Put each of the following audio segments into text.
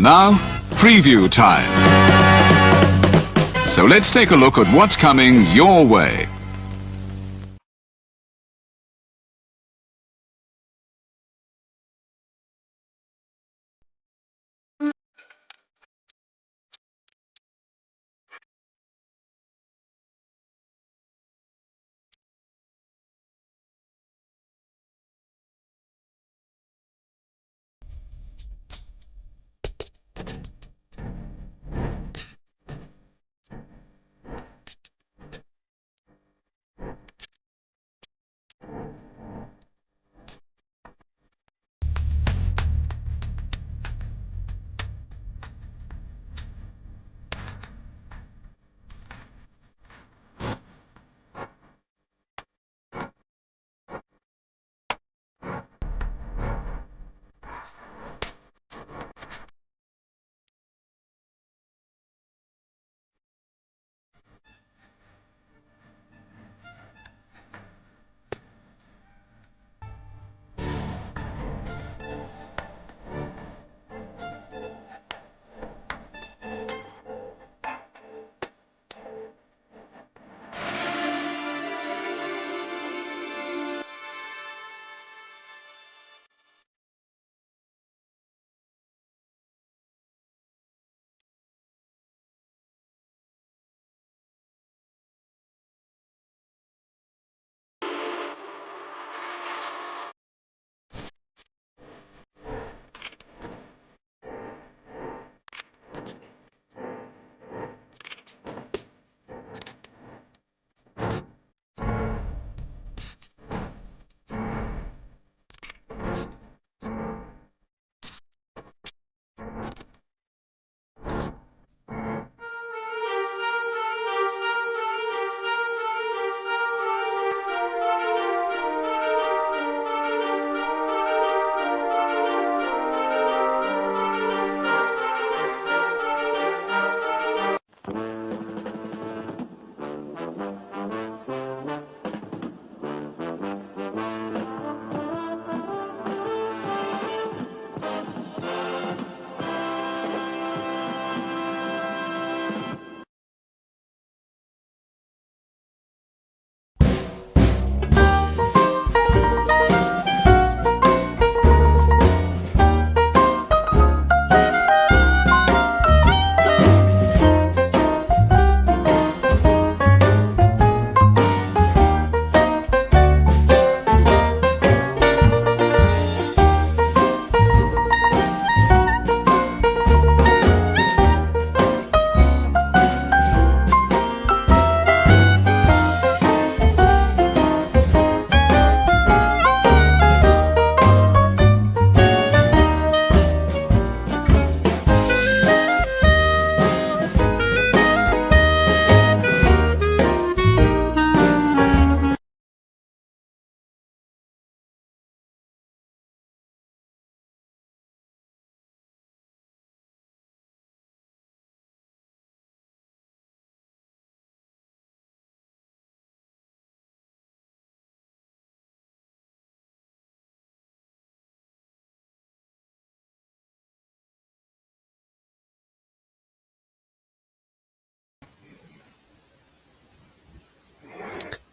now, preview time. So let's take a look at what's coming your way.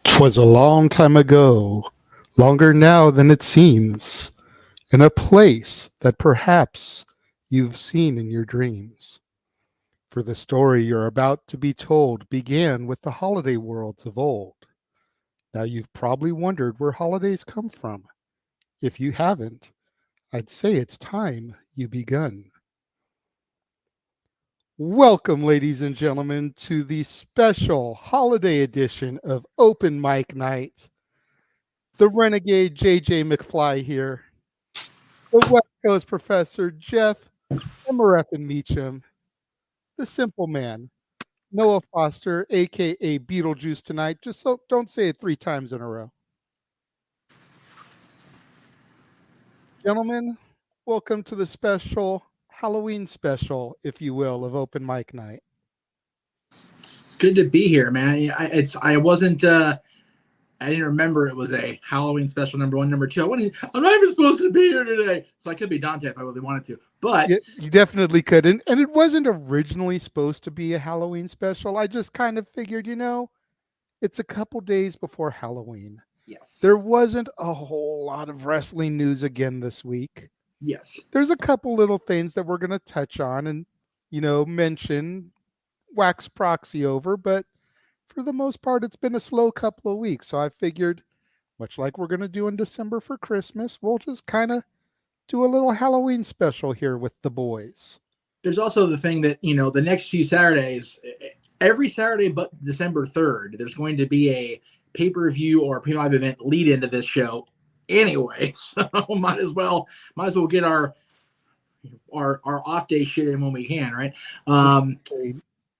"'Twas a long time ago, longer now than it seems, in a place that perhaps you've seen in your dreams. For the story you're about to be told began with the holiday worlds of old. Now you've probably wondered where holidays come from. If you haven't, I'd say it's time you begun. Welcome, ladies and gentlemen, to the special holiday edition of Open Mic Night. The Renegade JJ McFly here. The West Coast Professor Jeff Emereth Meacham. The Simple Man, Noah Foster, aka Beetlejuice tonight. Just so don't say it 3 times in a row. Gentlemen, welcome to the special Halloween special, if you will, of Open Mic Night. It's good to be here, man. I wasn't I didn't remember it was a Halloween special number 1, number 2. I'm not even supposed to be here today, so I could be Dante if I really wanted to. But you definitely could, and it wasn't originally supposed to be a Halloween special. I just kind of figured, it's a couple days before Halloween. yes, There wasn't a whole lot of wrestling news again this week. yes, There's a couple little things that we're going to touch on and, mention, wax proxy over, but for the most part, it's been a slow couple of weeks. So I figured, much like we're going to do in December for Christmas, we'll just kind of do a little Halloween special here with the boys. There's also the thing that, the next few Saturdays, every Saturday but December 3rd, there's going to be a pay-per-view or pre-live event lead into this show anyway. So might as well get our off day shit in when we can, right?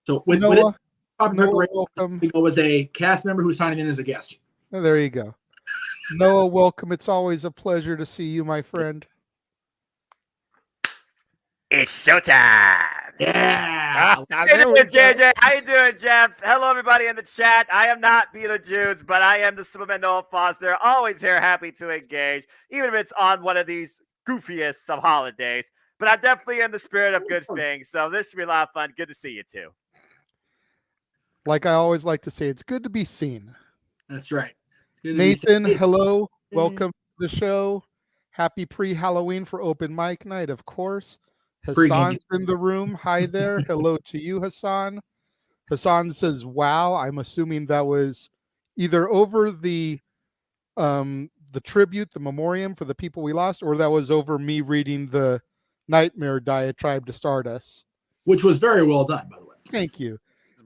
So with Noah, Noah welcome. was a cast member who signed in as a guest. Oh, there you go. Noah, welcome. It's always a pleasure to see you, my friend. It's showtime. Yeah. How you doing, JJ? How you doing, Jeff? Hello, everybody in the chat. I am not Beetlejuice, but I am the Superman Noah Foster. Always here, happy to engage, even if it's on one of these goofiest of holidays. But I'm definitely in the spirit of good things, so this should be a lot of fun. Good to see you, too. Like I always like to say, it's good to be seen. That's right. It's good Nathan, hello. Welcome to the show. Happy pre-Halloween for open mic night, of course. Hassan's in the room. Hi there. Hello to you, Hassan. Hassan says, wow. I'm assuming that was either over the tribute, the memoriam for the people we lost, or that was over me reading the Nightmare diatribe to Stardust. Which was very well done, by the way. Thank you.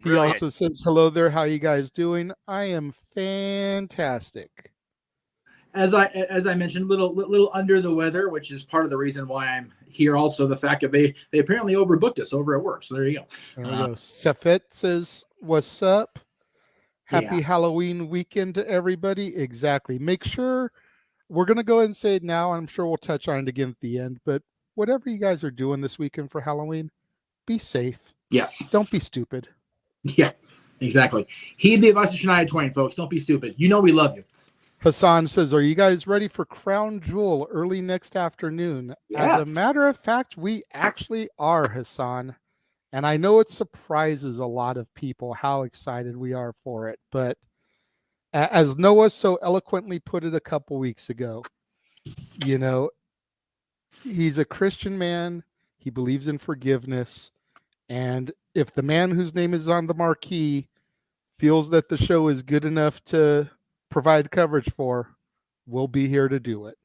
He also says, hello there. How you guys doing? I am fantastic. As I mentioned, little under the weather, which is part of the reason why I'm here. Also, the fact that they apparently overbooked us over at work. So there you go. There we go. Sefet says, "What's up? Happy Halloween weekend to everybody." Exactly. Make sure we're gonna go ahead and say it now. I'm sure we'll touch on it again at the end. But whatever you guys are doing this weekend for Halloween, be safe. Yes. Don't be stupid. Yeah. Exactly. Heed the advice of Shania Twain, folks. Don't be stupid. You know we love you. Hassan says, are you guys ready for Crown Jewel early next afternoon? Yes. As a matter of fact, we actually are, Hassan. And I know it surprises a lot of people how excited we are for it. But as Noah so eloquently put it a couple weeks ago, he's a Christian man. He believes in forgiveness. And if the man whose name is on the marquee feels that the show is good enough to provide coverage for, we'll be here to do it.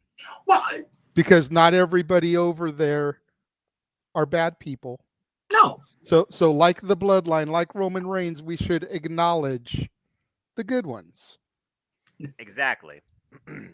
Well, because not everybody over there are bad people. No. So like the bloodline, like Roman Reigns, we should acknowledge the good ones. Exactly.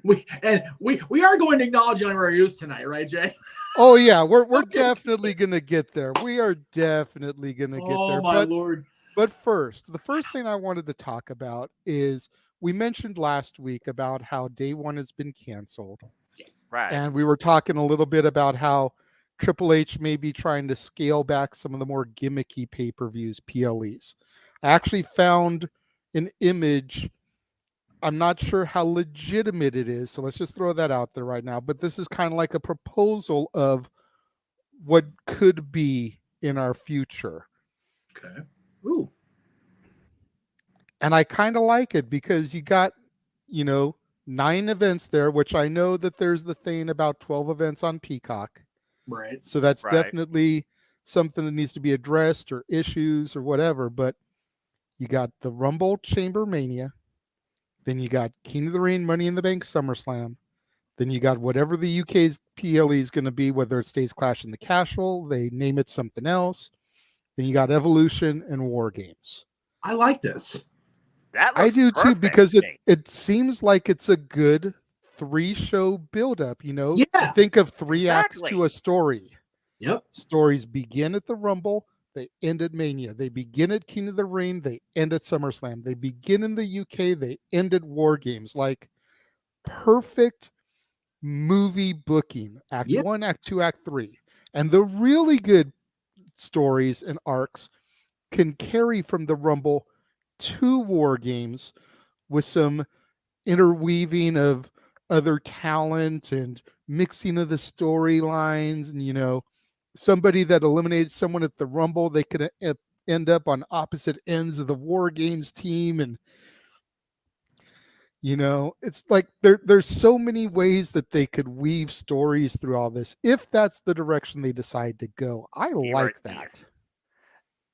We are going to acknowledge honorary use tonight, right, Jay? Oh yeah, we're definitely gonna get there. We are definitely gonna get there. Oh my Lord. But first, the first thing I wanted to talk about is we mentioned last week about how Day One has been canceled. Yes. Right. And we were talking a little bit about how Triple H may be trying to scale back some of the more gimmicky pay-per-views, PLEs. I actually found an image. I'm not sure how legitimate it is, so let's just throw that out there right now. But this is kind of like a proposal of what could be in our future. Okay. Ooh. And I kind of like it because you got, 9 events there, which I know that there's the thing about 12 events on Peacock. Right. So that's definitely something that needs to be addressed or issues or whatever. But you got the Rumble Chamber Mania. Then you got King of the Ring, Money in the Bank, SummerSlam. Then you got whatever the UK's PLE is going to be, whether it stays Clash in the Castle, they name it something else. Then you got Evolution and War Games. I like this. I do too, because it seems like it's a good 3-show buildup. Yeah. Think of 3 acts to a story. Yep. Stories begin at the Rumble, they end at Mania. They begin at King of the Ring, they end at SummerSlam. They begin in the UK, they end at War Games. Like perfect movie booking. Act 1, Act 2, Act 3. And the really good stories and arcs can carry from the Rumble to War Games with some interweaving of other talent and mixing of the storylines, and somebody that eliminated someone at the Rumble, they could end up on opposite ends of the War Games team, and it's like there's so many ways that they could weave stories through all this if that's the direction they decide to go. I like that.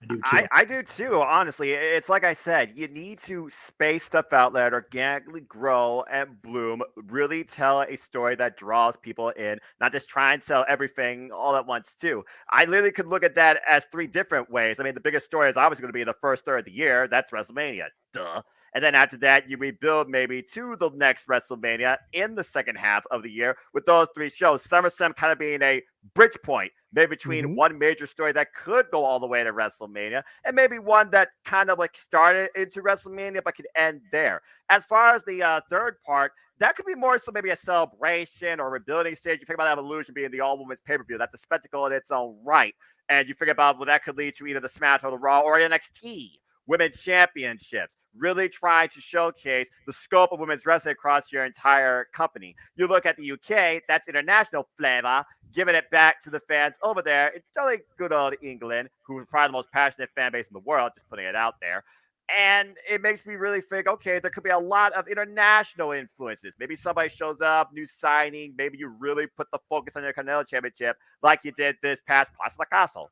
I do too. I do too, honestly. It's like I said, you need to space stuff out, let it organically grow and bloom, really tell a story that draws people in, not just try and sell everything all at once too. I literally could look at that as three different ways. I mean, the biggest story is obviously going to be the first third of the year. That's WrestleMania. Duh. And then after that, you rebuild maybe to the next WrestleMania in the second half of the year with those three shows. SummerSlam kind of being a bridge point, maybe between one major story that could go all the way to WrestleMania and maybe one that kind of like started into WrestleMania but could end there. As far as the third part, that could be more so maybe a celebration or rebuilding stage. You think about Evolution being the all-women's pay-per-view. That's a spectacle in its own right. And you figure about, well, that could lead to either the SmackDown or the Raw or NXT Women's Championships, really trying to showcase the scope of women's wrestling across your entire company. You look at the UK, that's international flavor, giving it back to the fans over there in jolly good old England, who is probably the most passionate fan base in the world, just putting it out there. And it makes me really think, okay, there could be a lot of international influences. Maybe somebody shows up, new signing. Maybe you really put the focus on your Canelo Championship like you did this past Clash of the Castle.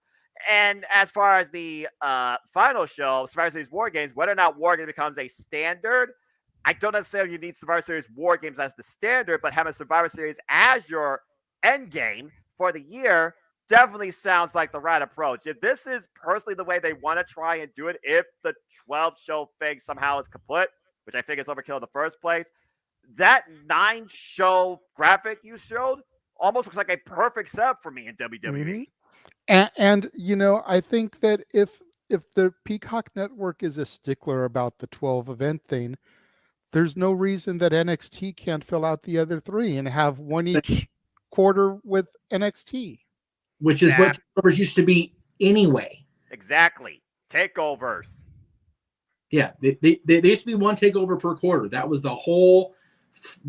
And as far as the final show, Survivor Series War Games, whether or not War Games becomes a standard, I don't necessarily need Survivor Series War Games as the standard, but having Survivor Series as your end game for the year definitely sounds like the right approach. If this is personally the way they want to try and do it, if the 12-show thing somehow is kaput, which I think is overkill in the first place, that 9-show graphic you showed almost looks like a perfect setup for me in WWE. Mm-hmm. And I think that if the Peacock Network is a stickler about the 12 event thing, there's no reason that NXT can't fill out the other three and have one each quarter with NXT. Which is what takeovers used to be anyway. Exactly. Takeovers. Yeah, they used to be one takeover per quarter. That was the whole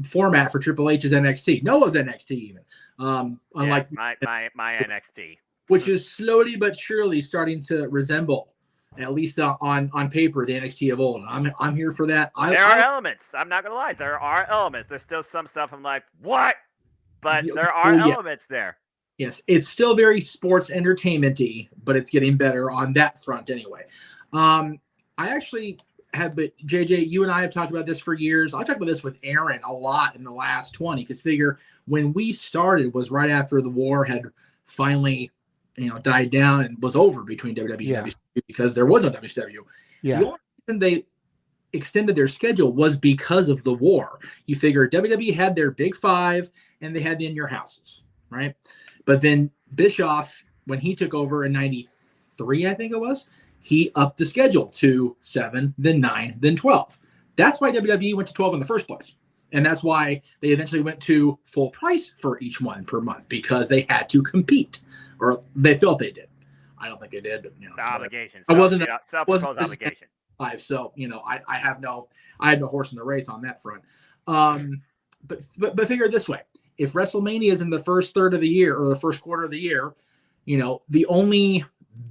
format for Triple H's NXT. Noah's NXT even. Unlike my NXT. Which is slowly but surely starting to resemble, at least on paper, the NXT of old. I'm here for that. There are elements. I'm not gonna lie. There are elements. There's still some stuff I'm like, what? But there are elements there. Yes, it's still very sports entertainment-y, but it's getting better on that front anyway. I actually have, but JJ, you and I have talked about this for years. I talked about this with Aaron a lot in the last 20, because figure when we started was right after the war had finally died down and was over between WWE and WCW, because there was no WCW. Yeah. The only reason they extended their schedule was because of the war. You figure WWE had their big five and they had the In Your Houses, right? But then Bischoff, when he took over in 93, I think it was, he upped the schedule to 7, then 9, then 12. That's why WWE went to 12 in the first place. And that's why they eventually went to full price for each one per month, because they had to compete, or they felt they did. I don't think they did, but the obligation. I wasn't self-imposed obligation. So I had no horse in the race on that front. But figure it this way: if WrestleMania is in the first third of the year or the first quarter of the year, the only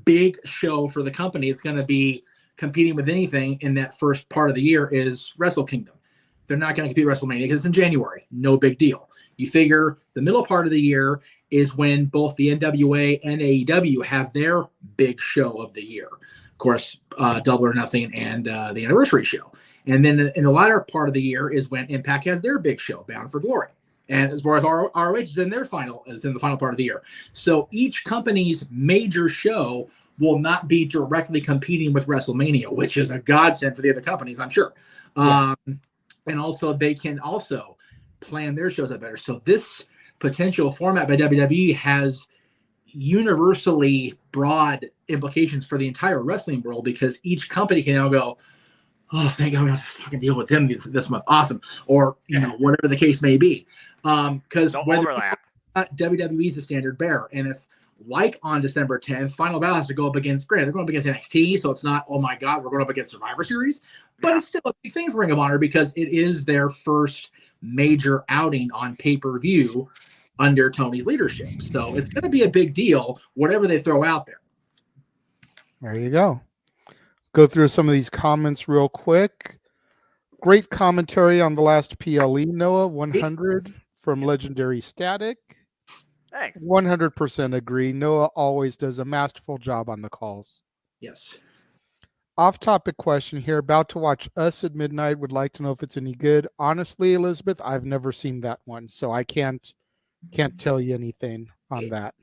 big show for the company that's going to be competing with anything in that first part of the year is Wrestle Kingdom. They're not going to compete with WrestleMania because it's in January. No big deal. You figure the middle part of the year is when both the NWA and AEW have their big show of the year. Of course, Double or Nothing and the Anniversary Show. And then in the latter part of the year is when Impact has their big show, Bound for Glory. And as far as ROH is in the final part of the year. So each company's major show will not be directly competing with WrestleMania, which is a godsend for the other companies, I'm sure. Yeah. And also they can also plan their shows out better. So this potential format by WWE has universally broad implications for the entire wrestling world, because each company can now go, oh, thank God we don't have to fucking deal with them this month. Awesome. Or, whatever the case may be. Because whether WWE is the standard bearer, and if like on December 10th, Final Battle has to go up against, granted, they're going up against NXT, so it's not, oh my God, we're going up against Survivor Series, but it's still a big thing for Ring of Honor because it is their first major outing on pay-per-view under Tony's leadership. So it's going to be a big deal, whatever they throw out there. There you go. Go through some of these comments real quick. Great commentary on the last PLE, Noah. 100 from Legendary Static. Thanks. 100% agree. Noah always does a masterful job on the calls. Yes. Off-topic question here. About to watch Us at Midnight. Would like to know if it's any good. Honestly, Elizabeth, I've never seen that one, so I can't tell you anything on that.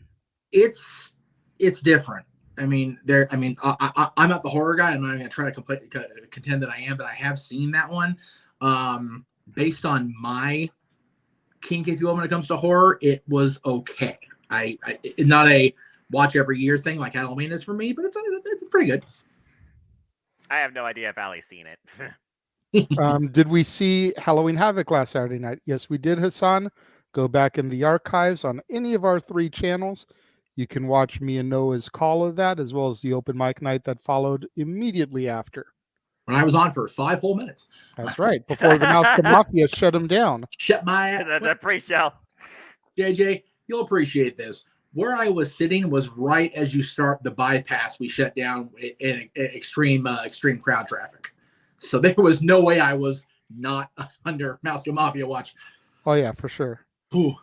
It's different. I mean, I'm not the horror guy. I'm not even going to try to contend that I am, but I have seen that one. Based on my kink, if you will, when it comes to horror, it was okay. It's not a watch every year thing like Halloween is for me, but it's pretty good. I have no idea if Ali's seen it. Did we see Halloween Havoc last Saturday night? Yes, we did, Hassan. Go back in the archives on any of our 3 channels. You can watch me and Noah's call of that, as well as the open mic night that followed immediately after. When I was on for 5 whole minutes. That's right. Before the Mafia shut him down. Shut my ass. The pre-show. JJ, you'll appreciate this. Where I was sitting was right as you start the bypass. We shut down in extreme crowd traffic. So there was no way I was not under Mouse Mafia watch. Oh, yeah, for sure. Ooh.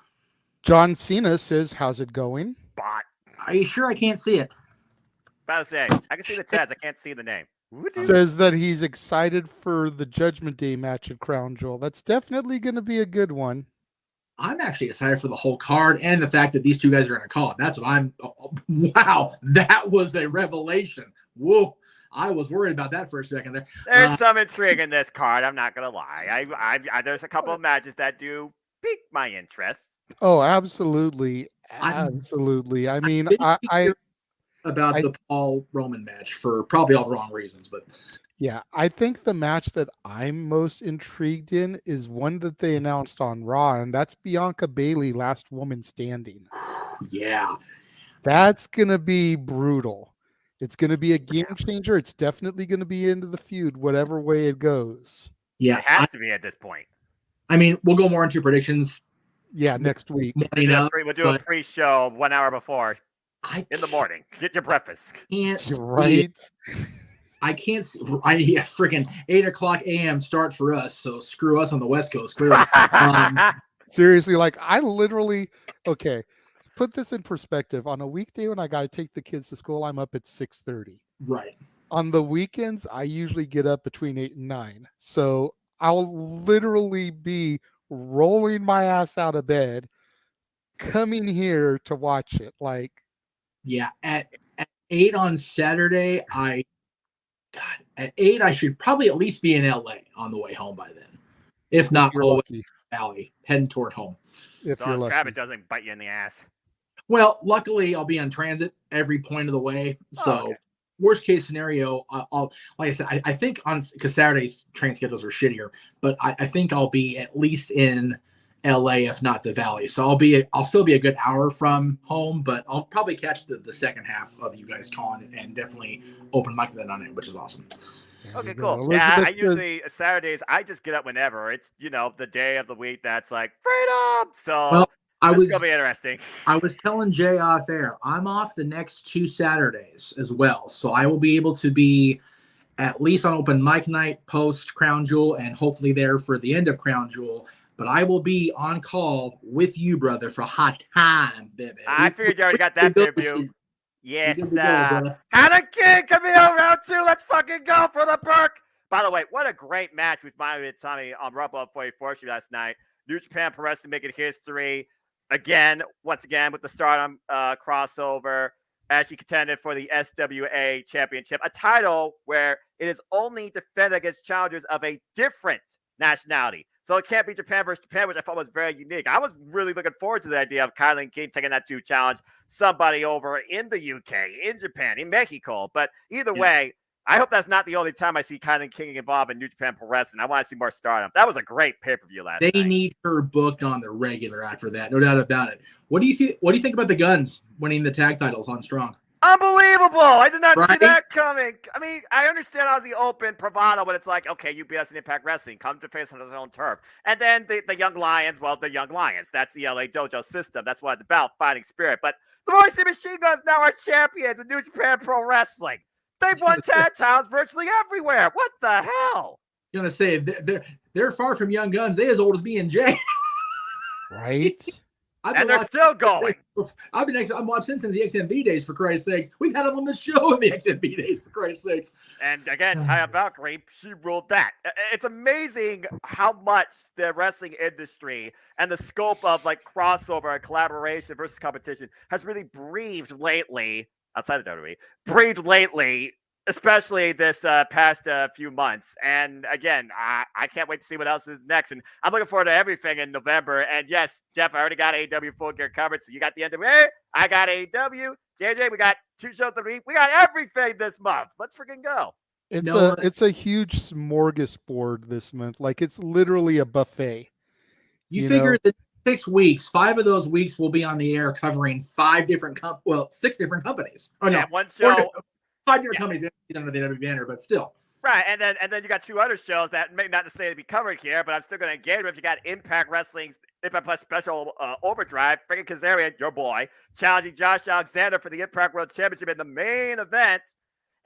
John Cena says, how's it going? Bot. Are you sure I can't see it? About to say, I can see the test. I can't see the name. Says that he's excited for the Judgment Day match at Crown Jewel. That's definitely going to be a good one. I'm actually excited for the whole card and the fact that these 2 guys are going to call it. That's what I'm. Wow, that was a revelation. Whoa, I was worried about that for a second there. There's some intrigue in this card. I'm not going to lie. There's a couple of matches that do pique my interest. Oh, absolutely. Absolutely. I mean, about the Paul Roman match for probably all the wrong reasons, but yeah, I think the match that I'm most intrigued in is one that they announced on Raw, and that's Bianca Bailey, Last Woman Standing. Yeah, that's gonna be brutal. It's gonna be a game changer. It's definitely gonna be into the feud, whatever way it goes. Yeah, it has to be at this point. I mean, we'll go more into predictions. Yeah, next week. We'll do a pre-show 1 hour before. In the morning, get your breakfast. Right. I can't see. Freaking 8:00 a.m. start for us. So screw us on the West Coast. Clearly. Seriously, like I literally. Okay, put this in perspective. On a weekday when I got to take the kids to school, I'm up at 6:30. Right. On the weekends, I usually get up between 8 and 9. So I'll literally be rolling my ass out of bed, coming here to watch it. Like. Yeah, at 8 on Saturday, at 8 I should probably at least be in LA on the way home by then. If not, Valley, heading toward home. If you're lucky. Traffic doesn't bite you in the ass. Well, luckily I'll be on transit every point of the way. So worst case scenario, I'll like I said, I think because Saturday's train schedules are shittier, but I think I'll be at least in LA, if not the Valley. So I'll still be a good hour from home, but I'll probably catch the second half of you guys calling and definitely open mic then on it, which is awesome. Okay, cool. Yeah, I usually Saturdays I just get up whenever. It's the day of the week that's like freedom. So it's gonna be interesting. I was telling Jay off air, I'm off the next 2 Saturdays as well. So I will be able to be at least on open mic night post Crown Jewel and hopefully there for the end of Crown Jewel. But I will be on call with you, brother, for hot times, baby. I figured you already got that debut. Yes. Hannah King coming out round 2. Let's fucking go for the perk. By the way, what a great match with Mayumi Itami on Rumble up 44 last night. New Japan Pro Wrestling making history once again with the Stardom crossover as she contended for the SWA Championship, a title where it is only defended against challengers of a different nationality. So it can't be Japan versus Japan, which I thought was very unique. I was really looking forward to the idea of Kylie King taking that to challenge somebody over in the UK, in Japan, in Mexico. But either way, I hope that's not the only time I see Kylan King involved in New Japan Pro Wrestling. I want to see more Stardom. That was a great pay-per-view last night. They need her booked on the regular after that, no doubt about it. What do you think about the Guns winning the tag titles on Strong? Unbelievable! I did not see Right? that coming. I mean, I understand Aussie Open bravado, but it's like, okay, you beat us in Impact Wrestling, come to face on his own turf. And then the Young Lions, well, the Young Lions. That's the LA Dojo system. That's what it's about, fighting spirit. But the Morrissey Machine Guns now are champions in New Japan Pro Wrestling. They've won tag titles virtually everywhere. What the hell? I'm gonna say they're far from Young Guns. They're as old as me and Jay. Right? And they're still going. I'm watching since the XMV days, for Christ's sakes. We've had them on the show in the XMV days, for Christ's sakes. And again, Taya Valkyrie, she ruled that. It's amazing how much the wrestling industry and the scope of like crossover and collaboration versus competition has really breathed lately, outside of WWE, breathed lately, especially this past few months. And again, I can't wait to see what else is next. And I'm looking forward to everything in November. And yes, Jeff, I already got AEW full gear covered. So you got the NWA, I got AEW. JJ, we got 2 shows a week. We got everything this month. Let's freaking go. It's a huge smorgasbord this month. Like, it's literally a buffet. You figure that 6 weeks, 5 of those weeks will be on the air covering 6 different companies. Oh no, one show. 5 different companies under the WWE banner, but still. Right, and then you got 2 other shows that may not necessarily be covered here, but I'm still going to engage with. You got Impact Wrestling's Impact Plus Special Overdrive, freaking Kazarian, your boy, challenging Josh Alexander for the Impact World Championship in the main event.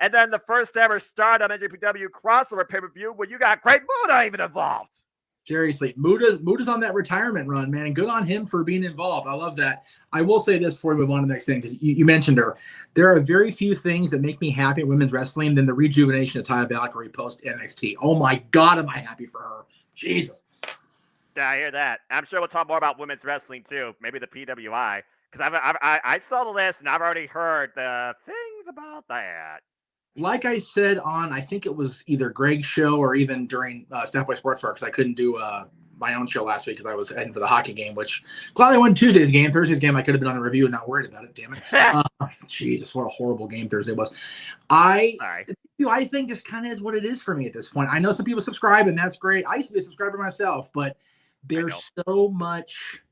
And then the first ever Stardom NJPW crossover pay-per-view where you got Great Muta even involved. Seriously, Muta's on that retirement run, man. Good on him for being involved. I love that. I will say this before we move on to the next thing, because you mentioned her. There are very few things that make me happy in women's wrestling than the rejuvenation of Taya Valkyrie post NXT. Oh my God, am I happy for her. Jesus. Yeah, I hear that. I'm sure we'll talk more about women's wrestling too. Maybe the PWI. Because I saw the list and I've already heard the things about that. Like I said on, I think it was either Greg's show or even during Staffway Sports Bar, because I couldn't do my own show last week because I was heading for the hockey game, which glad I won Tuesday's game. Thursday's game, I could have been on a review and not worried about it. Damn it. Jesus, what a horrible game Thursday was. I think this kind of is what it is for me at this point. I know some people subscribe, and that's great. I used to be a subscriber myself, but there's so much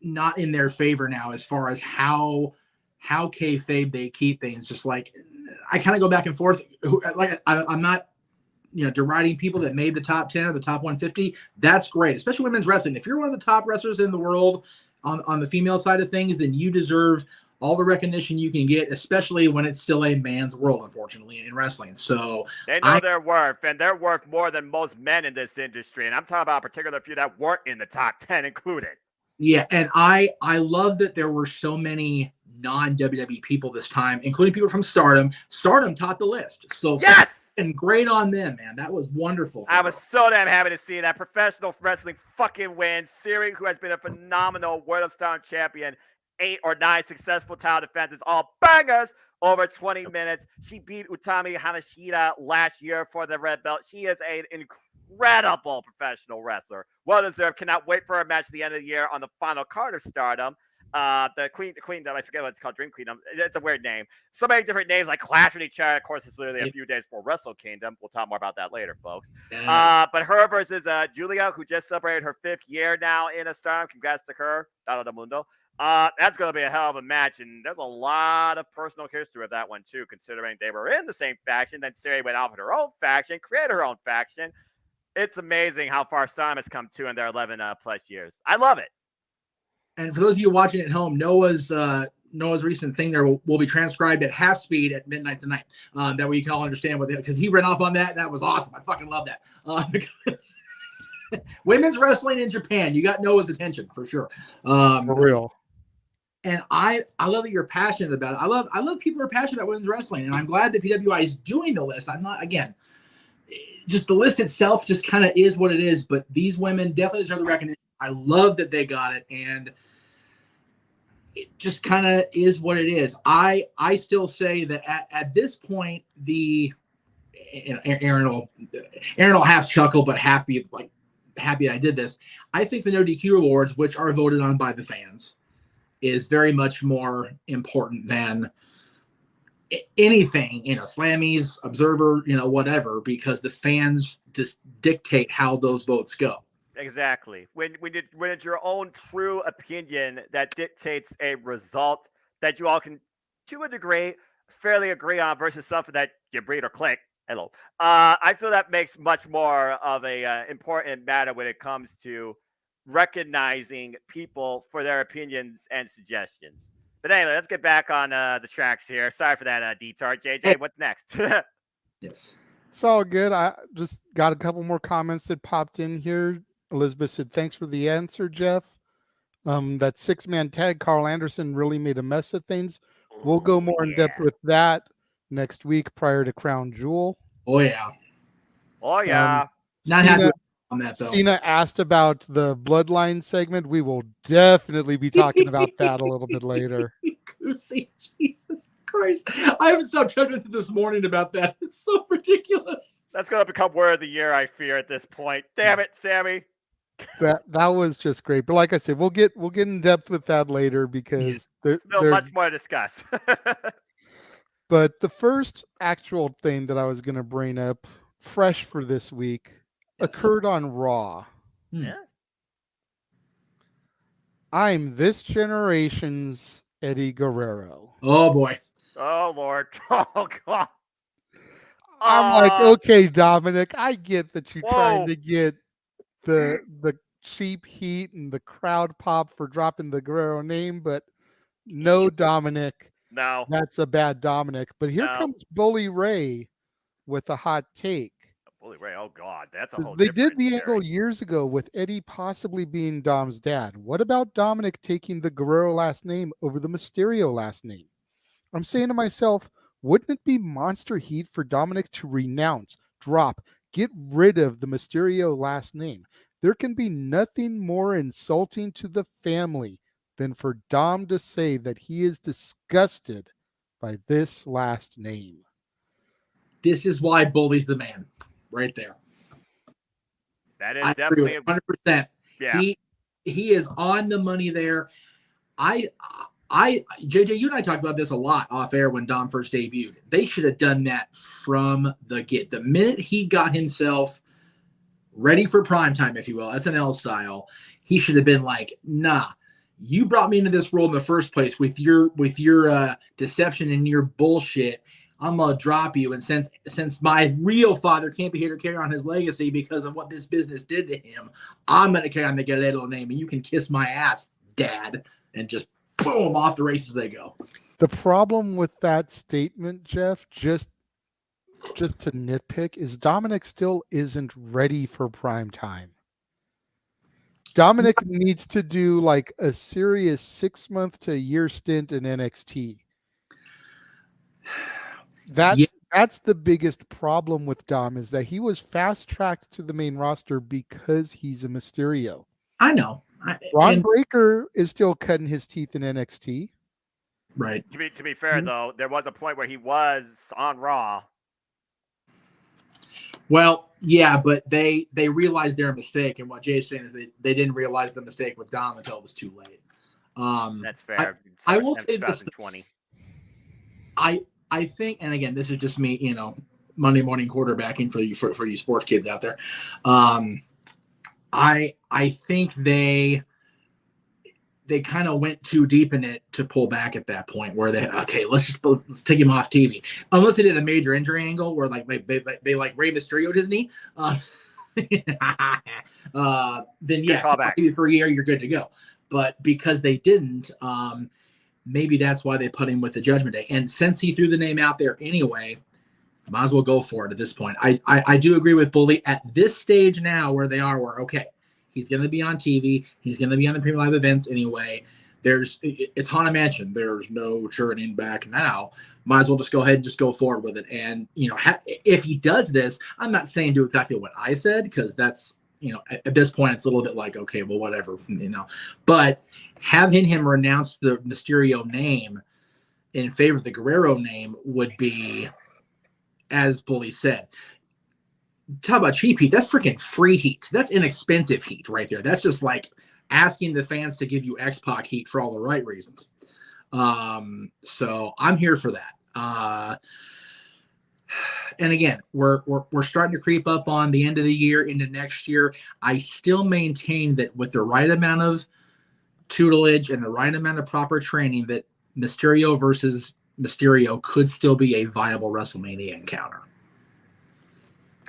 not in their favor now as far as how kayfabe they keep things. Just like, I kind of go back and forth. Like, I'm not, deriding people that made the top 10 or the top 150. That's great, especially women's wrestling. If you're one of the top wrestlers in the world on the female side of things, then you deserve all the recognition you can get, especially when it's still a man's world, unfortunately, in wrestling. So they know their worth, and they're worth more than most men in this industry. And I'm talking about a particular few that weren't in the top 10 included. Yeah, and I love that there were so many non-WWE people this time, including people from Stardom. Stardom topped the list. So yes! And great on them, man. That was wonderful. I was so damn happy to see that. Professional wrestling fucking wins. Siri, who has been a phenomenal World of Stardom champion, 8 or 9 successful title defenses, all bangers over 20 minutes. She beat Utami Hanashida last year for the red belt. She is an incredible professional wrestler. Well deserved. Cannot wait for her match at the end of the year on the final card of Stardom. The Queendom, I forget what it's called, Dream Queendom. It's a weird name. So many different names like clash with each other. Of course, it's literally a few days before Wrestle Kingdom. We'll talk more about that later, folks. Yes. But her versus Julia, who just celebrated her 5th year now in a Stardom. Congrats to her. Dado del Mundo. That's going to be a hell of a match, and there's a lot of personal history with that one too, considering they were in the same faction. Then Siri went off with her own faction, created her own faction. It's amazing how far Stardom has come to in their 11 plus years. I love it. And for those of you watching at home, Noah's recent thing there will be transcribed at half speed at midnight tonight. That way you can all understand what because he ran off on that, and that was awesome. I fucking love that. Because women's wrestling in Japan, you got Noah's attention for sure. For real. And I love that you're passionate about it. I love people who are passionate about women's wrestling, and I'm glad that PWI is doing the list. I'm not, again, just the list itself just kind of is what it is, but these women definitely deserve the recognition. I love that they got it, and it just kind of is what it is. I still say that at this point, Aaron will half chuckle but half be like happy I did this. I think the No DQ awards, which are voted on by the fans, is very much more important than anything, Slammies, Observer, whatever, because the fans just dictate how those votes go. Exactly. When it's your own true opinion that dictates a result that you all can, to a degree, fairly agree on versus something that you read or click. Hello. I feel that makes much more of a important matter when it comes to recognizing people for their opinions and suggestions. But anyway, let's get back on the tracks here. Sorry for that detour. JJ, what's next? Yes. It's all good. I just got a couple more comments that popped in here. Elizabeth said, "Thanks for the answer, Jeff. That 6-man tag, Carl Anderson really made a mess of things. We'll go more in depth with that next week prior to Crown Jewel." Oh yeah. Oh yeah. Not happy on that though. Cena asked about the Bloodline segment. We will definitely be talking about that a little bit later. Jesus Christ. I haven't stopped judging this morning about that. It's so ridiculous. That's going to become word of the year, I fear, at this point. Damn it, Sammy. That was just great. But like I said, we'll get in depth with that later because there's still much more to discuss. But the first actual thing that I was going to bring up, fresh for this week, occurred on Raw. Yeah. I'm this generation's Eddie Guerrero. Oh boy. Oh Lord. Oh God. I'm like, okay, Dominic, I get that you're trying to get the cheap heat and the crowd pop for dropping the Guerrero name, but no, Dominic. No. That's a bad Dominic. But here comes Bully Ray with a hot take. Bully Ray, oh God, that's a whole They did the angle years ago with Eddie possibly being Dom's dad. What about Dominic taking the Guerrero last name over the Mysterio last name? I'm saying to myself, wouldn't it be monster heat for Dominic to renounce, drop, get rid of the Mysterio last name? There can be nothing more insulting to the family than for Dom to say that he is disgusted by this last name. This is why Bully's the man, right there. That is definitely 100%. Yeah. He is on the money there. JJ, you and I talked about this a lot off air when Dom first debuted. They should have done that from the get. The minute he got himself ready for primetime, if you will, SNL style, he should have been like, nah, you brought me into this world in the first place with your deception and your bullshit. I'm going to drop you. And since my real father can't be here to carry on his legacy because of what this business did to him, I'm going to carry on the Guerrero name, and you can kiss my ass, Dad, and just boom, off the races they go. The problem with that statement, Jeff, just to nitpick, is Dominic still isn't ready for prime time. Dominic needs to do like a serious 6-month to a year stint in NXT. That's the biggest problem with Dom, is that he was fast-tracked to the main roster because he's a Mysterio. I know. Ron Breakker is still cutting his teeth in NXT. Right. To be fair, though, there was a point where he was on Raw. Well, yeah, but they realized their mistake, and what Jay's saying is they didn't realize the mistake with Dom until it was too late. That's fair. I will say this. 2020. I think, and again, this is just me, Monday morning quarterbacking for you sports kids out there. I think they kind of went too deep in it to pull back at that point where let's take him off TV. Unless they did a major injury angle where they Rey Mysterio'd his knee. Then yeah, for a year you're good to go. But because they didn't, maybe that's why they put him with the Judgment Day. And since he threw the name out there anyway, might as well go for it at this point. I do agree with Bully at this stage now where they are, where, okay, he's going to be on TV. He's going to be on the premium live events anyway. It's Haunted Mansion. There's no turning back now. Might as well just go ahead and just go forward with it. And, if he does this, I'm not saying do exactly what I said, because that's, at this point, it's a little bit like, okay, well, whatever, But having him renounce the Mysterio name in favor of the Guerrero name would be, as Bully said, talk about cheap heat. That's freaking free heat. That's inexpensive heat right there. That's just like asking the fans to give you X-Pac heat for all the right reasons. So I'm here for that. And again, we're starting to creep up on the end of the year into next year. I still maintain that with the right amount of tutelage and the right amount of proper training, that Mysterio versus Mysterio could still be a viable WrestleMania encounter.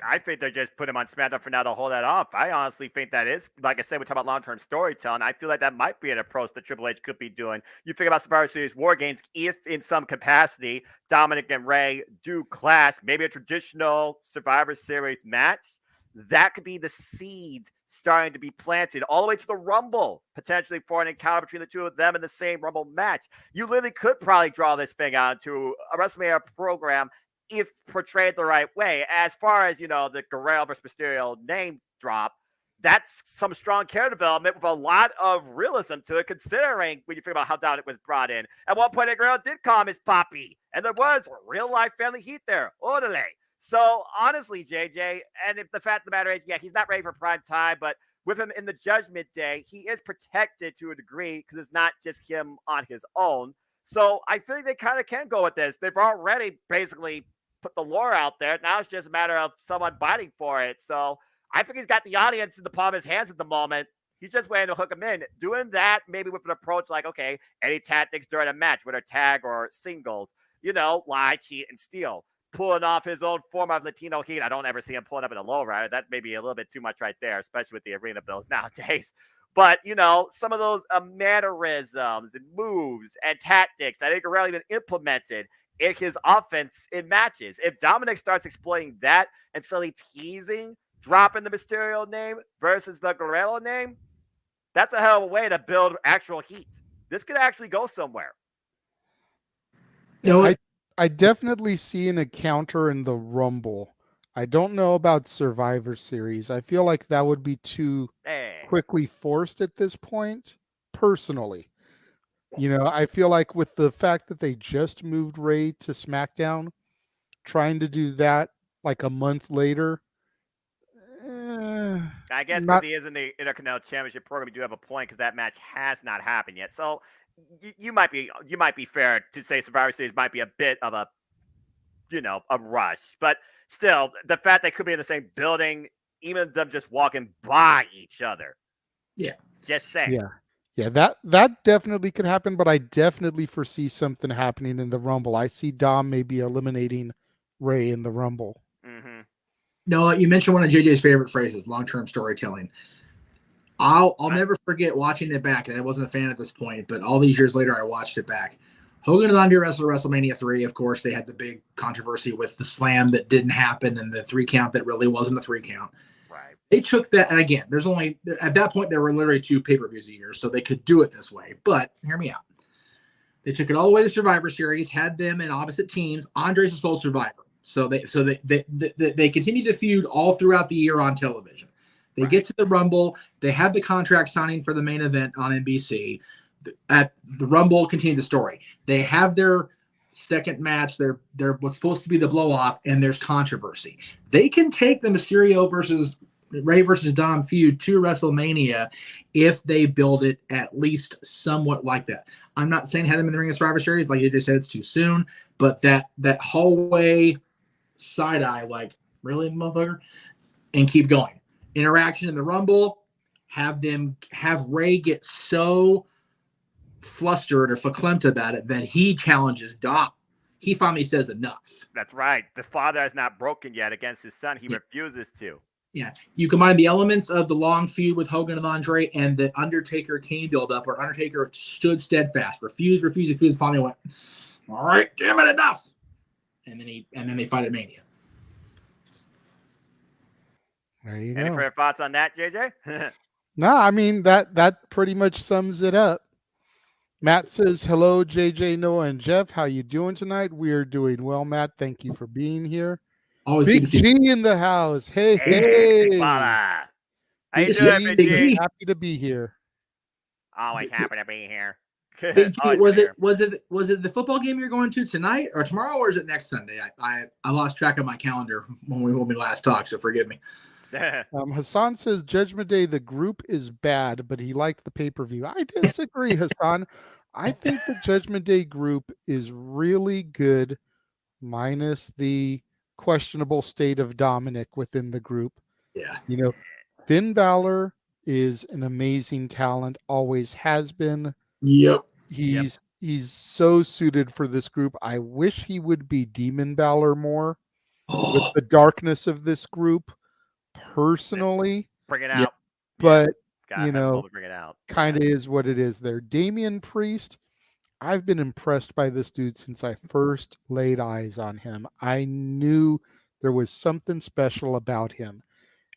I think they just put him on SmackDown for now to hold that off. I honestly think that is, like I said, we talk about long-term storytelling. I feel like that might be an approach that Triple H could be doing. You think about Survivor Series War Games, if in some capacity Dominic and Rey do clash, maybe a traditional Survivor Series match, that could be the seeds starting to be planted all the way to the Rumble, potentially for an encounter between the two of them in the same Rumble match. You literally could probably draw this thing out to a WrestleMania program if portrayed the right way. As far as, the Guerrero versus Mysterio name drop, that's some strong character development with a lot of realism to it, considering when you think about how Dominic was brought in. At one point, Guerrero did call him his papi, and there was real-life family heat there. Orale. So, honestly, JJ, and if the fact of the matter is, he's not ready for prime time, but with him in the Judgment Day, he is protected to a degree because it's not just him on his own. So, I feel like they kind of can go with this. They've already basically put the lore out there. Now it's just a matter of someone biting for it. So I think he's got the audience in the palm of his hands at the moment. He's just waiting to hook him in. Doing that maybe with an approach like, okay, any tactics during a match, whether tag or singles, lie, cheat, and steal. Pulling off his own form of Latino heat. I don't ever see him pulling up in a lowrider. That may be a little bit too much right there, especially with the arena bills nowadays. But, some of those mannerisms and moves and tactics that Guerrero even implemented in his offense in matches. If Dominic starts exploiting that and slowly teasing, dropping the Mysterio name versus the Guerrero name, that's a hell of a way to build actual heat. This could actually go somewhere. I definitely see an encounter in the Rumble. I don't know about Survivor Series. I feel like that would be too quickly forced at this point, personally. I feel like with the fact that they just moved Rey to SmackDown, trying to do that like a month later. I guess because he is in the Intercontinental Championship program, you do have a point because that match has not happened yet. So you might be fair to say Survivor Series might be a bit of a rush, but still, the fact they could be in the same building, even them just walking by each other. Yeah, just saying. Yeah, that definitely could happen, but I definitely foresee something happening in the Rumble. I see Dom maybe eliminating Rey in the Rumble. Mm-hmm. No, you mentioned one of JJ's favorite phrases, long-term storytelling. I'll never forget watching it back. I wasn't a fan at this point, but all these years later, I watched it back. Hogan and Andre wrestled WrestleMania 3. Of course, they had the big controversy with the slam that didn't happen and the 3 count that really wasn't a 3 count. Right. They took that, and again, there's only at that point there were literally 2 pay-per-views a year, so they could do it this way. But hear me out. They took it all the way to Survivor Series, had them in opposite teams. Andre's the sole survivor, so they continue to feud all throughout the year on television. They get to the Rumble. They have the contract signing for the main event on NBC. At the Rumble, continue the story. They have their second match. They're what's supposed to be the blow off, and there's controversy. They can take the Mysterio versus Rey versus Dom feud to WrestleMania if they build it at least somewhat like that. I'm not saying have them in the ring of Survivor Series, like you just said, it's too soon. But that hallway side eye, like really, motherfucker, and keep going. Interaction in the Rumble. Have Rey get so flustered or verklempt about it that he challenges Dom. He finally says enough. That's right. The father has not broken yet against his son. He refuses to. Yeah. You combine the elements of the long feud with Hogan and Andre and the Undertaker-Kane build-up where Undertaker stood steadfast, refused, finally went, all right, damn it, enough. And then they fight at Mania. There you go. Any further thoughts on that, JJ? No, I mean, that pretty much sums it up. Matt says, hello, JJ, Noah, and Jeff. How you doing tonight? We are doing well, Matt. Thank you for being here. Always Big G in the house. Hey. How you doing, Big G? Happy to be here. Always happy to be here. Big G, was it the football game you're going to tonight or tomorrow, or is it next Sunday? I lost track of my calendar when we last talked, so forgive me. Hassan says Judgment Day, the group is bad, but he liked the pay-per-view. I disagree, Hassan. I think the Judgment Day group is really good minus the questionable state of Dominic within the group. Yeah. You know, Finn Balor is an amazing talent, always has been. Yep. He's so suited for this group. I wish he would be Demon Balor more with Oh, the darkness of this group personally, Bring it Yeah. out. but Gotta you have know, Cole bring it out. kind of is what it is there. Damian Priest, I've been impressed by this dude since I first laid eyes on him. I knew there was something special about him.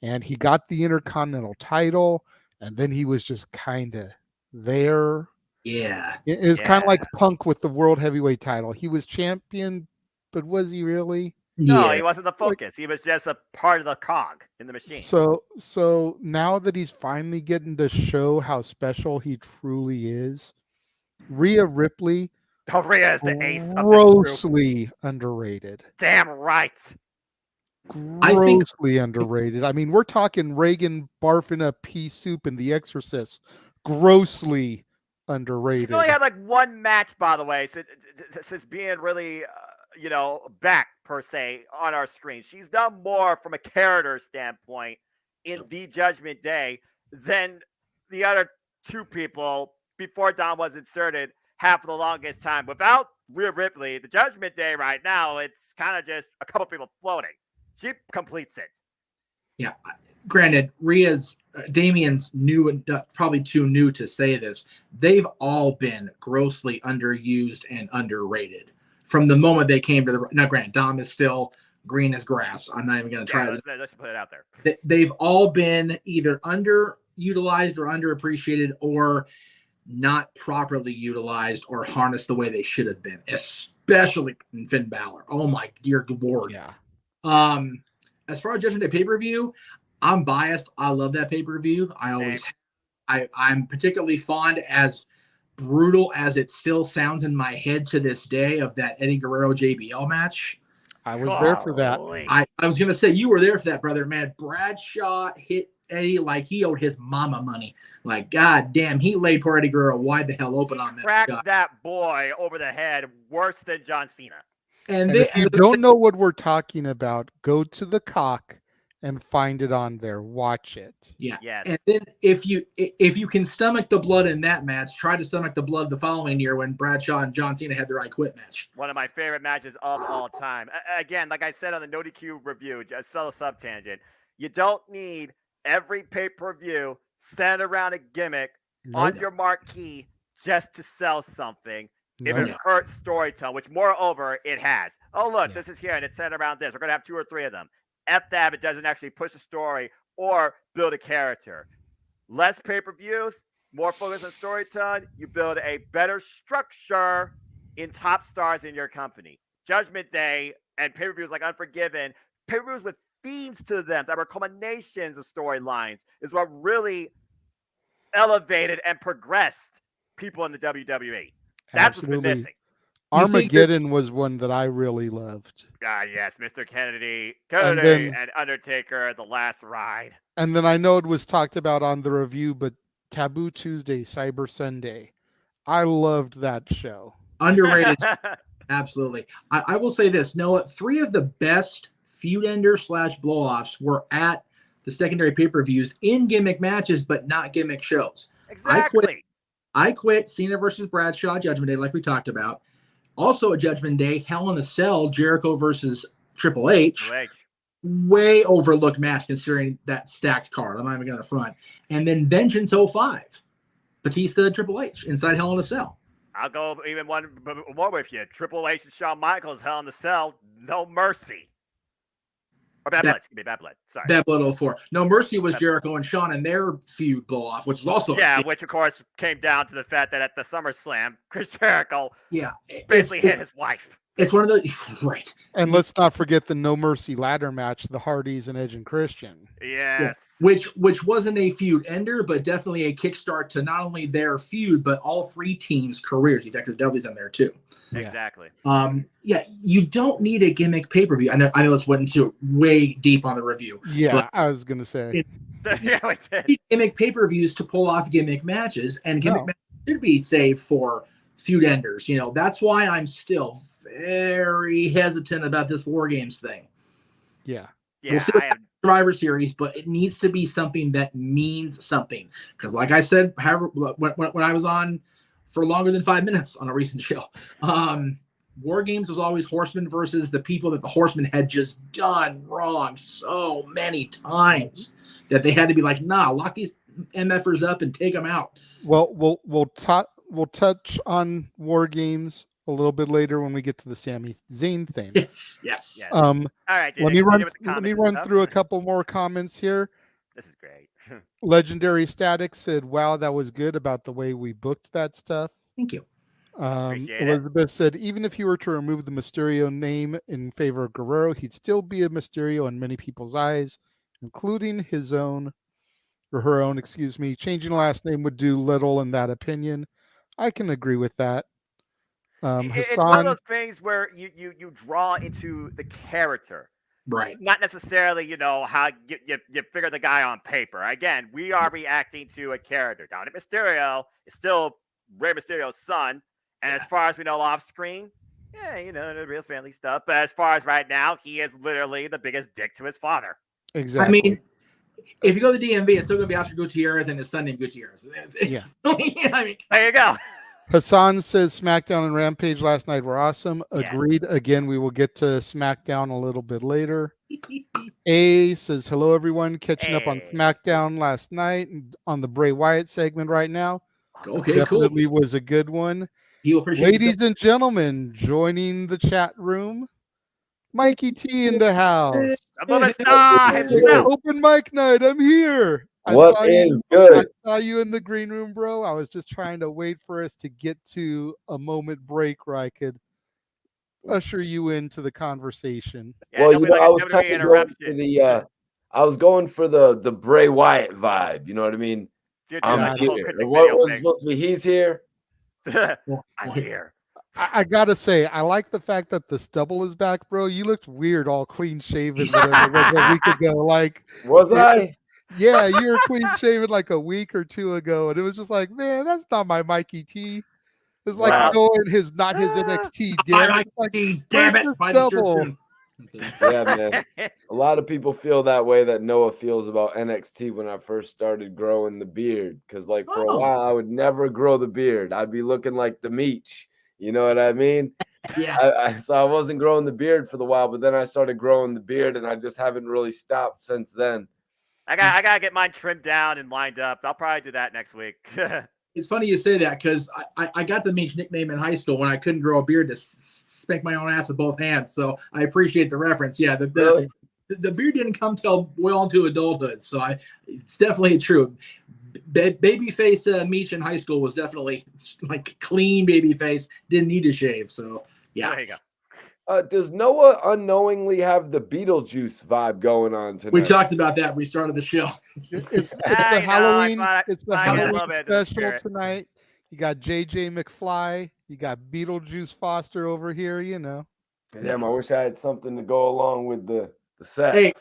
And he got the Intercontinental title, and then he was just kind of there. yeah. It's kind of like Yeah. Punk with the World Heavyweight title. He was champion, but was he really? No, Yeah. he wasn't the focus. He was just a part of the cog in the machine. So now that he's finally getting to show how special he truly is, Rhea Ripley, Rhea is the ace of this group. grossly underrated. Damn right. I think- Grossly underrated. I mean, we're talking Reagan barfing up pea soup in The Exorcist. Grossly underrated. She's only had like one match, by the way, since being really, back per se on our screen. She's done more from a character standpoint in the Judgment Day than the other two people before Dom was inserted have for the longest time. Without Rhea Ripley, the Judgment Day right now, it's kind of just a couple people floating. She completes it. Yeah. Granted, Damien's new and probably too new to say this. They've all been grossly underused and underrated from the moment they came to the. Now, granted, Dom is still green as grass. I'm not even going to try Let's put it out there. They've all been either underutilized or underappreciated or not properly utilized or harnessed the way they should have been, especially in Finn Balor. Oh my dear Lord. Yeah. As far as Judgment Day pay-per-view, I'm biased. I love that pay-per-view. I'm particularly fond, as brutal as it still sounds in my head to this day, of that Eddie Guerrero JBL match. I was there for that. I was gonna say you were there for that, brother. Man, Bradshaw hit Eddie like he owed his mama money. Like, god damn, he laid poor Eddie Guerrero wide the hell open on that. Cracked that boy over the head worse than John Cena. And if you don't know what we're talking about, go to the cock and find it on there. Watch it. Yeah. Yes. And then if you can stomach the blood in that match, try to stomach the blood the following year when Bradshaw and John Cena had their I Quit match. One of my favorite matches of all time. Again, like I said on the No DQ review, just sell a sub-tangent. You don't need every pay-per-view centered around a gimmick on your marquee just to sell something. If it hurts storytelling, which moreover it has. Oh, look, this is here and it's centered around this. We're going to have 2 or 3 of them. F that, it doesn't actually push a story or build a character. Less pay-per-views, more focus on storytelling. You build a better structure in top stars in your company. Judgment Day and pay-per-views like Unforgiven, pay-per-views with themes to them that were culminations of storylines is what really elevated and progressed people in the WWE. That's what's been missing. Armageddon was one that I really loved. Yes, Mr. Kennedy and Undertaker, The Last Ride. And then I know it was talked about on the review, but Taboo Tuesday, Cyber Sunday. I loved that show. Underrated. Absolutely. I will say this, Noah, 3 of the best feud ender / blow-offs were at the secondary pay-per-views in gimmick matches, but not gimmick shows. Exactly. I quit Cena versus Bradshaw, Judgment Day, like we talked about. Also a Judgment Day, Hell in a Cell, Jericho versus Triple H. Way overlooked match considering that stacked card. I'm not even going to front. And then Vengeance 05, Batista Triple H inside Hell in a Cell. I'll go even one more with you. Triple H and Shawn Michaels, Hell in a Cell, No Mercy. Or Bad Blood. Excuse me, Bad Blood. Sorry. Bad Blood 04. No Mercy was Jericho and Shawn and their feud blow off, which was also which of course came down to the fact that at the SummerSlam, Chris Jericho basically hit his wife. It's one of the right. And let's not forget the No Mercy ladder match, the Hardys and Edge and Christian. Yes. Yeah. Which wasn't a feud ender, but definitely a kickstart to not only their feud, but all 3 teams' careers. In fact, the W's in there too. Exactly. You don't need a gimmick pay-per-view. I know this went into way deep on the review. Yeah, but I was gonna say. Yeah, we did. Gimmick pay-per-views to pull off gimmick matches, and gimmick matches should be saved for feud enders. That's why I'm still very hesitant about this War Games thing. Yeah. We'll see what Survivor Series, but it needs to be something that means something. Because, like I said, when I was on for longer than 5 minutes on a recent show, War Games was always Horsemen versus the people that the Horsemen had just done wrong so many times that they had to be like, nah, lock these MFers up and take them out. Well, we'll touch on War Games a little bit later when we get to the Sami Zayn thing. Yes. All right, let me run through a couple more comments here. This is great. Legendary Static said, "Wow, that was good about the way we booked that stuff." Thank you. Elizabeth said, "Even if you were to remove the Mysterio name in favor of Guerrero, he'd still be a Mysterio in many people's eyes, including his own or her own. Excuse me. Changing the last name would do little in that opinion." I can agree with that. It's one of those things where you draw into the character, right? Not necessarily, how you figure the guy on paper. Again, we are reacting to a character. Dominic Mysterio is still Rey Mysterio's son, and as far as we know off screen, the real family stuff. But as far as right now, he is literally the biggest dick to his father. Exactly. I mean, if you go to the DMV, it's still going to be Oscar Gutierrez and his son named Gutierrez. Yeah. I mean, there you go. Hassan says SmackDown and Rampage last night were awesome. Yes. Agreed. Again, we will get to SmackDown a little bit later. A says, hello, everyone. Catching up on SmackDown last night on the Bray Wyatt segment right now. Okay, Definitely cool. was a good one. Ladies and gentlemen, joining the chat room, Mikey T in the house. Open mic night. I'm here. What is good? I saw you in the green room, bro. I was just trying to wait for us to get to a moment break where I could usher you into the conversation. Yeah, well, I was kind of going for the I was going for the Bray Wyatt vibe. You know what I mean? I'm here. What was supposed to be? He's here. I'm here. I gotta say, I like the fact that the stubble is back, bro. You looked weird, all clean shaven, a week ago. Like, was I? Yeah, you were clean shaven like a week or two ago, and it was just like, man, that's not my Mikey T. It's like going not his NXT. Damn it! Double. Yeah, man. A lot of people feel that way that Noah feels about NXT when I first started growing the beard, because like for a while I would never grow the beard. I'd be looking like the Meech. You know what I mean? Yeah. So I wasn't growing the beard for the while, but then I started growing the beard, and I just haven't really stopped since then. I gotta get mine trimmed down and lined up. I'll probably do that next week. It's funny you say that because I got the Meech nickname in high school when I couldn't grow a beard to spank my own ass with both hands. So I appreciate the reference. Yeah, the beard didn't come till well into adulthood, so it's definitely true. Babyface Meech in high school was definitely like clean babyface. Didn't need to shave. So yeah. There you go. Does Noah unknowingly have the Beetlejuice vibe going on tonight? We talked about that when we started the show. It's the Halloween. It's the Halloween special tonight. You got JJ McFly. You got Beetlejuice Foster over here. You know. Damn, I wish I had something to go along with the set. Hey,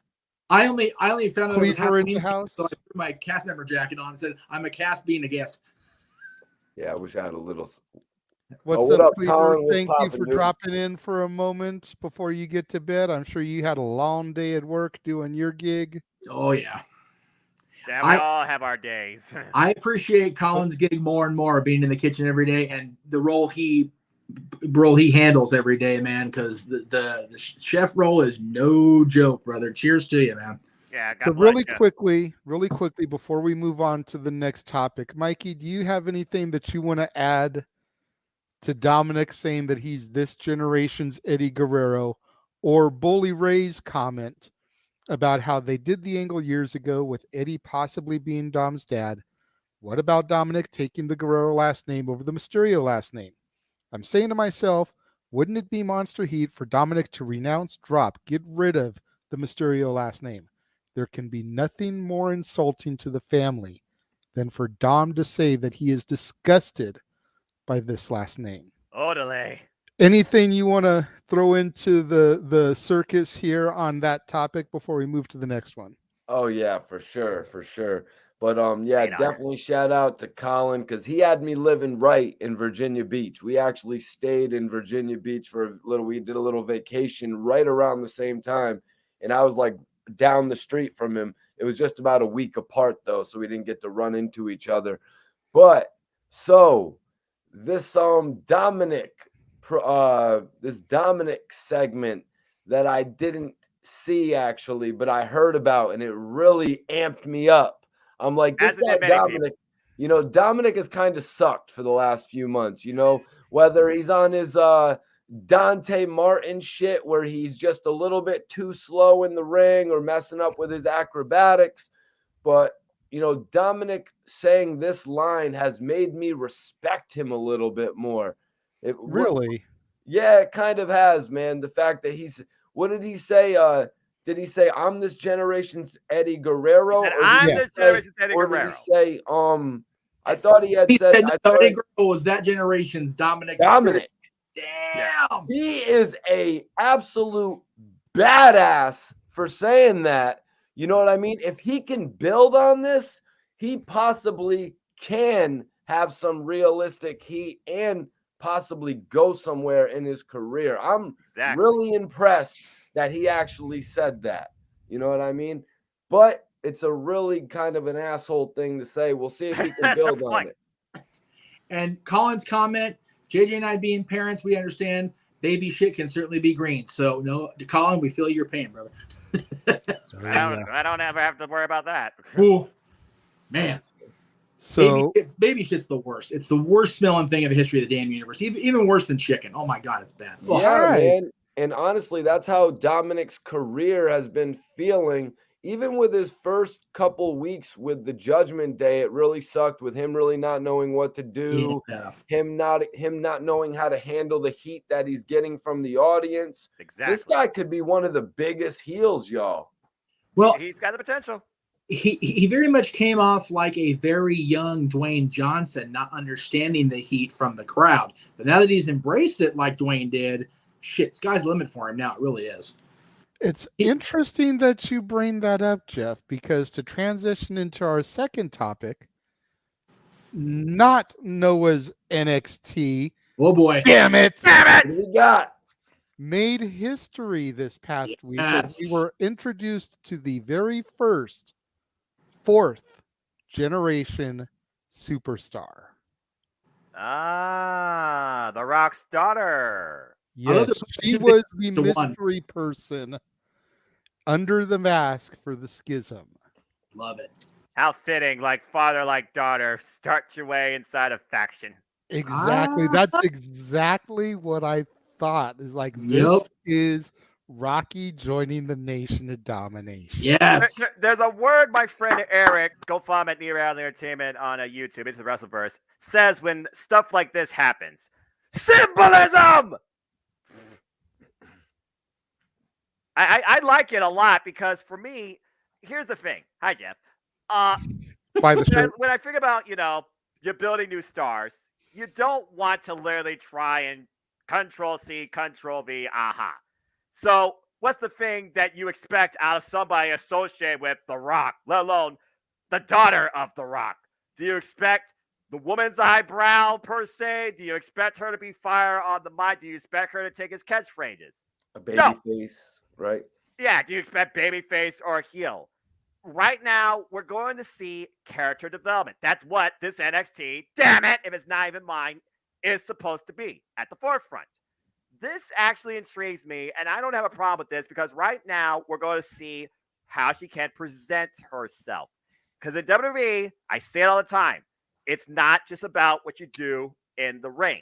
I only found out it was Halloween in the house, so I put my cast member jacket on and said, "I'm a cast being a guest." Yeah, I wish I had a little. What's up, Cleaver? Thank you for dropping in for a moment before you get to bed. I'm sure you had a long day at work doing your gig. Oh, yeah. Yeah, we all have our days. I appreciate Colin's gig more and more, being in the kitchen every day and the role he handles every day, man, because the chef role is no joke, brother. Cheers to you, man. Yeah, so really quickly, before we move on to the next topic, Mikey, do you have anything that you want to add to Dominic saying that he's this generation's Eddie Guerrero, or Bully Ray's comment about how they did the angle years ago with Eddie possibly being Dom's dad? What about Dominic taking the Guerrero last name over the Mysterio last name? I'm saying to myself, wouldn't it be monster heat for Dominic to renounce, drop, get rid of the Mysterio last name? There can be nothing more insulting to the family than for Dom to say that he is disgusted by this last name. Orderly. Anything you want to throw into the circus here on that topic before we move to the next one? Oh yeah, for sure. But yeah, Great honor. definitely shout out to Colin because he had me living right in Virginia Beach. We actually stayed in Virginia Beach for a little. We did a little vacation right around the same time, and I was like down the street from him. It was just about a week apart though, so we didn't get to run into each other. But so this Dominic segment that I didn't see actually, but I heard about, and it really amped me up. I'm like, this As it guy did many Dominic, Dominic has kind of sucked for the last few months, whether he's on his Dante Martin shit where he's just a little bit too slow in the ring or messing up with his acrobatics. But, Dominic saying this line has made me respect him a little bit more. Really? Yeah, it kind of has, man. The fact that what did he say? Did he say, I'm this generation's Eddie Guerrero? I'm this generation's Eddie Guerrero. Or did he say, I thought he had said, Eddie Guerrero was that generation's Dominic. Damn. He is a absolute badass for saying that. You know what I mean? If he can build on this, he possibly can have some realistic heat and possibly go somewhere in his career. I'm really impressed that he actually said that. You know what I mean? But it's a really kind of an asshole thing to say. We'll see if he can build on it. And Colin's comment, JJ and I being parents, we understand baby shit can certainly be green. So no, Colin, we feel your pain, brother. I don't ever have to worry about that. Ooh, man. So baby shit's the worst. It's the worst smelling thing of the history of the damn universe. Even worse than chicken. Oh my God, it's bad. Oh. Yeah, man. And honestly, that's how Dominic's career has been feeling. Even with his first couple weeks with the Judgment Day, it really sucked with him really not knowing what to do. Yeah. Him not knowing how to handle the heat that he's getting from the audience. Exactly. This guy could be one of the biggest heels, y'all. Well, he's got the potential. He very much came off like a very young Dwayne Johnson, not understanding the heat from the crowd. But now that he's embraced it like Dwayne did, shit, sky's the limit for him now. It really is. It's interesting that you bring that up, Jeff, because to transition into our second topic, not Noah's NXT. Oh boy. Damn it. What do we got? Made history this past week as Yes. we were introduced to the very first fourth generation superstar. The Rock's daughter. Yes, she was the mystery person under the mask for the schism. Love it. How fitting, like father, like daughter. Start your way inside a faction. Exactly. That's exactly what I thought. Is like, this is Rocky joining the Nation of Domination. Yes. There's a word my friend Eric, go follow him at Near Reality Entertainment on YouTube, it's the Wrestleverse, says when stuff like this happens. Symbolism! I like it a lot because for me, here's the thing. Hi, Jeff. When I think about, you're building new stars, you don't want to literally try and Control-C, Control-V, aha. So what's the thing that you expect out of somebody associated with The Rock, let alone the daughter of The Rock? Do you expect the woman's eyebrow, per se? Do you expect her to be fire on the mic? Do you expect her to take his catchphrases? A baby face, right? Yeah, do you expect babyface or heel? Right now, we're going to see character development. That's what this NXT, damn it, if it's not even mine, is supposed to be at the forefront. This actually intrigues me, and I don't have a problem with this because right now we're going to see how she can present herself. Because in WWE, I say it all the time, it's not just about what you do in the ring.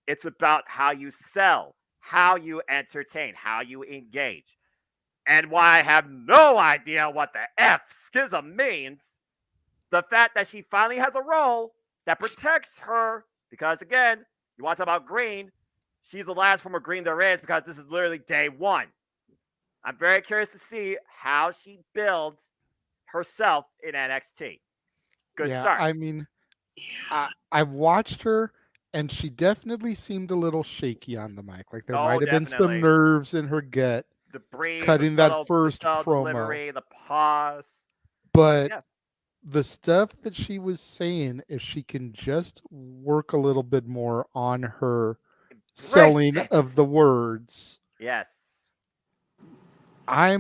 It's about how you sell, how you entertain, how you engage. And while I have no idea what the F schism means, the fact that she finally has a role that protects her, because again, you want to talk about green, she's the last form of green there is because this is literally day one. I'm very curious to see how she builds herself in NXT. Good start. I mean, I've watched her, and she definitely seemed a little shaky on the mic. Like there might have been some nerves in her gut. The breathe, cutting that first promo, delivery, the pause. but the stuff that she was saying, if she can just work a little bit more on her selling of the words, Yes. I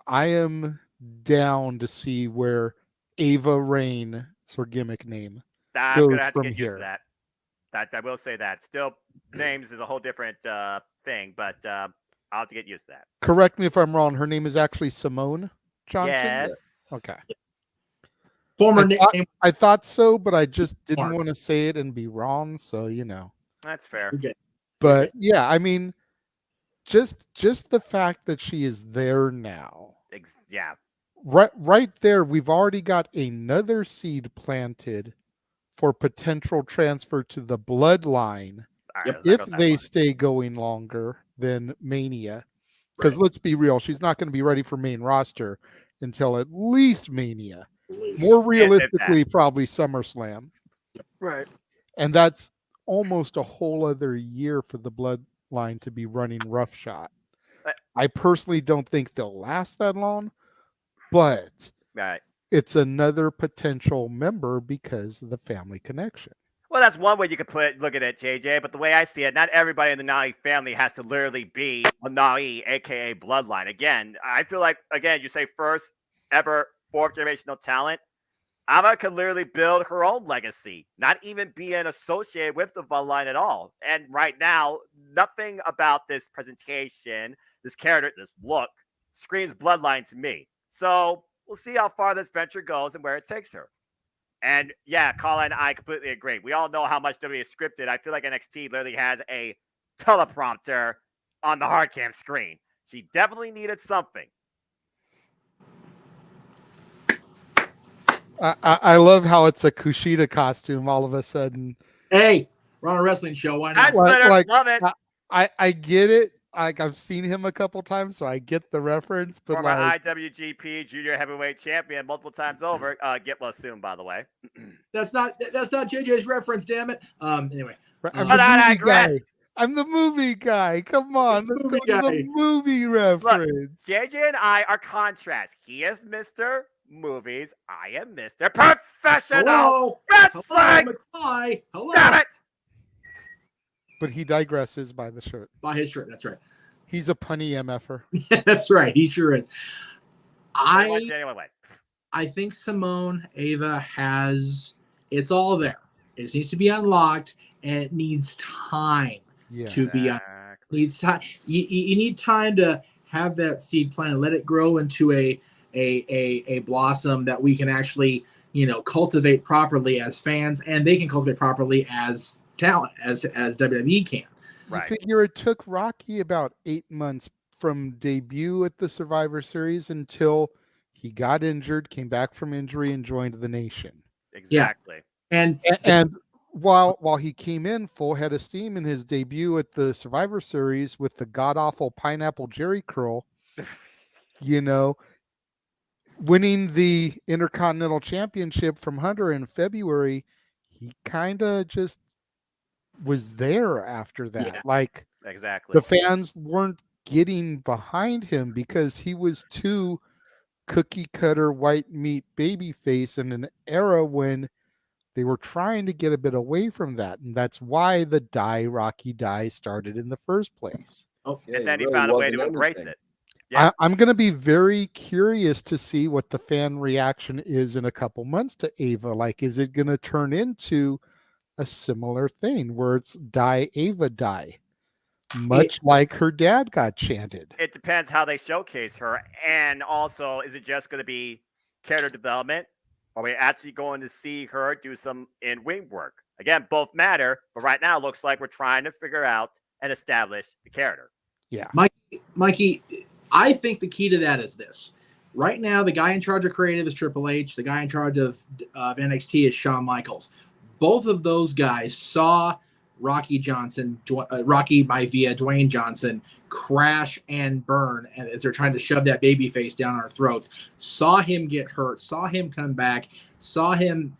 am down to see where Ava Rain, it's her gimmick name, I'm goes gonna have to from get used to here. that. I will say that. Still, names is a whole different thing, but I'll have to get used to that. Correct me if I'm wrong. Her name is actually Simone Johnson. Yes. Okay. Former nickname. I thought so, but I just didn't Mark. want to say it and be wrong. So That's fair. Okay. But yeah, I mean, just the fact that she is there now. Yeah. Right there, we've already got another seed planted for potential transfer to the bloodline Right, if they stay going longer than Mania. Because let's be real, she's not going to be ready for main roster until at least Mania. More realistically, probably SummerSlam. Right. And that's almost a whole other year for the bloodline to be running roughshod. I personally don't think they'll last that long, but it's another potential member because of the family connection. Well, that's one way you could look at it, JJ. But the way I see it, not everybody in the Nai family has to literally be a Nai, aka bloodline. Again, I feel like, you say first ever fourth generational talent. Ava could literally build her own legacy, not even being associated with the bloodline at all. And right now, nothing about this presentation, this character, this look, screams bloodline to me. So we'll see how far this venture goes and where it takes her. And yeah, Colin, I completely agree. We all know how much WWE is scripted. I feel like NXT literally has a teleprompter on the hard cam screen. She definitely needed something. I love how it's a Kushida costume all of a sudden. Hey, we're on a wrestling show. Why not? Love it. I get it. Like, I've seen him a couple times, so I get the reference. But former IWGP Junior Heavyweight Champion multiple times over. Get well soon, by the way. That's not JJ's reference. Damn it. Anyway, I'm the movie guy. Come on, let's go to the movie reference. Look, JJ and I are contrast. He is Mr. Movies. I am Mr. Professional Wrestling. Hello. Damn it. But he digresses by the shirt. By his shirt, that's right. He's a punny MFer. That's right. He sure is. I think Simone Ava has, it's all there. It needs to be unlocked, and it needs time to be unlocked. Needs time. You need time to have that seed planted, let it grow into a blossom that we can actually, cultivate properly as fans, and they can cultivate properly as talent, as WWE can. Right. I figure it took Rocky about 8 months from debut at the Survivor Series until he got injured, came back from injury, and joined the Nation. Exactly. Yeah. And while he came in full head of steam in his debut at the Survivor Series with the god-awful pineapple Jerry curl, winning the Intercontinental Championship from Hunter in February, he kind of just was there after that. Exactly. The fans weren't getting behind him because he was too cookie cutter white meat babyface in an era when they were trying to get a bit away from that. And that's why the Rocky Die started in the first place. And then he found a way to embrace it. Yeah. I'm going to be very curious to see what the fan reaction is in a couple months to Ava. Like, is it going to turn into a similar thing where it's Die Ava Die, much like her dad got chanted? It depends how they showcase her. And also, is it just going to be character development? Are we actually going to see her do some in-ring work? Again, both matter, but right now it looks like we're trying to figure out and establish the character. Yeah. Mikey, I think the key to that is this. Right now, the guy in charge of creative is Triple H. The guy in charge of NXT is Shawn Michaels. Both of those guys saw Rocky Maivia, Dwayne Johnson, crash and burn as they're trying to shove that baby face down our throats. Saw him get hurt, saw him come back, saw him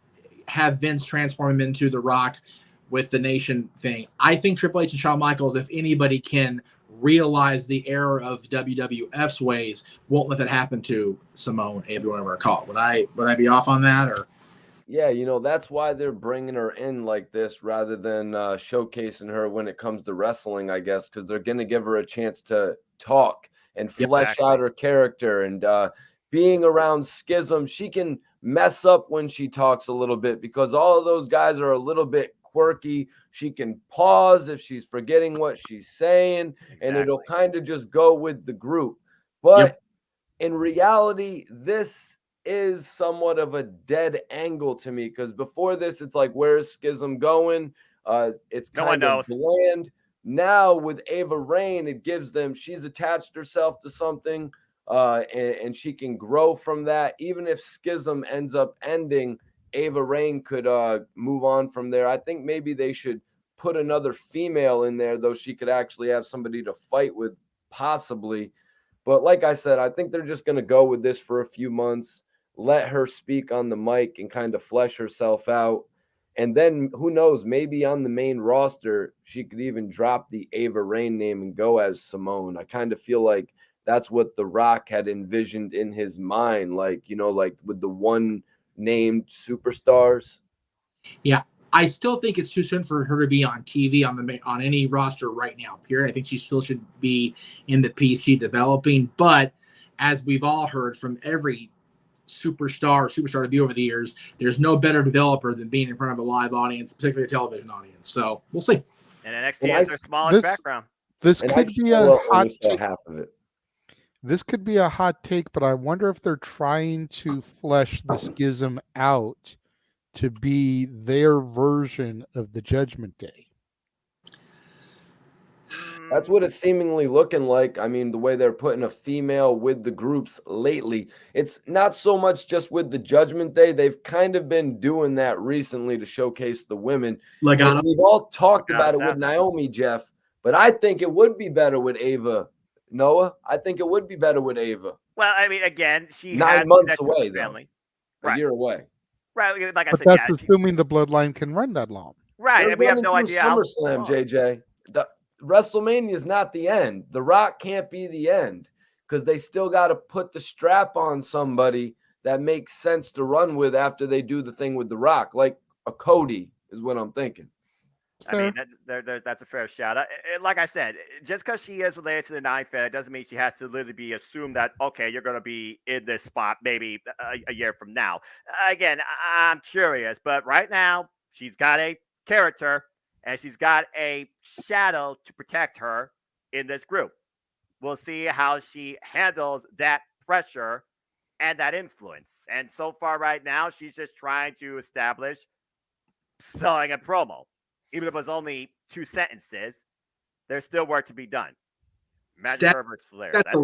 have Vince transform him into The Rock with the Nation thing. I think Triple H and Shawn Michaels, if anybody can realize the error of WWF's ways, won't let that happen to Simone, Ava, whatever I call it. Would I be off on that, or? Yeah, that's why they're bringing her in like this rather than showcasing her when it comes to wrestling, I guess, because they're going to give her a chance to talk and flesh out her character. And being around Schism, she can mess up when she talks a little bit because all of those guys are a little bit quirky. She can pause if she's forgetting what she's saying, and it'll kind of just go with the group. But in reality, this is somewhat of a dead angle to me because before this, it's like, where's Schism going? It's kind of bland. Now with Ava Raine, it gives them, she's attached herself to something, and she can grow from that. Even if Schism ends up ending, Ava Raine could move on from there. I think maybe they should put another female in there, though she could actually have somebody to fight with, possibly. But like I said, I think they're just going to go with this for a few months, let her speak on the mic and kind of flesh herself out. And then who knows, maybe on the main roster, she could even drop the Ava Raine name and go as Simone. I kind of feel like that's what The Rock had envisioned in his mind, like, like with the one named superstars. Yeah. I still think it's too soon for her to be on TV on any roster right now, period. I think she still should be in the PC developing. But as we've all heard from every superstar to be over the years, there's no better developer than being in front of a live audience, particularly a television audience. So we'll see. And NXT has their smallest background. This could be a hot take. Half of it. This could be a hot take, but I wonder if they're trying to flesh the Schism out to be their version of the Judgment Day. That's what it's seemingly looking like. I mean, the way they're putting a female with the groups lately, it's not so much just with the Judgment Day. They've kind of been doing that recently to showcase the women. Like we've all talked about it with Naomi, Jeff, but I think it would be better with Ava. Noah, I think it would be better with Ava. Well, I mean, again, she 9 months away, though. A year away. Right, like I said, that's assuming the bloodline can run that long. Right, and we have no idea. SummerSlam, JJ. The WrestleMania is not the end. The Rock can't be the end because they still got to put the strap on somebody that makes sense to run with after they do the thing with The Rock, like a Cody is what I'm thinking. I mean, that's a fair shout. Like I said, just because she is related to the Nine Fed doesn't mean she has to literally be assumed that, okay, you're going to be in this spot maybe a year from now. Again, I'm curious, but right now she's got a character and she's got a shadow to protect her in this group. We'll see how she handles that pressure and that influence. And so far right now, she's just trying to establish selling a promo. Even if it was only 2 sentences, there's still work to be done. Imagine Herbert's flair. That's a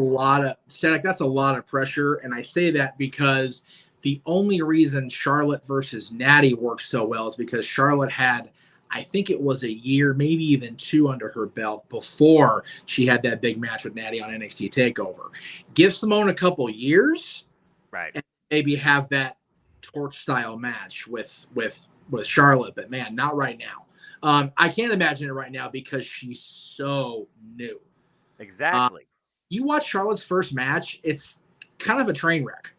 lot of pressure, and I say that because the only reason Charlotte versus Natty works so well is because Charlotte had, I think it was a year, maybe even 2 under her belt before she had that big match with Natty on NXT TakeOver. Give Simone a couple years, right, and maybe have that torch style match with Charlotte. But man, not right now. I can't imagine it right now because she's so new. Exactly. You watch Charlotte's first match, it's kind of a train wreck.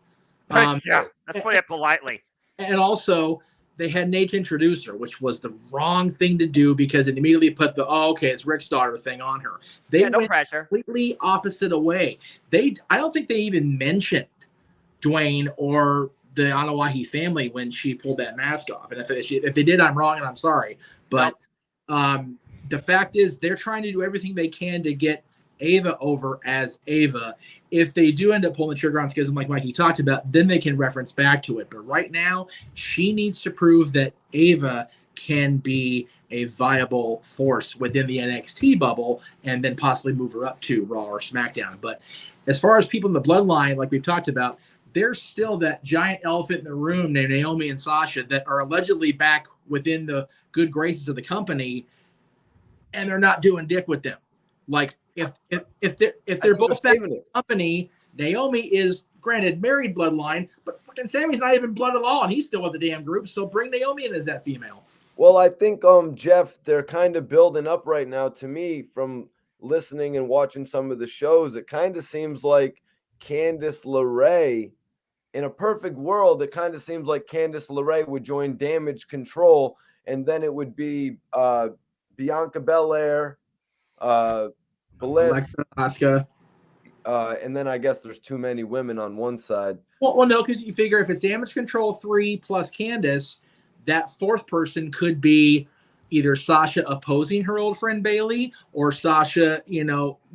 Yeah, let's put it politely. And also, they had Nate introduce her, which was the wrong thing to do because it immediately put it's Rick's daughter thing on her. They went completely opposite away. I don't think they even mentioned Dwayne or the Anawahi family when she pulled that mask off. And if they did, I'm wrong and I'm sorry. But the fact is, they're trying to do everything they can to get Ava over as Ava. If they do end up pulling the trigger on Schism like Mikey talked about, then they can reference back to it. But right now, she needs to prove that Ava can be a viable force within the NXT bubble and then possibly move her up to Raw or SmackDown. But as far as people in the bloodline, like we've talked about, there's still that giant elephant in the room named Naomi and Sasha that are allegedly back within the good graces of the company, and they're not doing dick with them. Like if they're both back in the company, Naomi is granted married bloodline, but fucking Sammy's not even blood at all, and he's still with the damn group. So bring Naomi in as that female. Well, I think Jeff, they're kind of building up right now to me from listening and watching some of the shows, it kind of seems like Candice LeRae, in a perfect world, it kind of seems like Candice LeRae would join Damage Control, and then it would be Bianca Belair, Bliss, Alexa, Asuka. and then I guess there's too many women on one side. Well, no, because you figure if it's Damage Control 3 plus Candice, that fourth person could be either Sasha opposing her old friend Bailey, or Sasha,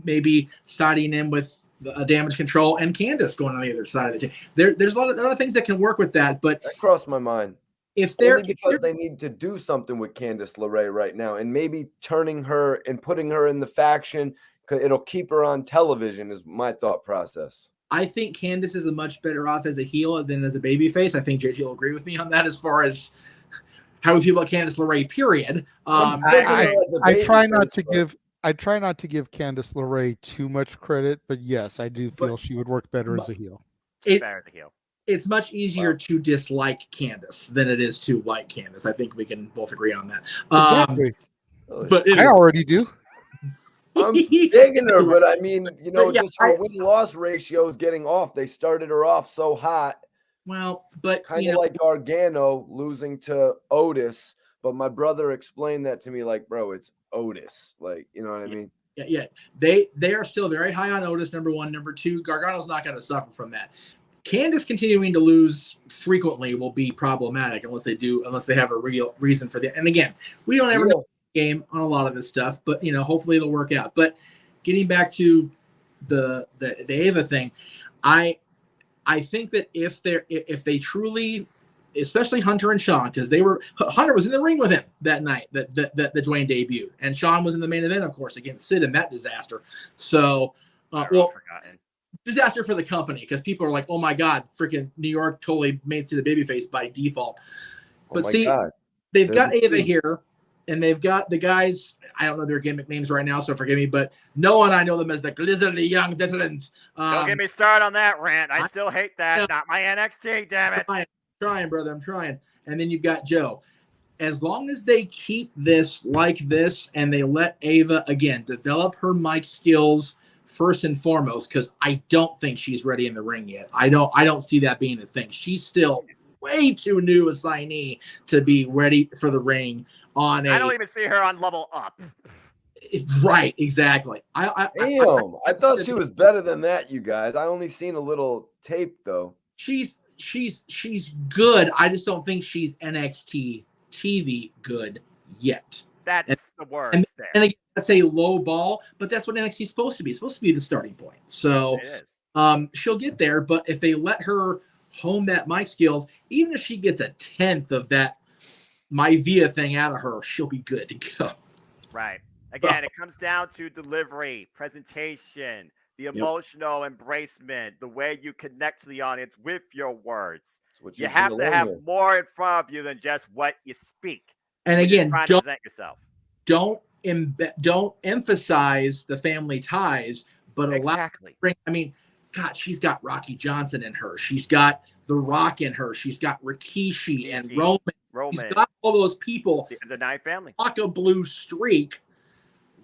maybe siding in with Damage Control and Candice going on the other side of the team. There's a lot of things that can work with that, but that crossed my mind. If they're Only because they need to do something with Candice LeRae right now, and maybe turning her and putting her in the faction, because it'll keep her on television, is my thought process. I think Candice is a much better off as a heel than as a babyface. I think JT will agree with me on that as far as how we feel about Candice LeRae, period. I try not to give Candice LeRae too much credit, but yes, I do feel she would work better as a heel. Better as a heel. It's much easier to dislike Candice than it is to like Candice. I think we can both agree on that. Exactly. But anyway. I already do. I'm digging her, but I mean, just her win-loss ratio is getting off. They started her off so hot. Well, but kind of like Gargano losing to Otis. But my brother explained that to me, like, bro, it's Otis. Like, you know what I mean? Yeah. They are still very high on Otis, number one. Number two, Gargano's not going to suffer from that. Candice continuing to lose frequently will be problematic unless they have a real reason for that. And again, we don't ever know the game on a lot of this stuff, but hopefully it'll work out. But getting back to the Ava thing, I think that if they truly, especially Hunter and Sean, because Hunter was in the ring with him that night that Dwayne debuted, and Sean was in the main event, of course, against Sid in that disaster. So, forgotten. Disaster for the company, because people are like, oh my God, freaking New York totally made Sid the babyface by default. But they've got Ava here, and they've got the guys, I don't know their gimmick names right now, so forgive me, but Noah and I know them as the Glizzly Young Veterans. Don't get me started on that rant. I still hate that. Not my NXT, damn it. I'm trying, brother. I'm trying. And then you've got Joe. As long as they keep this like this and they let Ava, again, develop her mic skills first and foremost, because I don't think she's ready in the ring yet. I don't see that being a thing. She's still way too new a signee to be ready for the ring I don't even see her on level up. Right, exactly. I thought she was better than that, you guys. I only seen a little tape though. She's good. I just don't think she's NXT TV good yet. That's the word. And again, that's a low ball, but that's what NXT is supposed to be. It's supposed to be the starting point. So she'll get there, but if they let her hone that mic skills, even if she gets a 10th of that My Via thing out of her, she'll be good to go. Right. Again, it comes down to delivery, presentation, the emotional embracement, the way you connect to the audience with your words. You have to have more in front of you than just what you speak. And again, don't present yourself. Don't emphasize the family ties, but allow. I mean, God, she's got Rocky Johnson in her. She's got The Rock in her. She's got Rikishi and Roman. She's got all those people. The Knight family. Like a blue streak.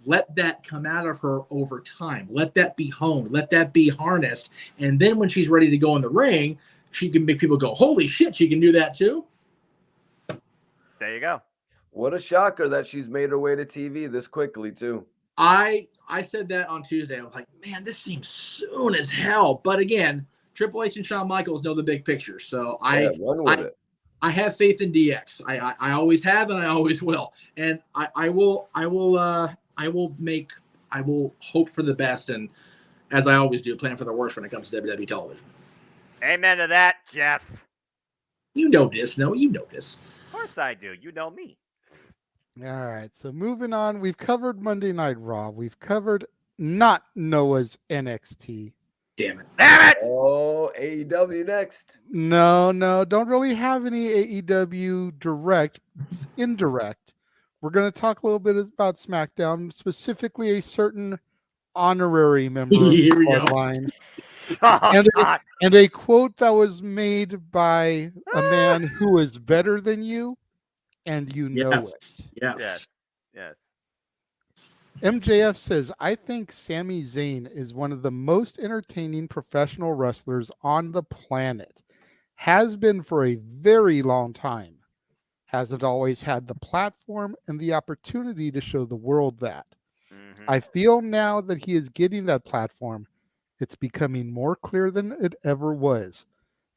Let that come out of her over time. Let that be honed. Let that be harnessed. And then when she's ready to go in the ring, she can make people go, holy shit, she can do that too. There you go. What a shocker that she's made her way to TV this quickly too. I said that on Tuesday. I was like, man, this seems soon as hell. But again, Triple H and Shawn Michaels know the big picture. So I have faith in DX. I always have and I always will. And I will hope for the best, and as I always do, plan for the worst when it comes to WWE television. Amen to that, Jeff. You know this, no? You know this. Of course I do. You know me. All right, so moving on, we've covered Monday Night Raw. We've covered not Noah's NXT. Damn it. Damn it! Oh, AEW next. No, don't really have any AEW direct. It's indirect. We're going to talk a little bit about SmackDown, specifically a certain honorary member of our line. And a quote that was made by a man who is better than you, and you know it. Yes. MJF says, I think Sami Zayn is one of the most entertaining professional wrestlers on the planet. Has been for a very long time. Hasn't always had the platform and the opportunity to show the world that. Mhm. I feel now that he is getting that platform, it's becoming more clear than it ever was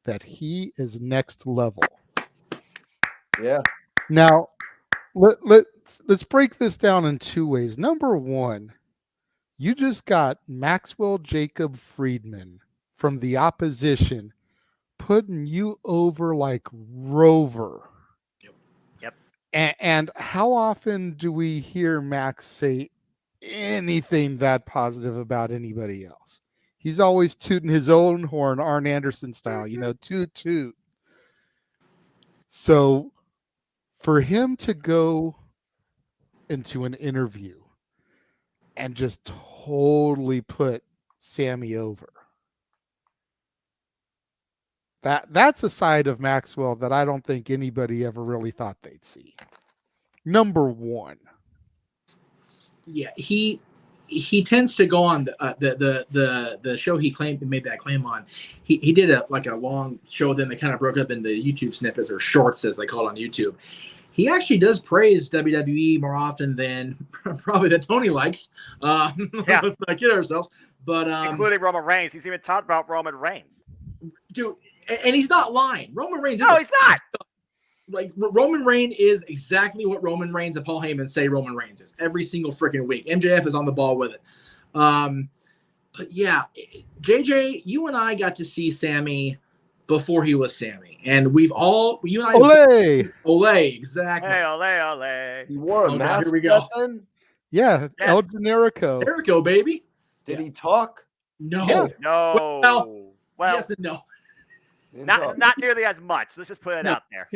that he is next level. Yeah. Now, let's break this down in two ways. Number one, you just got Maxwell Jacob Friedman from the opposition putting you over like Rover. Yep. And how often do we hear Max say anything that positive about anybody else? He's always tooting his own horn, Arn Anderson style, toot toot. So for him to go into an interview and just totally put Sammy over, that's a side of Maxwell that I don't think anybody ever really thought they'd see. Number one. Yeah, he tends to go on the show he made that claim on. He did a long show, then they kind of broke up into YouTube snippets or shorts as they call it on YouTube. He actually does praise WWE more often than probably that Tony likes. Yeah. Let's not kid ourselves. But including Roman Reigns. He's even talked about Roman Reigns. Dude, and he's not lying. Roman Reigns. No, he's not. Like Roman Reigns is exactly what Roman Reigns and Paul Heyman say Roman Reigns is every single freaking week. MJF is on the ball with it. But yeah, JJ, you and I got to see Sammy before he was Sammy, and you and I, Olay, exactly. Hey, Olay. He wore a mask. Here we go. Then? Yeah, Yes. El Generico. Generico, baby. Did he talk? No. Yeah. No. Well, yes and no. Not nearly as much. Let's just put it out there.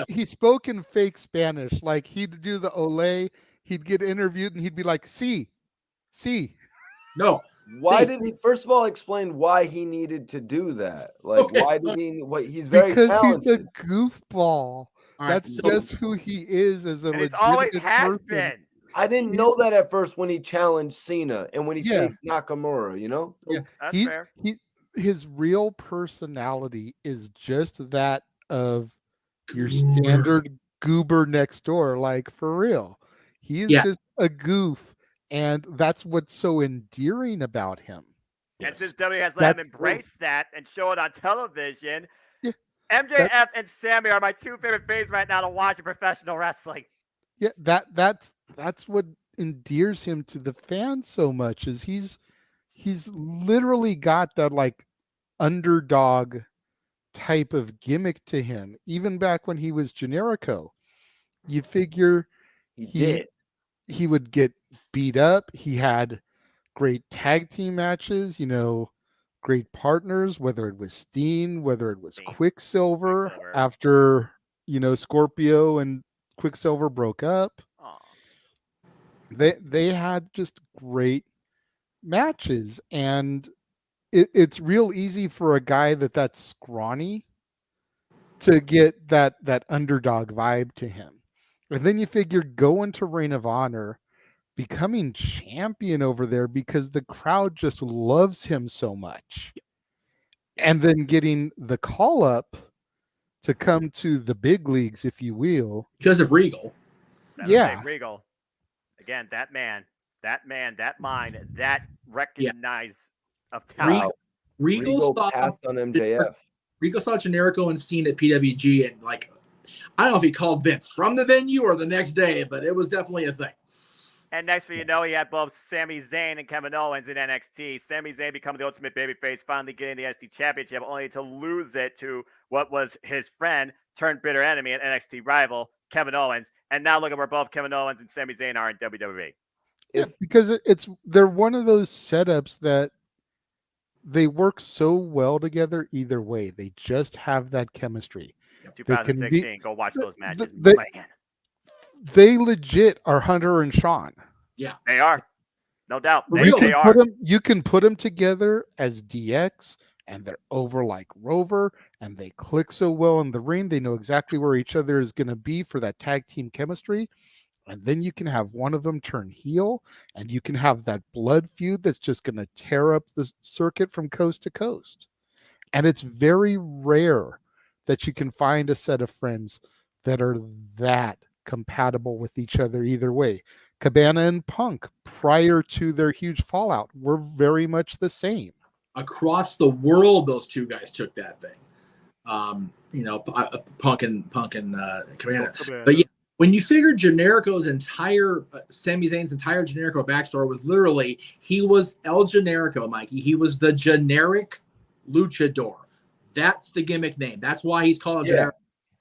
He spoke in fake Spanish. Like he'd do the Olay, he'd get interviewed and he'd be like, see. No. Why did he first of all explain why he needed to do that? Like why did he he's very talented. He's a goofball. Right, That's just who he is as a It's always has person. been. I didn't know that at first when he challenged Cena and when he faced Nakamura, Yeah. That's fair. His real personality is just that of your standard goober next door, like for real. He is just a goof, and that's what's so endearing about him. And since WWE has let him embrace that and show it on television, MJF and Sammy are my two favorite things right now to watch in professional wrestling. Yeah, that's what endears him to the fans so much, is he's literally got that like underdog type of gimmick to him. Even back when he was Generico, you figure he would get beat up. He had great tag team matches, great partners, whether it was Steen, whether it was Quicksilver after, Scorpio and Quicksilver broke up. Aww. They had just great matches, and it's real easy for a guy that's scrawny to get that underdog vibe to him. And then you figure going to Ring of Honor, becoming champion over there because the crowd just loves him so much. And then getting the call up to come to the big leagues, if you will. Because of Regal. Regal. Again, that man, that mind, that recognize of talent. Regal passed on MJF. Regal saw Generico and Steen at PWG, and I don't know if he called Vince from the venue or the next day, but it was definitely a thing. And next thing you know, he had both Sami Zayn and Kevin Owens in NXT. Sami Zayn becoming the ultimate babyface, finally getting the NXT Championship, only to lose it to what was his friend turned bitter enemy and NXT rival, Kevin Owens. And now look at where both Kevin Owens and Sami Zayn are in WWE. Yeah, because they're one of those setups that they work so well together either way. They just have that chemistry. 2016, go watch those matches. They legit are Hunter and Sean. Yeah, they are. No doubt. They are. You can put them together as DX, and they're over like Rover, and they click so well in the ring. They know exactly where each other is going to be for that tag team chemistry. And then you can have one of them turn heel, and you can have that blood feud that's just going to tear up the circuit from coast to coast. And it's very rare that you can find a set of friends that are that compatible with each other either way. Cabana and Punk, prior to their huge fallout, were very much the same. Across the world, those two guys took that thing. Punk and Cabana. But yeah, when you figure Generico's entire Sami Zayn's entire Generico backstory was literally he was El Generico, Mikey. He was the generic luchador. That's the gimmick name. That's why he's called Generico.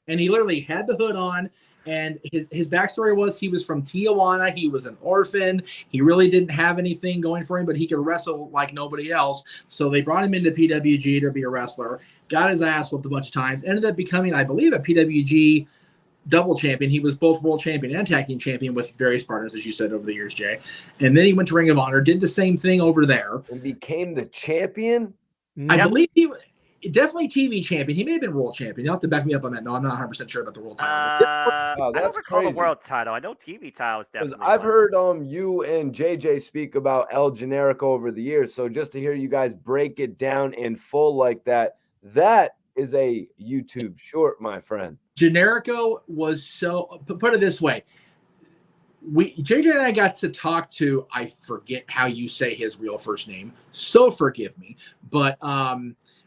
And he literally had the hood on. And his backstory was he was from Tijuana. He was an orphan. He really didn't have anything going for him, but he could wrestle like nobody else. So they brought him into PWG to be a wrestler. Got his ass whooped a bunch of times. Ended up becoming, I believe, a PWG double champion. He was both world champion and tag team champion with various partners, as you said, over the years, Jay. And then he went to Ring of Honor, did the same thing over there. And became the champion? I believe he was definitely TV champion. He may have been world champion. You'll have to back me up on that. No, I'm not 100% sure about the world title. I don't recall the world title. I know TV title is definitely. I've heard you and JJ speak about El Generico over the years. So just to hear you guys break it down in full like that is a YouTube short, my friend. Generico was so, put it this way. JJ and I got to talk to, I forget how you say his real first name, so forgive me. But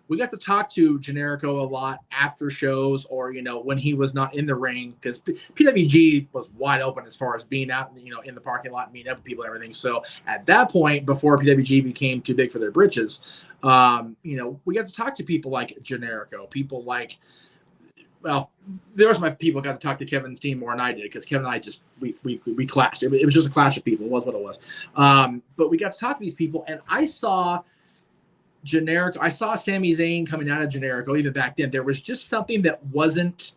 we got to talk to Generico a lot after shows or, when he was not in the ring because PWG was wide open as far as being out, in the parking lot, meeting up with people and everything. So at that point, before PWG became too big for their britches, we got to talk to people like Generico, people like, well, there was my people got to talk to Kevin Steen more than I did because Kevin and I we clashed. It was just a clash of people. It was what it was. But we got to talk to these people, and I saw Generico. I saw Sami Zayn coming out of Generico even back then. There was just something that wasn't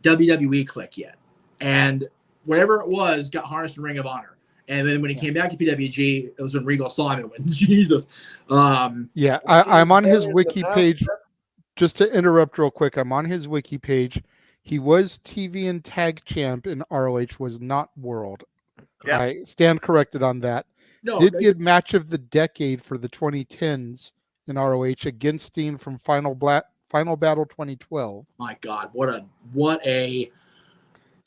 WWE click yet, and whatever it was got harnessed in Ring of Honor. And then when he came back to PWG, it was when Regal saw him and went, Jesus. I'm on his wiki page. Just to interrupt real quick, I'm on his wiki page. He was TV and tag champ in ROH, was not world. Yeah. I stand corrected on that. Did get match of the decade for the 2010s in ROH against Steen from Final Battle 2012. My God, what a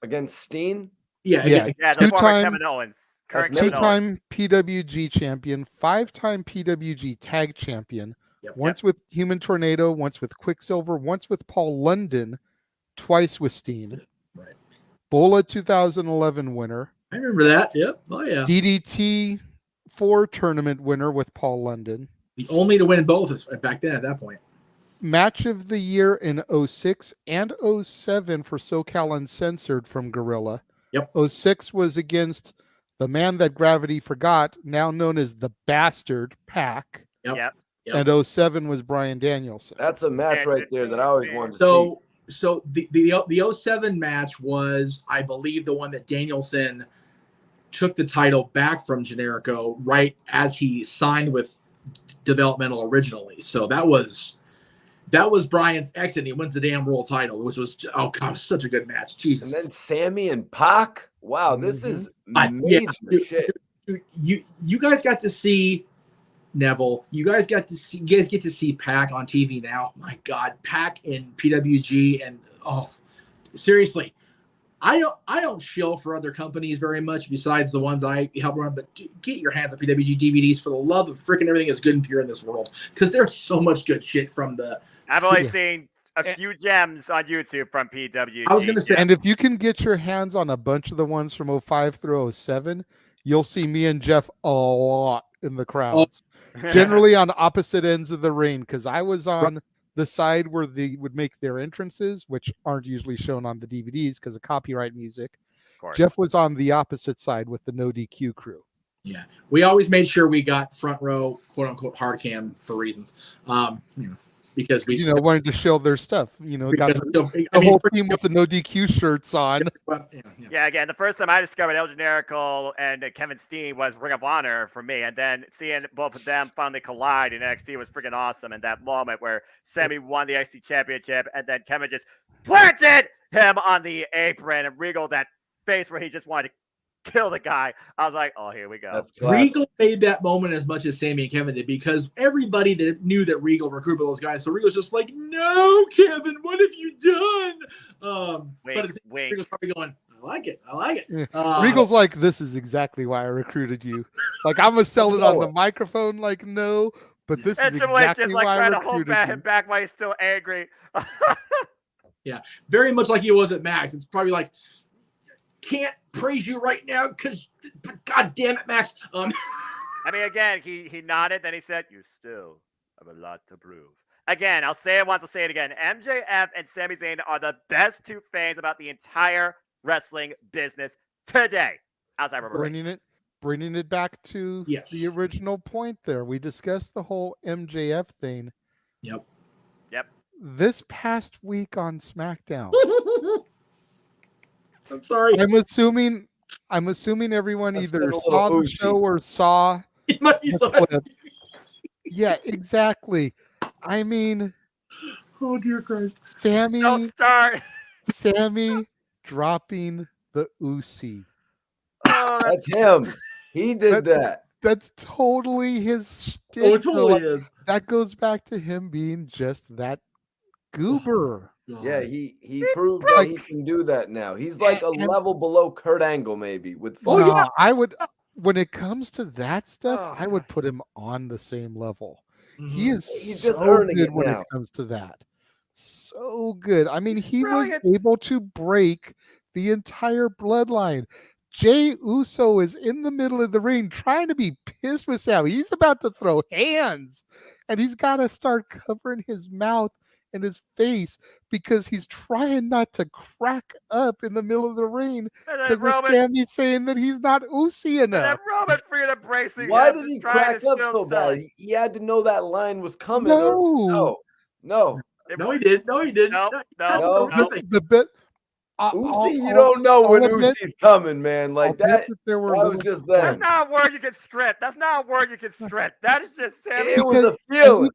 against Steen? Yeah. Kevin Owens. Two-time PWG champion, 5-time PWG tag champion. Once with Human Tornado, once with Quicksilver, once with Paul London, twice with Steen. Right. Bola 2011 winner. I remember that. Yep. Oh, yeah. DDT 4 tournament winner with Paul London. The only to win both back then at that point. Match of the year in 06 and 07 for SoCal Uncensored from Gorilla. Yep. 06 was against the man that Gravity forgot, now known as the Bastard, Pac. Yep. And 07 was Bryan Danielson. That's a match right there that I always wanted to see. So the 07 match was, I believe, the one that Danielson took the title back from Generico right as he signed with Developmental originally. So that was Bryan's exit. And he wins the damn world title, which was such a good match. Jesus. And then Sammy and Pac. Wow, this is major shit. Dude, you guys got to see Neville. You guys get to see Pac on TV now. My God, Pac in PWG, and seriously, I don't shill for other companies very much besides the ones I help run. But get your hands on PWG DVDs for the love of freaking everything is good and pure in this world, because there's so much good shit from the. I've only seen a few gems on YouTube from PWG. I was going to say, and if you can get your hands on a bunch of the ones from 05 through 07, you'll see me and Jeff a lot in the crowds. Generally on opposite ends of the ring, because I was on the side where they would make their entrances, which aren't usually shown on the DVDs because of copyright music. Jeff was on the opposite side with the No DQ crew. Yeah, we always made sure we got front row, quote unquote, hard cam for reasons. Because we wanted to show their stuff. Got the whole team with the No DQ shirts on. Yeah, again, the first time I discovered El Generico and Kevin Steen was Ring of Honor for me, and then seeing both of them finally collide in NXT was freaking awesome. And that moment where Sammy won the NXT Championship, and then Kevin just planted him on the apron, and Regal that face where he just wanted to kill the guy. I was like, oh, here we go. That's classic. Regal made that moment as much as Sammy and Kevin did because everybody that knew that Regal recruited those guys. So Regal's just like, no, Kevin, what have you done? But it's Regal's probably going, I like it. Regal's like, this is exactly why I recruited you. Like, I'm going to sell it on the microphone, like, no, but this is exactly just like why trying I to hold recruited him back while he's still angry. Yeah, very much like he was at Max. It's probably like, can't praise you right now because, God damn it, Max. I mean, again, he nodded, then he said, you still have a lot to prove. Again, I'll say it once, I'll say it again. MJF and Sami Zayn are the best two fans about the entire wrestling business today. Outside of Bringing it back to the original point there. We discussed the whole MJF thing. Yep. This past week on SmackDown. I'm sorry. I'm assuming everyone either saw the show or saw the clip. Yeah, exactly. I mean, oh dear Christ. Sammy Don't start. Sammy dropping the Usi. Oh, that's him. He did that. That's totally his shtick. Oh, it totally is. That goes back to him being just that goober. Yeah, he proved that he can do that now. He's like a level below Kurt Angle, maybe with. I would. When it comes to that stuff, I would put him on the same level. Mm-hmm. He is He's so just earning good it when now. it comes to that. So good. I mean, he was brilliant. able to break the entire bloodline. Jey Uso is in the middle of the ring trying to be pissed with Sammy. He's about to throw hands, and he's got to start covering his mouth and his face because he's trying not to crack up in the middle of the ring because Sammy's saying that he's not Usi enough. And Roman freaking embracing Why him, did he trying crack to up still so sell bad? it. He had to know that line was coming. No. No, he did. No, he didn't. No. The bit. Uzi, you don't know when Uzi's coming, man. Like that was just That's them. not a word you can script. That's not a word you can script. That is just Sammy. It was a feeling.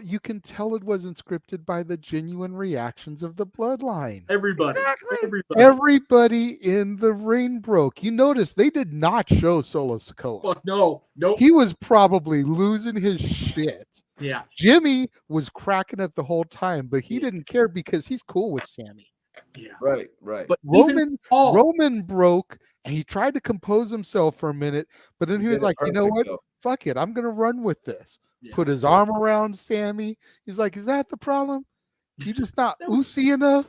You can tell it wasn't scripted by the genuine reactions of the bloodline. Everybody. Exactly. Everybody in the ring broke. You notice they did not show Solo Sikoa. Fuck no. Nope. He was probably losing his shit. Yeah. Jimmy was cracking up the whole time, but he didn't care because he's cool with Sammy. Yeah. Right. But Roman broke and he tried to compose himself for a minute, but then he was like, you know what? Fuck it. I'm going to run with this. Yeah. Put his arm around Sammy. He's like, is that the problem? You just not Usi enough?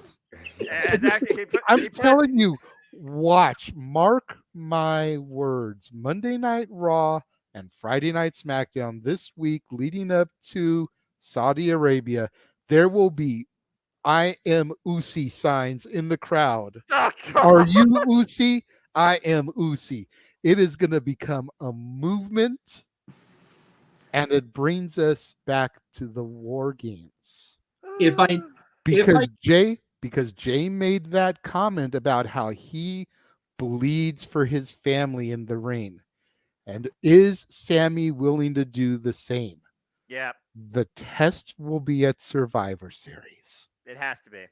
I'm telling you, watch, mark my words. Monday Night Raw and Friday Night SmackDown this week leading up to Saudi Arabia, there will be I am Usi signs in the crowd. Are you Usi? I am Usi. It is going to become a movement, and it brings us back to the War Games. Because Jay made that comment about how he bleeds for his family in the ring, and is Sammy willing to do the same? Yeah. The test will be at Survivor Series. It has to be.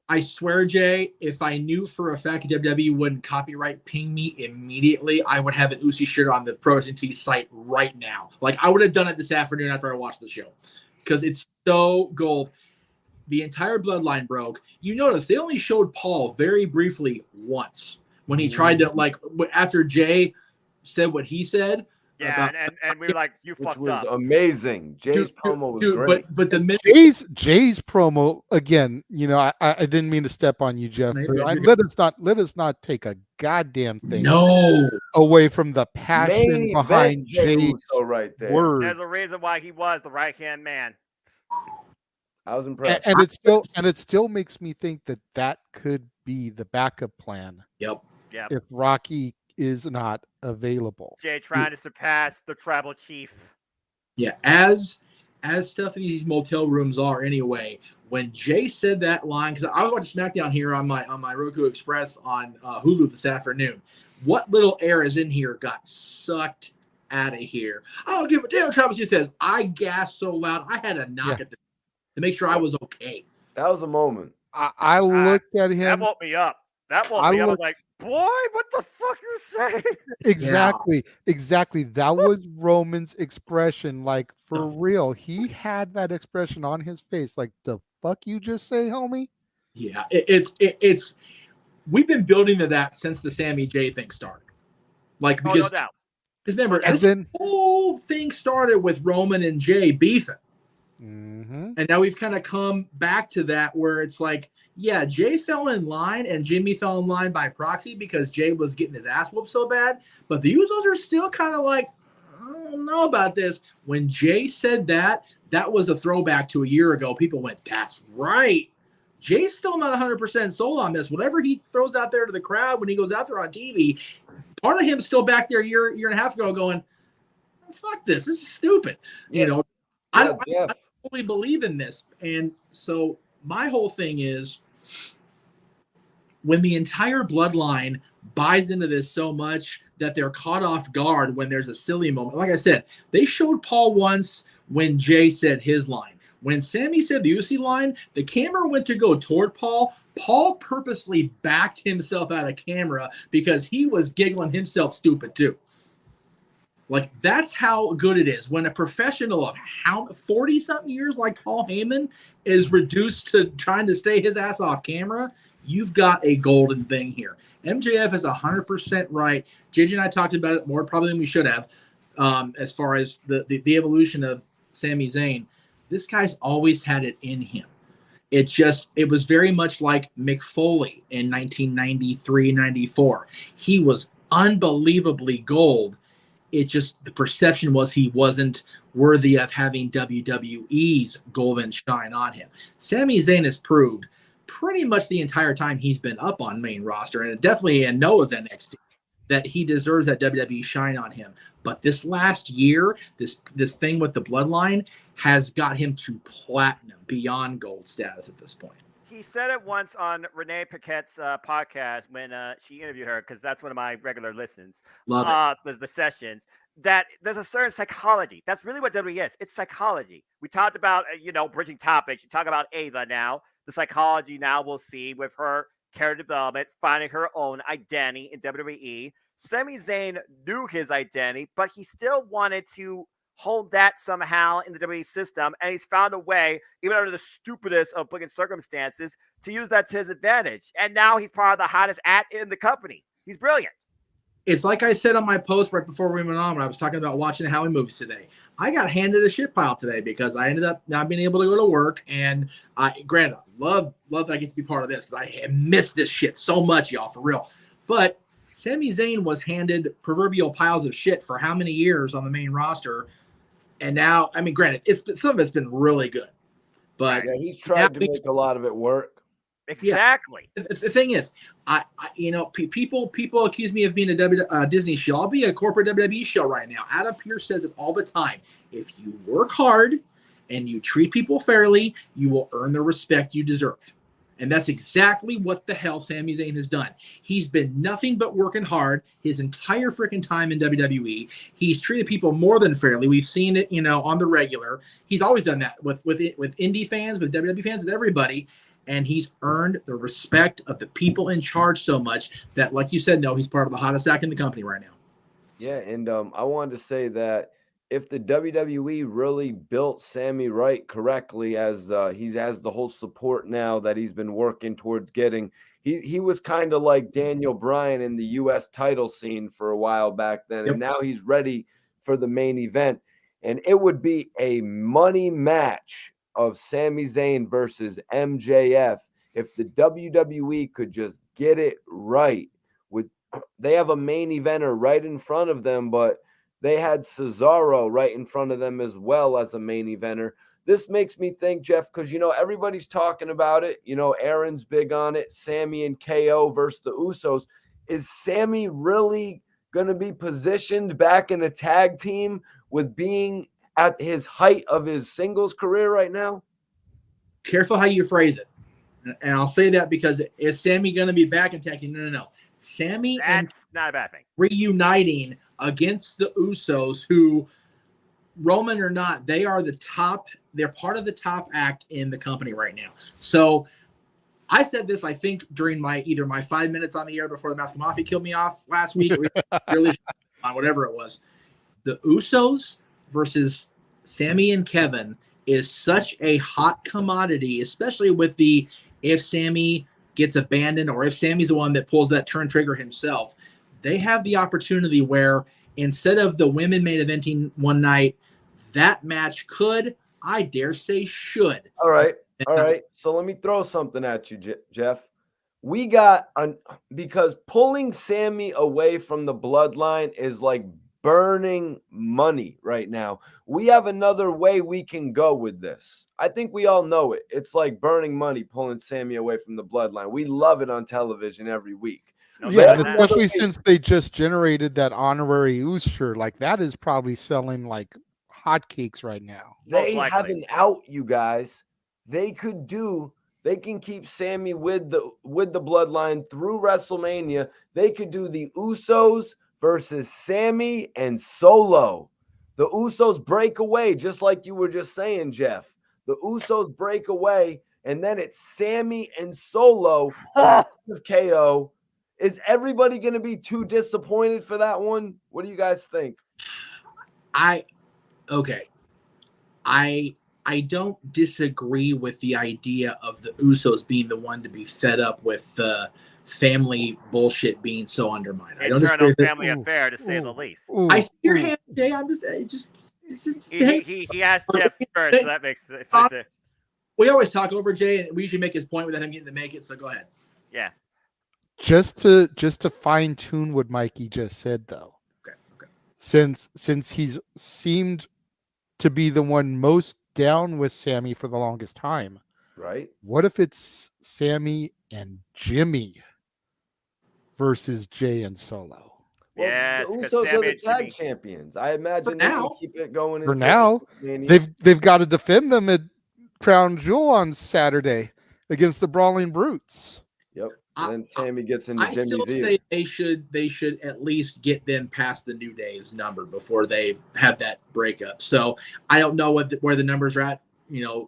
I swear, Jay, if I knew for a fact WWE wouldn't copyright ping me immediately, I would have an Usi shirt on the Pro Wrestling Tees site right now. Like, I would have done it this afternoon after I watched the show. Because it's so gold. The entire bloodline broke. You notice they only showed Paul very briefly once. When he tried to, like, after Jay said what he said. Yeah, and we were like, you fucked up. Which was amazing. Jay's promo was great. But the minute Jay's promo, again, you know, I didn't mean to step on you, Jeff. But let us not take a goddamn thing away from the passion behind Jay's word. There's a reason why he was the right-hand man. I was impressed. And it still makes me think that could be the backup plan. Yep. If Rocky is not available. Jay trying to surpass the tribal chief. Yeah, as stuff in these motel rooms are anyway. When Jay said that line, because I was watching SmackDown here on my Roku Express on Hulu this afternoon. What little air is in here got sucked out of here. I don't give a damn. Tribal Chief says, I gasped so loud I had to knock it to make sure I was okay. That was a moment. I looked at him. That woke me up. That whole I thing, I was look- like, boy, what the fuck you saying? Exactly. That was Roman's expression. Like, for real. He had that expression on his face. Like, the fuck you just say, homie? Yeah, it's we've been building to that since the Sammy J thing started. Like, Oh, because no doubt. remember, And this then whole thing started with Roman and Jay beefing. mhm. And now we've kind of come back to that where it's like, yeah, Jay fell in line and Jimmy fell in line by proxy because Jay was getting his ass whooped so bad. But the Usos are still kind of like, I don't know about this. When Jay said that, that was a throwback to a year ago. People went, that's right. Jay's still not 100% sold on this. Whatever he throws out there to the crowd when he goes out there on TV, part of him's still back there a year and a half ago going, fuck this. This is stupid. Yeah. You know, Yeah, I Jeff. fully believe in this. And so my whole thing is when the entire bloodline buys into this so much that they're caught off guard when there's a silly moment. Like I said, they showed Paul once when Jay said his line. When Sammy said the UC line, the camera went to go toward Paul. Paul purposely backed himself out of camera because he was giggling himself stupid too. Like, that's how good it is when a professional of how 40-something years like Paul Heyman is reduced to trying to stay his ass off camera. You've got a golden thing here. MJF is 100% right. JJ and I talked about it more probably than we should have, as far as the evolution of Sami Zayn. This guy's always had it in him. It was very much like Mick Foley in 1993-94. He was unbelievably gold. It just, the perception was he wasn't worthy of having WWE's golden shine on him. Sami Zayn has proved pretty much the entire time he's been up on main roster, and definitely in Noah's NXT, that he deserves that WWE shine on him. But this last year, this thing with the bloodline has got him to platinum, beyond gold status at this point. He said it once on Renee Paquette's podcast when she interviewed her, because that's one of my regular listens. Love it. The sessions, that there's a certain psychology. That's really what WWE is. It's psychology. We talked about, bridging topics. You talk about Ava now. The psychology now we'll see with her character development, finding her own identity in WWE. Sami Zayn knew his identity, but he still wanted to hold that somehow in the WWE system, and he's found a way, even under the stupidest of booking circumstances, to use that to his advantage. And now he's part of the hottest act in the company. He's brilliant. It's like I said on my post right before we went on when I was talking about watching the Howie movies today. I got handed a shit pile today because I ended up not being able to go to work. And granted, love that I get to be part of this because I missed this shit so much, y'all, for real. But Sami Zayn was handed proverbial piles of shit for how many years on the main roster. And now, I mean, granted, some of it's been really good. But yeah, he's tried to make a lot of it work. Exactly. Yeah. The thing is, people accuse me of being a Disney show. I'll be a corporate WWE show right now. Adam Pearce says it all the time. If you work hard and you treat people fairly, you will earn the respect you deserve. And that's exactly what the hell Sami Zayn has done. He's been nothing but working hard his entire freaking time in WWE. He's treated people more than fairly. We've seen it, on the regular. He's always done that with indie fans, with WWE fans, with everybody. And he's earned the respect of the people in charge so much that, like you said, no, he's part of the hottest act in the company right now. Yeah, and I wanted to say that if the WWE really built Sammy right correctly, as he has the whole support now that he's been working towards getting, he was kind of like Daniel Bryan in the U.S. title scene for a while back then, and now he's ready for the main event, and it would be a money match of Sami Zayn versus MJF if the WWE could just get it right. They have a main eventer right in front of them, but they had Cesaro right in front of them as well as a main eventer. This makes me think, Jeff, because, everybody's talking about it. Aaron's big on it. Sammy and KO versus the Usos. Is Sammy really going to be positioned back in a tag team with being at his height of his singles career right now? Careful how you phrase it. And I'll say that because is Sammy going to be back in tag team? No. Sammy That's not a bad thing. Reuniting against the Usos, who, Roman or not, they are the top. They're part of the top act in the company right now. So I said this, I think, during either my 5 minutes on the air before the Mask Mafia killed me off last week, or really on whatever it was. The Usos versus Sammy and Kevin is such a hot commodity, especially with if Sammy gets abandoned or if Sammy's the one that pulls that turn trigger himself. They have the opportunity where instead of the women main eventing one night, that match could, I dare say, should. All right. So let me throw something at you, Jeff. We got because pulling Sammy away from the bloodline is like burning money right now. We have another way we can go with this. I think we all know it. It's like burning money, pulling Sammy away from the bloodline. We love it on television every week. Yeah, especially since they just generated that honorary Uster. Like that is probably selling like hotcakes right now. They have an out, you guys. They can keep Sammy with the bloodline through WrestleMania. They could do the Usos versus Sammy and Solo. The Usos break away, just like you were just saying, Jeff. The Usos break away, and then it's Sammy and Solo of KO. Is everybody going to be too disappointed for that one? What do you guys think? I don't disagree with the idea of the Usos being the one to be fed up with the family bullshit being so undermined. I don't disagree with family affair, to say the least. I see your hand, Jay. I'm just he asked Jeff first, so that makes sense. We always talk over Jay, and we usually make his point without him getting to make it. So go ahead. Yeah. Just to fine tune what Mikey just said, though. Okay. Since he's seemed to be the one most down with Sammy for the longest time, right? What if it's Sammy and Jimmy versus Jay and Solo? Well, yes, the Usos are the tag champions. I imagine they can keep it going. For now, they've got to defend them at Crown Jewel on Saturday against the Brawling Brutes. Yep. And then Sammy gets into Jimmy's ear. I still say they should at least get them past the New Day's number before they have that breakup. So I don't know where the numbers are at,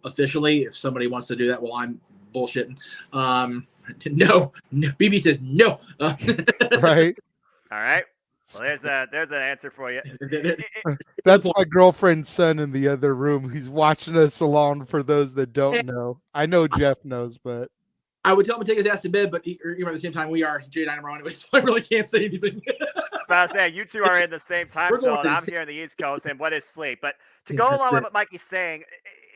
officially. If somebody wants to do that, well, I'm bullshitting. No. BB says no. Right. All right. Well, there's an answer for you. That's my girlfriend's son in the other room. He's watching us along. For those that don't know, I know Jeff knows, but. I would tell him to take his ass to bed, but at the same time, we are Jay and I are anyway, so I really can't say anything. But I was saying, you two are in the same time zone. I'm here in the East Coast, and what is sleep? But to go along with what Mikey's saying,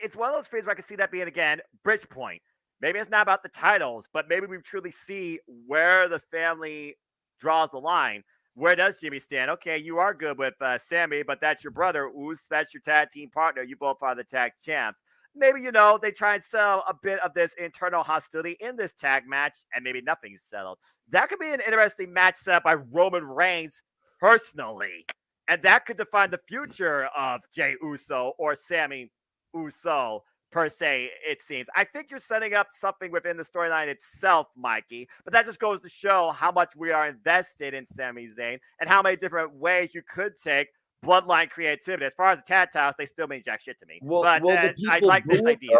it's one of those phases where I can see that being, again, Bridgepoint. Maybe it's not about the titles, but maybe we truly see where the family draws the line. Where does Jimmy stand? Okay, you are good with Sammy, but that's your brother. Oos, that's your tag team partner. You both are the tag champs. Maybe, they try and sell a bit of this internal hostility in this tag match, and maybe nothing's settled. That could be an interesting match set up by Roman Reigns personally. And that could define the future of Jey Uso or Sammy Uso, per se, it seems. I think you're setting up something within the storyline itself, Mikey, but that just goes to show how much we are invested in Sami Zayn and how many different ways you could take bloodline creativity. As far as the tag titles, they still mean jack shit to me. Will but I like this idea.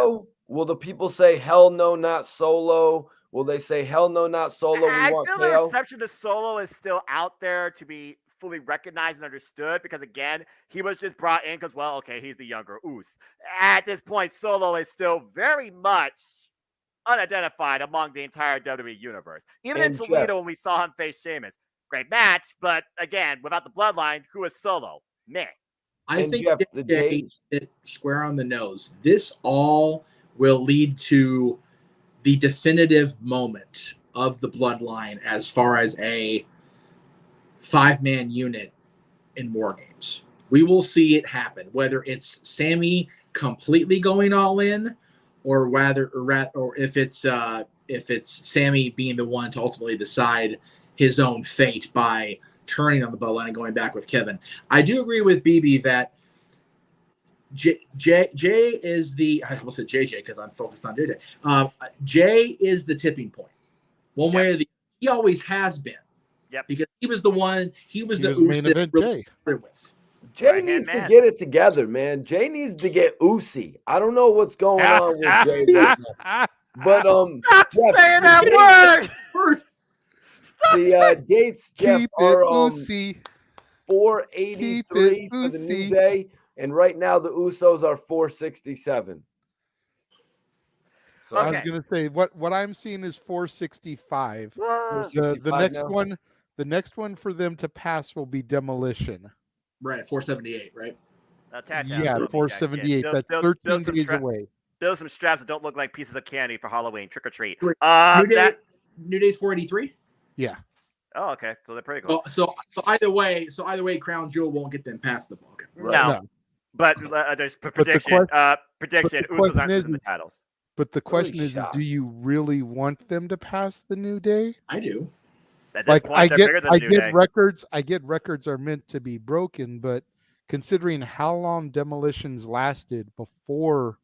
Will the people say hell no, not Solo? Will they say hell no, not Solo? I feel the reception to Solo is still out there to be fully recognized and understood because, again, he was just brought in because, well, okay, he's the younger Oos. At this point, Solo is still very much unidentified among the entire WWE universe. Even in Toledo, when we saw him face Sheamus. Great match, but again, without the bloodline, who is Solo? Meh. I think Jay hit square on the nose. This all will lead to the definitive moment of the bloodline as far as a 5-man unit in War Games. We will see it happen, whether it's Sammy completely going all in, or if it's Sammy being the one to ultimately decide his own fate by turning on the bloodline and going back with Kevin. I do agree with BB that Jay is the, I almost said JJ because I'm focused on JJ. Jay is the tipping point. One way or the other. He always has been. Yep. Because he was the one, he was the main event Jay. With. Jay needs to get it together, man. Jay needs to get Oosie. I don't know what's going on with Jay. But Stop Jeff, saying that word. Stop the dates, Jeff, Keep it are oozy. 483 for the New Day, and right now the Usos are 467. So I was Okay. gonna say what I'm seeing is 465. The 465 next now? one, the next one for them to pass will be Demolition. Right at 478, right? Yeah, 478. That's 13 days away. Build some straps that don't look like pieces of candy for Halloween. Trick or treat. New Day's 483. Yeah. Oh, okay. So they're pretty close. So either way, Crown Jewel won't get them past the ball. No. But there's prediction. Prediction. Usos aren't losing the titles. But the question is, do you really want them to pass the New Day? I do. At this point, they're bigger than the New Day. records. I get records are meant to be broken, but considering how long Demolitions lasted before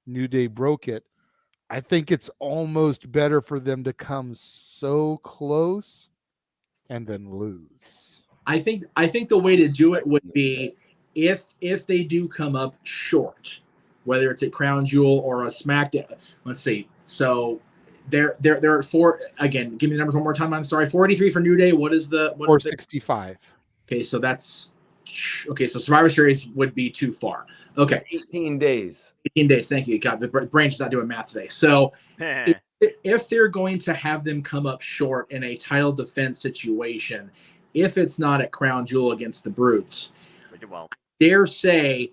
New Day broke it, I think it's almost better for them to come so close and then lose. I think the way to do it would be if they do come up short, whether it's at Crown Jewel or a SmackDown. Let's see. So they're at 4 again. Give me the numbers one more time. I'm sorry. 483 for New Day. What is 465? Okay, so that's okay. So Survivor Series would be too far. Okay, it's 18 days. 18 days. Thank you. God, the brain's not doing math today. So if they're going to have them come up short in a title defense situation, if it's not at Crown Jewel against the Brutes, dare say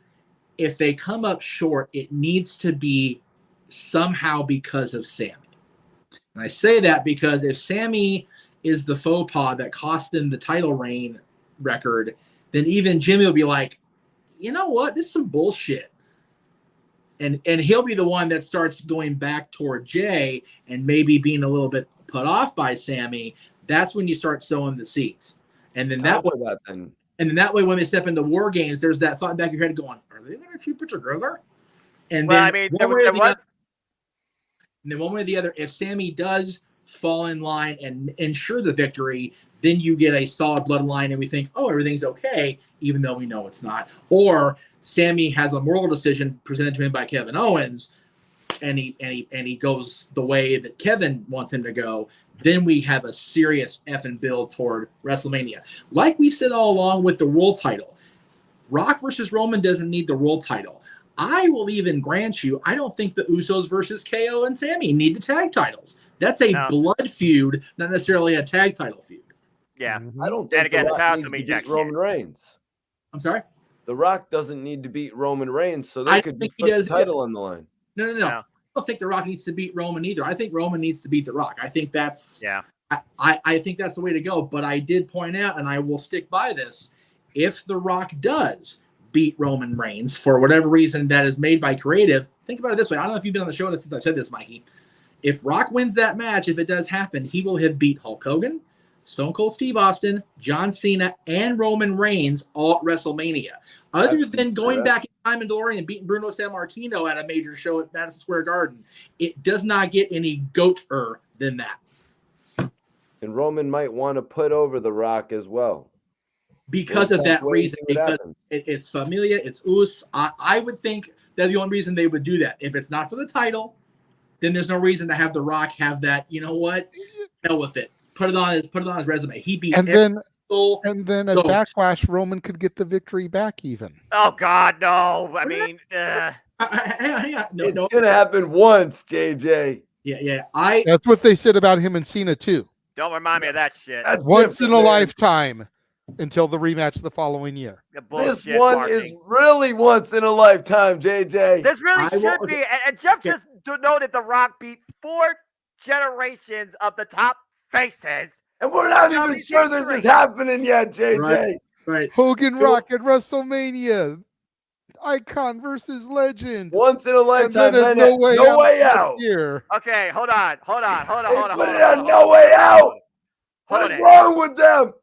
if they come up short, it needs to be somehow because of Sammy. And I say that because if Sammy is the faux pas that cost them the title reign record, then even Jimmy will be like, you know what? This is some bullshit. And he'll be the one that starts going back toward Jay and maybe being a little bit put off by Sammy. That's when you start sowing the seeds. And then that way, when they step into War Games, there's that thought in the back of your head going, are they going to keep it together? And then one way or the other, if Sammy does fall in line and ensure the victory, then you get a solid bloodline and we think, oh, everything's okay, even though we know it's not. Or Sammy has a moral decision presented to him by Kevin Owens, and he goes the way that Kevin wants him to go. Then we have a serious effing build toward WrestleMania. Like we said all along with the world title, Rock versus Roman doesn't need the world title. I will even grant you, I don't think the Usos versus KO and Sammy need the tag titles. That's a blood feud, not necessarily a tag title feud. Yeah. I don't think The Rock needs to beat Roman Reigns. I'm sorry? The Rock doesn't need to beat Roman Reigns, so they could just put the title on the line. No. I don't think The Rock needs to beat Roman either. I think Roman needs to beat The Rock. I think that's I think that's the way to go. But I did point out, and I will stick by this, if The Rock does beat Roman Reigns for whatever reason that is made by creative, think about it this way. I don't know if you've been on the show since I've said this, Mikey. If Rock wins that match, if it does happen, he will have beat Hulk Hogan, Stone Cold Steve Austin, John Cena, and Roman Reigns all at WrestleMania. Other than going back in time and DeLorean and beating Bruno Sammartino at a major show at Madison Square Garden, it does not get any goater than that. And Roman might want to put over The Rock as well. Because of that reason, because it's familia, it's us. I would think that's the only reason they would do that. If it's not for the title, then there's no reason to have The Rock have that. You know what? Hell with it. Put it on his resume. He beat and then at Backlash, Roman could get the victory back even. Oh God, no! I mean, it's gonna happen once, JJ. Yeah. That's what they said about him and Cena too. Don't remind me of that shit. That's once in a lifetime until the rematch the following year. This one is really once in a lifetime, JJ. This really should be. And Jeff just noted The Rock beat 4 generations of the top faces. And we're not even sure this is happening yet, JJ. Right. Hogan Rock at WrestleMania. Icon versus legend. Once in a lifetime. And no way out. Here. Okay, hold on. Put it on No Way Out. What is wrong with them?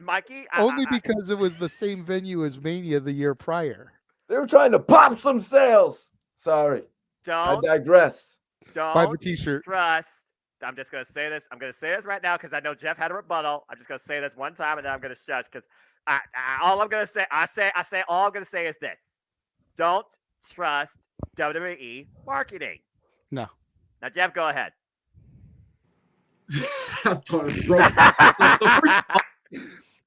Mikey? Only because it was the same venue as Mania the year prior. They were trying to pop some sales. Sorry. I digress. Buy the t-shirt. Trust. I'm just going to say this. I'm going to say this right now because I know Jeff had a rebuttal. I'm just going to say this one time and then I'm going to shush because all I'm going to say, all I'm going to say is this. Don't trust WWE marketing. No. Now, Jeff, go ahead.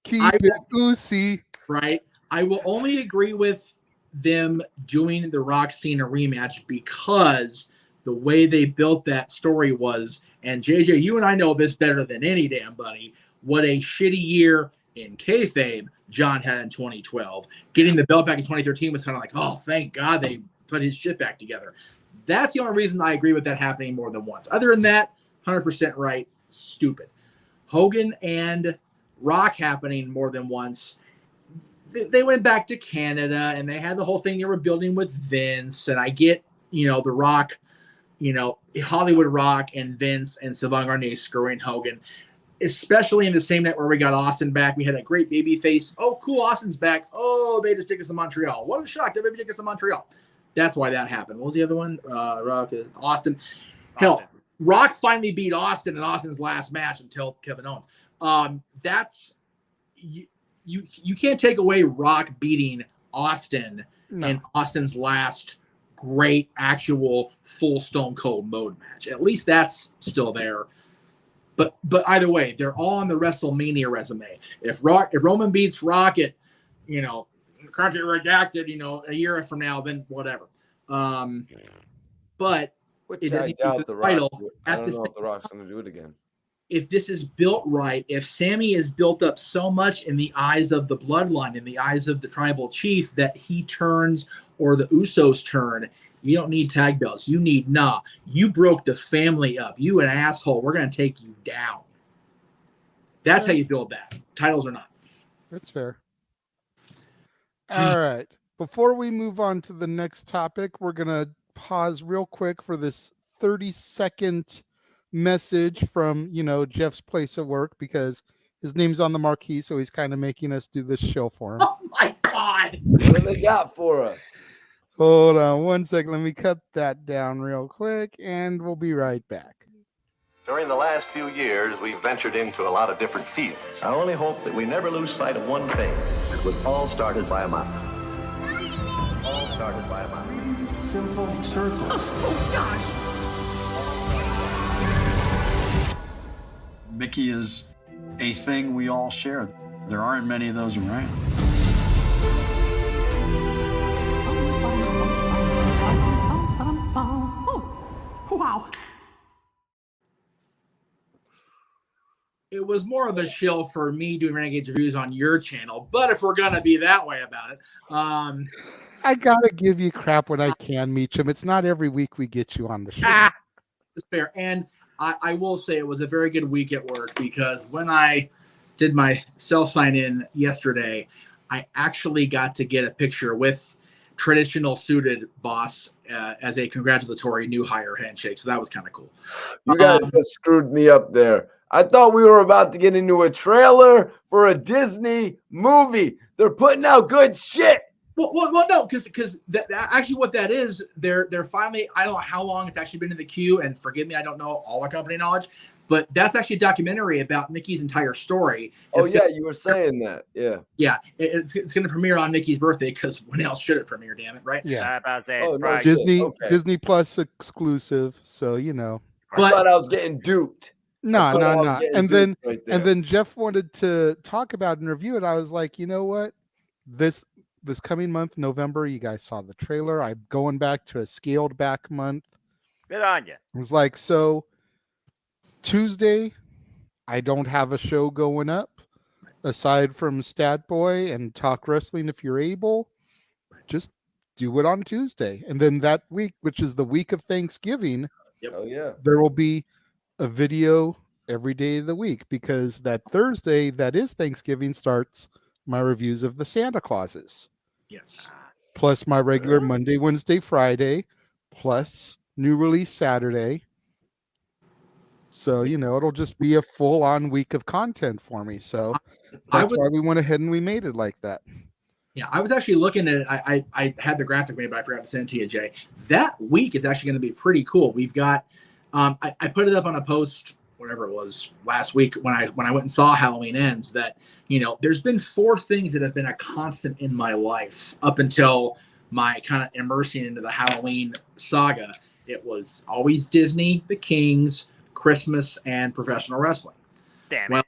Keep it oozy. Right. I will only agree with them doing the Rock Cena rematch because the way they built that story was, and JJ, you and I know this better than any damn buddy, what a shitty year in kayfabe John had in 2012. Getting the belt back in 2013 was kind of like, oh, thank God they put his shit back together. That's the only reason I agree with that happening more than once. Other than that, 100% right. Stupid. Hogan and Rock happening more than once. They went back to Canada and they had the whole thing they were building with Vince. And I get, the Rock, Hollywood Rock and Vince and Sylvain Garnier screwing Hogan, especially in the same night where we got Austin back. We had that great baby face. Oh, cool. Austin's back. Oh, they just took us to Montreal. What a shock. They maybe took us to Montreal. That's why that happened. What was the other one? Rock, Austin. Hell, Rock finally beat Austin in Austin's last match until Kevin Owens. That's you can't take away Rock beating Austin in Austin's last great actual full Stone Cold mode match. At least that's still there. But either way, they're all on the WrestleMania resume. If Roman beats Rock at, Country Redacted, a year from now, then whatever. But which I doubt the Rock. I don't know if the Rock's going to do it again. If this is built right, if Sammy is built up so much in the eyes of the bloodline, in the eyes of the tribal chief, that he turns or the Usos turn, you don't need tag belts. You need, you broke the family up. You an asshole. We're going to take you down. That's how you build that. Titles or not. That's fair. All right. Before we move on to the next topic, we're going to pause real quick for this 30-second message from, Jeff's place of work, because his name's on the marquee, so he's kind of making us do this show for him. Oh, my God. What do they got for us? Hold on one second. Let me cut that down real quick, and we'll be right back. During the last few years, we've ventured into a lot of different fields. I only hope that we never lose sight of one thing. It was all started by a mouse. All started by a mouse. Simple circles. Oh, gosh! Mickey is a thing we all share. There aren't many of those around. Wow. It was more of a shill for me doing Renegade reviews on your channel, but if we're gonna be that way about it, I gotta give you crap when I can, Meacham. It's not every week we get you on the show. It's fair. And I will say it was a very good week at work, because when I did my self sign in yesterday, I actually got to get a picture with traditional suited boss as a congratulatory new hire handshake. So that was kind of cool. You guys just screwed me up there. I thought we were about to get into a trailer for a Disney movie. They're putting out good shit. Well, no, because actually what that is, they're finally, I don't know how long it's actually been in the queue, and forgive me, I don't know all the company knowledge, but that's actually a documentary about Mickey's entire story. You were saying that. Yeah. Yeah, it's going to premiere on Mickey's birthday, because when else should it premiere, damn it, right? Yeah. Right. Disney Plus exclusive, so I thought I was getting duped. No. And then Jeff wanted to talk about and review it. I was like, you know what? This coming month, November, you guys saw the trailer. I'm going back to a scaled back month. Good on you. It was like, so Tuesday, I don't have a show going up aside from Stat Boy and Talk Wrestling. If you're able, just do it on Tuesday. And then that week, which is the week of Thanksgiving, there will be a video every day of the week, because that Thursday, that is Thanksgiving, starts my reviews of the Santa Clauses. Yes. Plus my regular Monday, Wednesday, Friday, plus new release Saturday. So, it'll just be a full-on week of content for me. So that's why we went ahead and we made it like that. Yeah, I was actually looking at it. I had the graphic made, but I forgot to send it to you, Jay. That week is actually going to be pretty cool. We've got, I put it up on a post, whatever it was, last week when I went and saw Halloween Ends, that, there's been 4 things that have been a constant in my life up until my kind of immersing into the Halloween saga. It was always Disney, the Kings, Christmas, and professional wrestling. Damn well,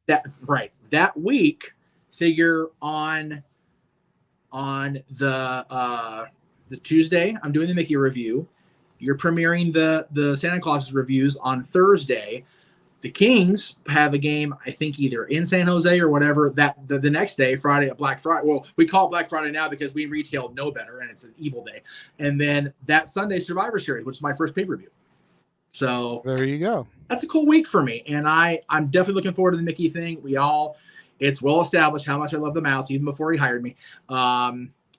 it. That week, figure on the Tuesday, I'm doing the Mickey review. You're premiering the Santa Claus's reviews on Thursday. The Kings have a game, I think, either in San Jose or whatever. That the next day, Friday, Black Friday. Well, we call it Black Friday now because we retail know better, and it's an evil day. And then that Sunday, Survivor Series, which is my first pay-per-view. So there you go. That's a cool week for me, and I'm definitely looking forward to the Mickey thing. It's well established how much I love the mouse, even before he hired me.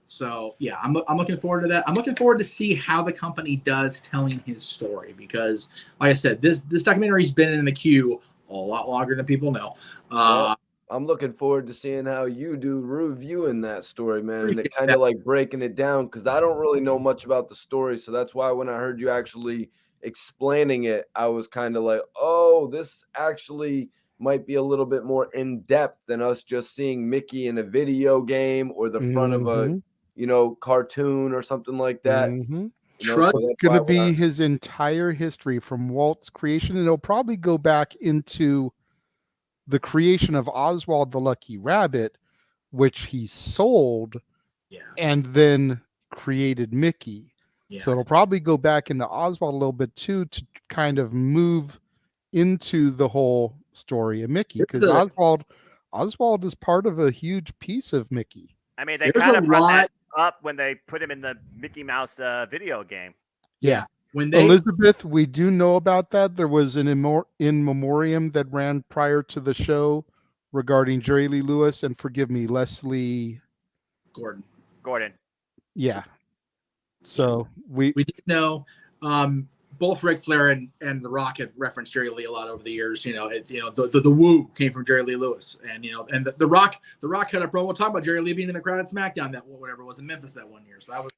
So yeah, I'm looking forward to that. I'm looking forward to see how the company does telling his story because, like I said, this documentary's been in the queue a lot longer than people know. I'm looking forward to seeing how you do reviewing that story, man, and kind of like breaking it down because I don't really know much about the story. So that's why when I heard you actually explaining it, I was kind of like, oh, this actually might be a little bit more in depth than us just seeing Mickey in a video game or the front of a cartoon or something like that. It's going to be his entire history from Walt's creation, and it'll probably go back into the creation of Oswald the Lucky Rabbit, which he sold and then created Mickey. So it'll probably go back into Oswald a little bit too to kind of move into the whole story of Mickey because Oswald is part of a huge piece of Mickey. I mean, they kind of brought that up when they put him in the Mickey Mouse video game. Yeah. Elizabeth, we do know about that. There was an in memoriam that ran prior to the show regarding Jerry Lee Lewis and forgive me, Leslie Gordon. Yeah. So we did know both Ric Flair and The Rock have referenced Jerry Lee a lot over the years. The woo came from Jerry Lee Lewis, and the Rock had a promo talking about Jerry Lee being in the crowd at SmackDown that whatever it was in Memphis that 1 year. So that was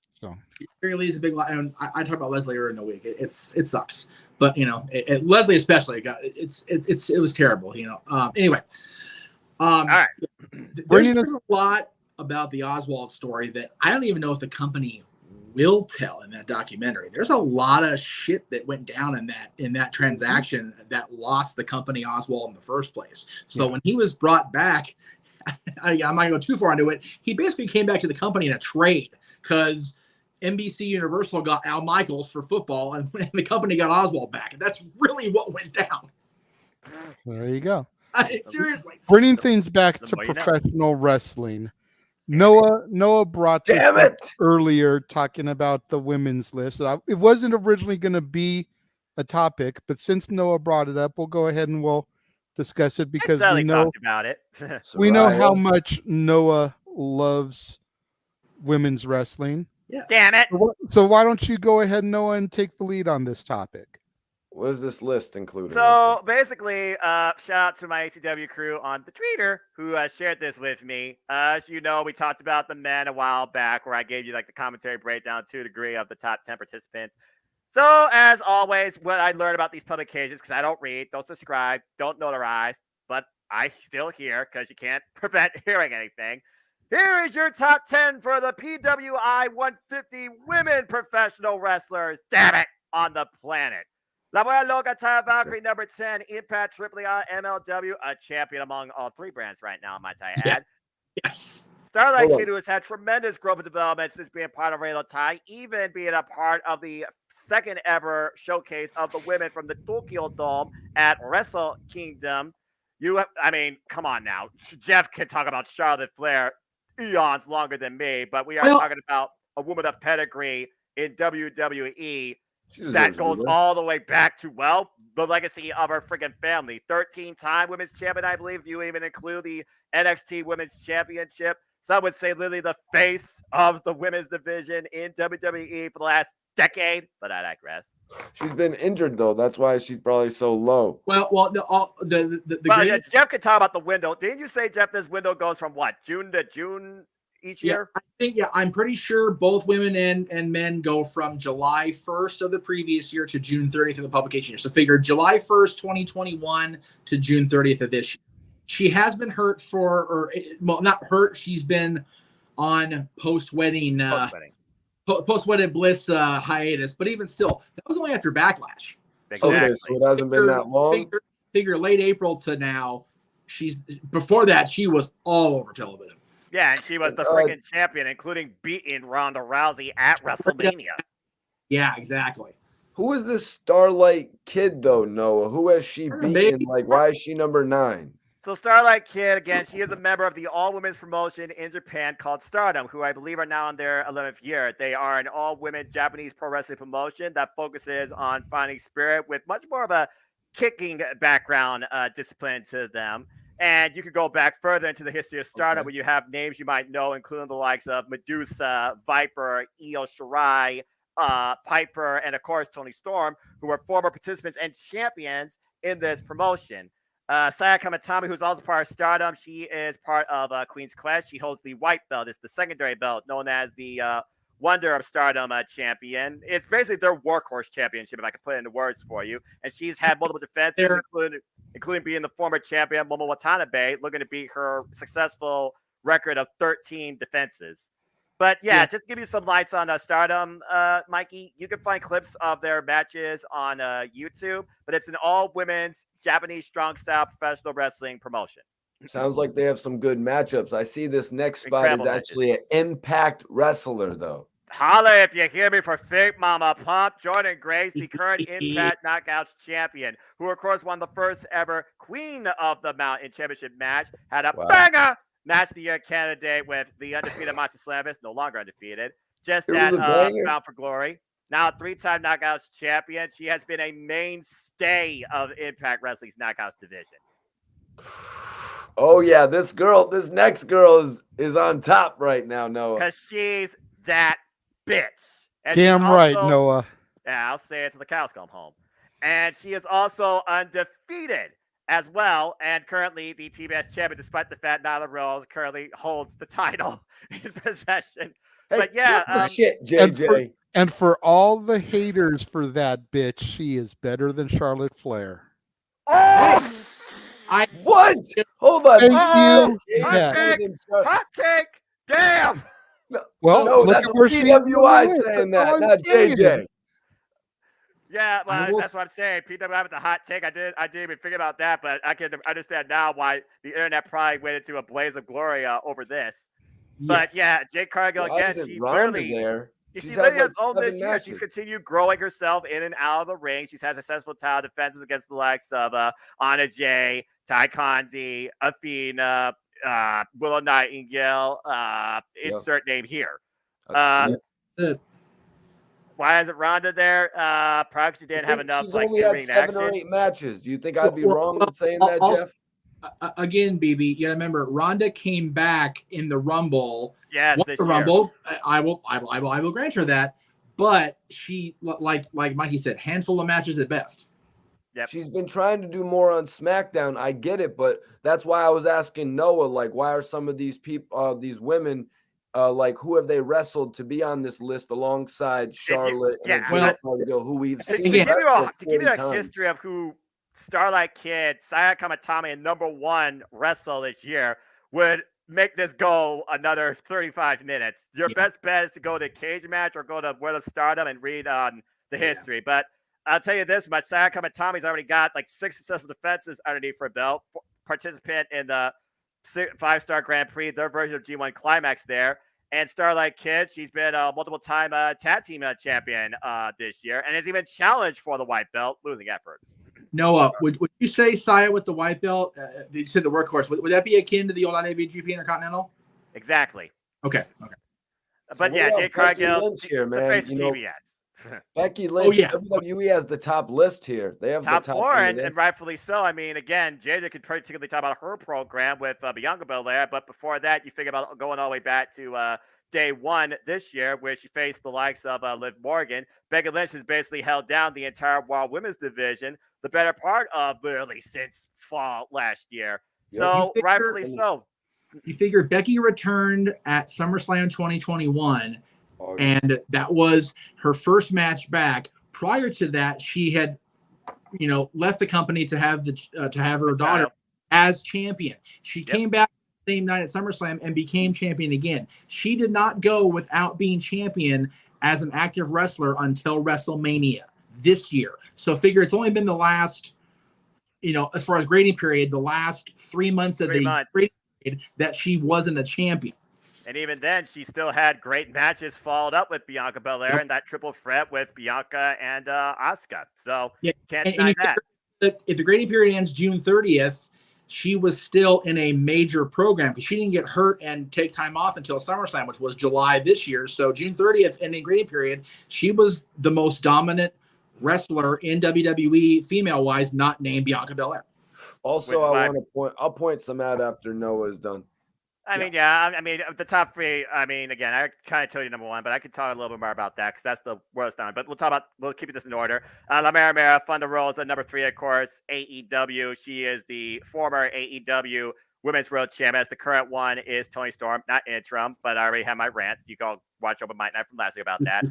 Jerry Lee's a big. And I talked about Leslie earlier in the week. It sucks, but Leslie especially it was terrible. Anyway, all right. There's a lot about the Oswald story that I don't even know if the company will tell in that documentary. There's a lot of shit that went down in that transaction that lost the company Oswald in the first place. So when he was brought back, I'm not going to go too far into it. He basically came back to the company in a trade because NBC Universal got Al Michaels for football and the company got Oswald back. And that's really what went down. There you go. Seriously. Bringing things back to professional wrestling. Noah brought this up earlier talking about the women's list. It wasn't originally going to be a topic, but since Noah brought it up, we'll go ahead and we'll discuss it because we know talked about it. We know how much Noah loves women's wrestling. Yeah. Damn it. So why don't you go ahead, Noah, and take the lead on this topic? What is this list including? So basically, shout out to my ACW crew on the Twitter who shared this with me. As you know, we talked about the men a while back where I gave you like the commentary breakdown to a degree of the top 10 participants. So as always, what I learned about these publications, because I don't read, don't subscribe, don't notarize, but I still hear because you can't prevent hearing anything. Here is your top 10 for the PWI 150 women professional wrestlers, damn it, on the planet. La Buena Loca, Taya Valkyrie, number 10. Impact, AAA, MLW, a champion among all three brands right now, might I add. Yes. Starlight Kid, who has had tremendous growth and development since being part of Reno Tai, even being a part of the second ever showcase of the women from the Tokyo Dome at Wrestle Kingdom. Come on now. Jeff can talk about Charlotte Flair eons longer than me, but we are talking about a woman of pedigree in WWE. That goes all the way back to, the legacy of her freaking family. 13-time women's champion, I believe, if you even include the NXT Women's Championship. Some would say literally the face of the women's division in WWE for the last decade, but I digress. She's been injured, though. That's why she's probably so low. Jeff can talk about the window. Didn't you say, Jeff, this window goes from what, June to June each year? I think, I'm pretty sure both women and men go from July 1st of the previous year to June 30th of the publication year. So figure July 1st, 2021 to June 30th of this year. She has been hurt not hurt. She's been on post-wedding post-wedded bliss hiatus, but even still, that was only after Backlash. Exactly. Okay, so it hasn't been that long. Figure late April to now. Before that, she was all over television. Yeah, and she was the freaking champion, including beating Ronda Rousey at WrestleMania. Yeah, exactly. Who is this Starlight Kid though, Noah? Who has she beaten? Like, why is she number 9? So Starlight Kid, again, she is a member of the all-women's promotion in Japan called Stardom, who I believe are now in their 11th year. They are an all-women Japanese pro wrestling promotion that focuses on finding spirit with much more of a kicking background discipline to them. And you could go back further into the history of Stardom where you have names you might know, including the likes of Medusa, Viper, Io Shirai, Piper, and of course Toni Storm, who were former participants and champions in this promotion. Saya Kamatami, who's also part of Stardom, she is part of Queen's Quest. She holds the white belt. It's the secondary belt known as the Wonder of Stardom champion. It's basically their workhorse championship, if I can put it into words for you. And she's had multiple defenses, including being the former champion, Momo Watanabe, looking to beat her successful record of 13 defenses. But yeah, just to give you some lights on Stardom, Mikey, you can find clips of their matches on YouTube, but it's an all-women's Japanese strong-style professional wrestling promotion. Sounds like they have some good matchups. I see this next spot is actually an Impact wrestler, though. Holla if you hear me for Fake Mama Pump. Jordan Grace, the current Impact Knockouts champion, who, of course, won the first ever Queen of the Mountain Championship match, had a banger match of the year candidate with the undefeated Machi Slavis, no longer undefeated, just at Bound for Glory. Now a 3-time Knockouts champion. She has been a mainstay of Impact Wrestling's Knockouts division. Oh yeah, this next girl is on top right now, Noah. Because she's that bitch. And damn right, Noah. Yeah, I'll say it till the cows come home. And she is also undefeated as well, and currently the TBS champion, despite the fact Nyla Rose currently holds the title in possession. Hey, but yeah, shit, JJ. And for all the haters for that bitch, she is better than Charlotte Flair. Oh! What? Hold on. Thank you. Hot take. Damn. Well, no, look that's at where PWI saying that, not JJ. Yeah, well, that's what I'm saying. PWI with the hot take. I didn't even think about that, but I can understand now why the internet probably went into a blaze of glory over this. Yes. But yeah, Jade Cargill again. She literally has owned this year. She's continued growing herself in and out of the ring. She's had successful title defenses against the likes of Anna Jay, Ty Conti, Athena, Willow Nightingale. Insert name here. Why isn't Ronda there? Probably she didn't have enough. She's only had 7 or 8 matches. Do you think I'd be wrong in saying that, Jeff? Again, BB, you gotta remember, Ronda came back in the Rumble. Yes, this year. Rumble. I will grant her that. But she, like Mikey said, handful of matches at best. Yep. She's been trying to do more on SmackDown. I get it, but that's why I was asking Noah, like, why are some of these people, these women, like, who have they wrestled to be on this list alongside Charlotte who we've seen? To give you a history of who Starlight Kid, Saya Kamatami, and number 1 wrestle this year would make this go another 35 minutes. Your best bet is to go to Cage Match or go to World of Stardom and read on the history. But I'll tell you this much: Saya Kamatami's already got like 6 successful defenses underneath her belt. Participant in the 5-star Grand Prix, their version of G1 Climax there. And Starlight Kid, she's been a multiple-time tag team champion this year, and has even challenged for the white belt, losing effort. Noah, would you say Saya with the white belt? You said the workhorse. Would that be akin to the old IWGP Intercontinental? Exactly. Okay. But yeah, Jade Cargill, here, man. the face of TBS. Becky Lynch, WWE has the top list here. They have top the top 4, and rightfully so. I mean, again, JJ could particularly talk about her program with Bianca Belair, but before that, you think about going all the way back to day 1 this year, where she faced the likes of Liv Morgan. Becky Lynch has basically held down the entire Raw Women's division, the better part of literally since fall last year. So rightfully so. You figure Becky returned at SummerSlam 2021. And that was her first match back. Prior to that, she had, left the company to have her daughter as champion. She came back the same night at SummerSlam and became champion again. She did not go without being champion as an active wrestler until WrestleMania this year. So figure it's only been the last, as far as grading period, the last 3 months of the grading period that she wasn't a champion. And even then, she still had great matches followed up with Bianca Belair and that triple threat with Bianca and Asuka. So can't deny that. If the grading period ends June 30th, she was still in a major program because she didn't get hurt and take time off until SummerSlam, which was July this year. So June 30th, ending grading period, she was the most dominant wrestler in WWE, female-wise, not named Bianca Belair. Also, I'll point some out after Noah's done. I mean, the top three. I mean, again, I kind of told you number one, but I could talk a little bit more about that because that's the worst one. But we'll keep this in order. La Mera Thunder Rose at number 3, of course, AEW. She is the former AEW Women's World Champion. The current one is Toni Storm, not interim, but I already have my rants. You can watch over my night from last week about that.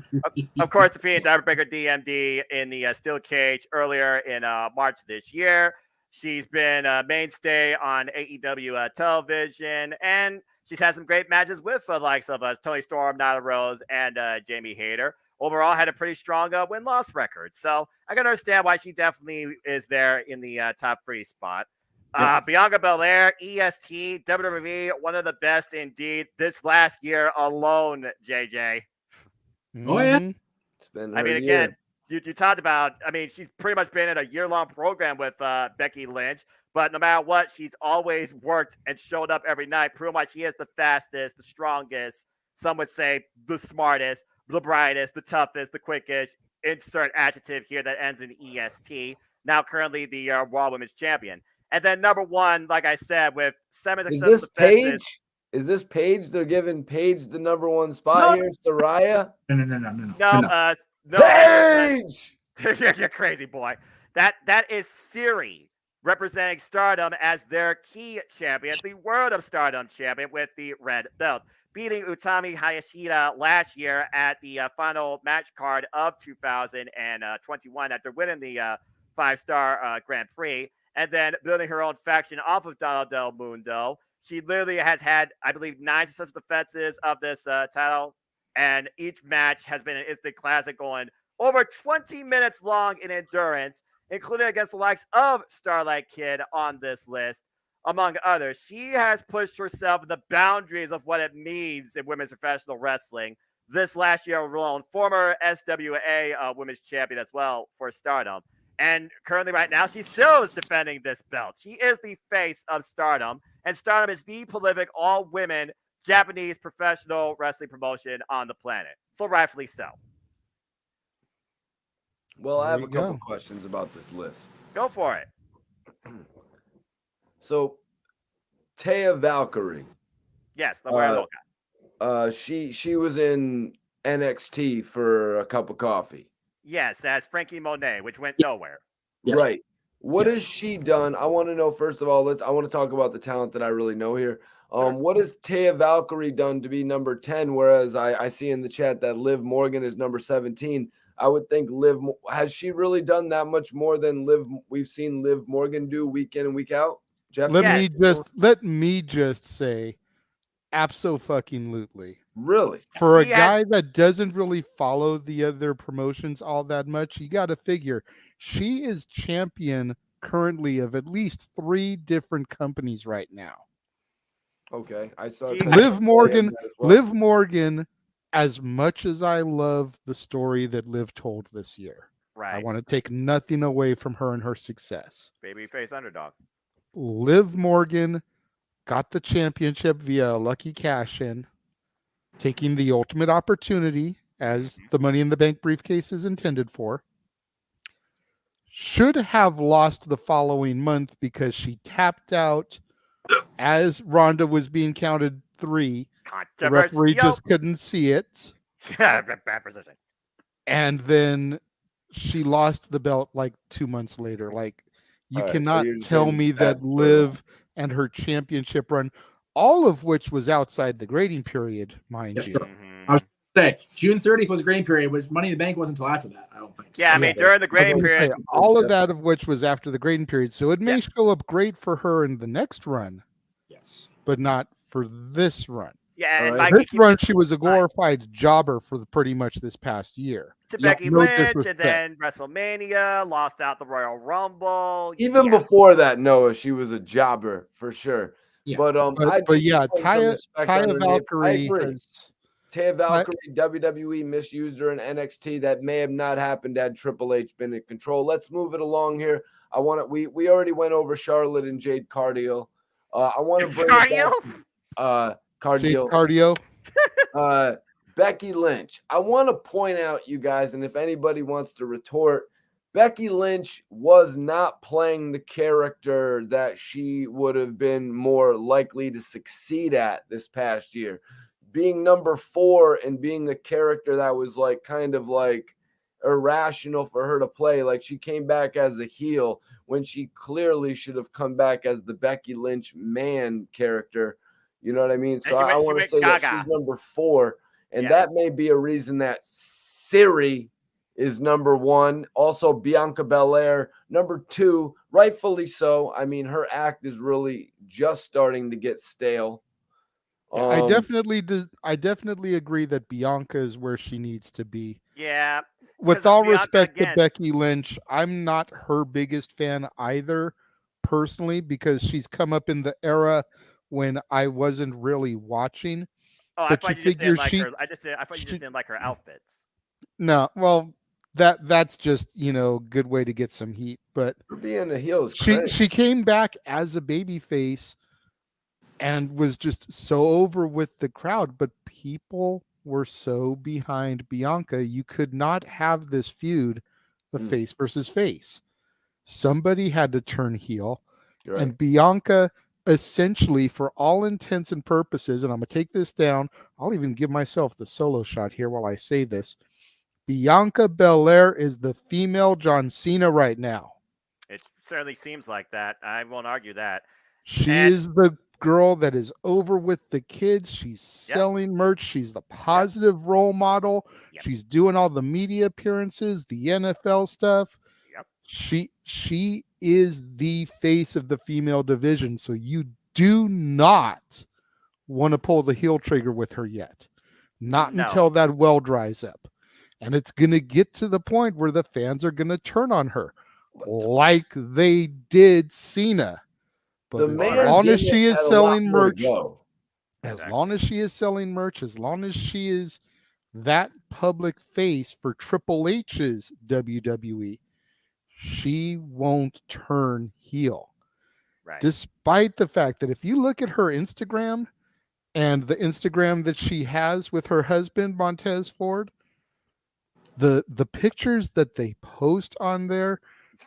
Of course, defeating Breaker DMD in the steel cage earlier in March this year. She's been a mainstay on AEW television, and she's had some great matches with the likes of Toni Storm, Nyla Rose, and Jamie Hayter. Overall, had a pretty strong win-loss record. So I can understand why she definitely is there in the top 3 spot. Bianca Belair, EST, WWE, one of the best indeed this last year alone, JJ. Oh, yeah. It's been I mean, again, you talked about, she's pretty much been in a year-long program with Becky Lynch, but no matter what, she's always worked and showed up every night. Pretty much she is the fastest, the strongest, some would say the smartest, the brightest, the toughest, the quickest, insert adjective here that ends in EST, now currently the Raw Women's Champion. And then number 1, like I said, with 7 successful defenses. Is this Paige? They're giving Paige the number 1 spot here, Saraya? No. Paige! You're crazy, boy. That is Siri representing Stardom as their key champion, the World of Stardom champion with the red belt, beating Utami Hayashida last year at the final match card of 2021 after winning the 5-star Grand Prix, and then building her own faction off of Donna Del Mundo. She literally has had, I believe, 9 successful defenses of this title. And each match has been an instant classic, going over 20 minutes long in endurance, including against the likes of Starlight Kid on this list, among others. She has pushed herself in the boundaries of what it means in women's professional wrestling this last year alone. Former SWA women's champion as well for Stardom. And currently right now, she still is defending this belt. She is the face of Stardom, and Stardom is the prolific all-women Japanese professional wrestling promotion on the planet. So rightfully so. Well, I have a couple questions about this list. Go for it. So, Taya Valkyrie. Yes, the Loca. She was in NXT for a cup of coffee. Yes, as Frankie Monet, which went nowhere. Yes. Right. What has she done? I want to know, first of all, I want to talk about the talent that I really know here. What has Taya Valkyrie done to be number 10? Whereas I see in the chat that Liv Morgan is number 17. I would think has she really done that much more than we've seen Liv Morgan do week in and week out? Jeff? Let me just say, abso-fucking-lutely. Really? For a guy that doesn't really follow the other promotions all that much, you got to figure she is champion currently of at least 3 different companies right now. Okay, I saw Liv Morgan. Liv Morgan, as much as I love the story that Liv told this year, right? I want to take nothing away from her and her success. Babyface underdog. Liv Morgan got the championship via a lucky cash-in, taking the ultimate opportunity as the Money in the Bank briefcase is intended for. Should have lost the following month because she tapped out as Ronda was being counted 3. The referee just couldn't see it. Bad position. And then she lost the belt like 2 months later. Like, you cannot tell me that Liv and her championship run, all of which was outside the grading period, mind you. I was going to say, June 30th was grading period, which Money in the Bank wasn't until after that, I don't think. Yeah, I mean, during the grading period. All of that of which was after the grading period. So it may show up great for her in the next run. Yes. But not for this run. Yeah, and right. Mikey This keeps run, us she was a in mind. glorified jobber for pretty much this past year. To Yep. Becky No Lynch, and disrespect. then WrestleMania, lost out the Royal Rumble. Even Yeah. before that, Noah, she was a jobber for sure. Yeah. But I But just yeah, put some respect on Taya her name. I Valkyrie agree. has. Taya Valkyrie, WWE misused her in NXT. That may have not happened had Triple H been in control. Let's move it along here. I want to. We already went over Charlotte and Jade Cargill. I want to bring Cardio? it back. Jade Cargill. Cardio. Becky Lynch. I want to point out, you guys, and if anybody wants to retort, Becky Lynch was not playing the character that she would have been more likely to succeed at this past year. Being number 4 and being a character that was like kind of like irrational for her to play. Like she came back as a heel when she clearly should have come back as the Becky Lynch man character. You know what I mean? So I want to say that she's number 4. And that may be a reason that Siri is number 1. Also, Bianca Belair, number 2, rightfully so. I mean, her act is really just starting to get stale. I definitely agree that Bianca is where she needs to be. Yeah. With all respect to Becky Lynch, I'm not her biggest fan either, personally, because she's come up in the era when I wasn't really watching. Oh, I thought you just didn't like her. I thought you just didn't like her outfits. No, well, that's just good way to get some heat. But her being a heel is she came back as a babyface and was just so over with the crowd, but people were so behind Bianca. You could not have this feud of face versus face. Somebody had to turn heel, and Bianca essentially, for all intents and purposes, and I'm going to take this down, I'll even give myself the solo shot here while I say this. Bianca Belair is the female John Cena right now. It certainly seems like that. I won't argue that. She is the girl that is over with the kids. She's selling merch. She's the positive role model. She's doing all the media appearances, the NFL stuff. She is the face of the female division. So you do not want to pull the heel trigger with her yet. Not until that well dries up. And it's going to get to the point where the fans are going to turn on her like they did Cena. But as long as she is selling merch, as long as she is selling merch, as long as she is that public face for Triple H's WWE, she won't turn heel. Right. Despite the fact that if you look at her Instagram and the Instagram that she has with her husband, Montez Ford, the pictures that they post on there,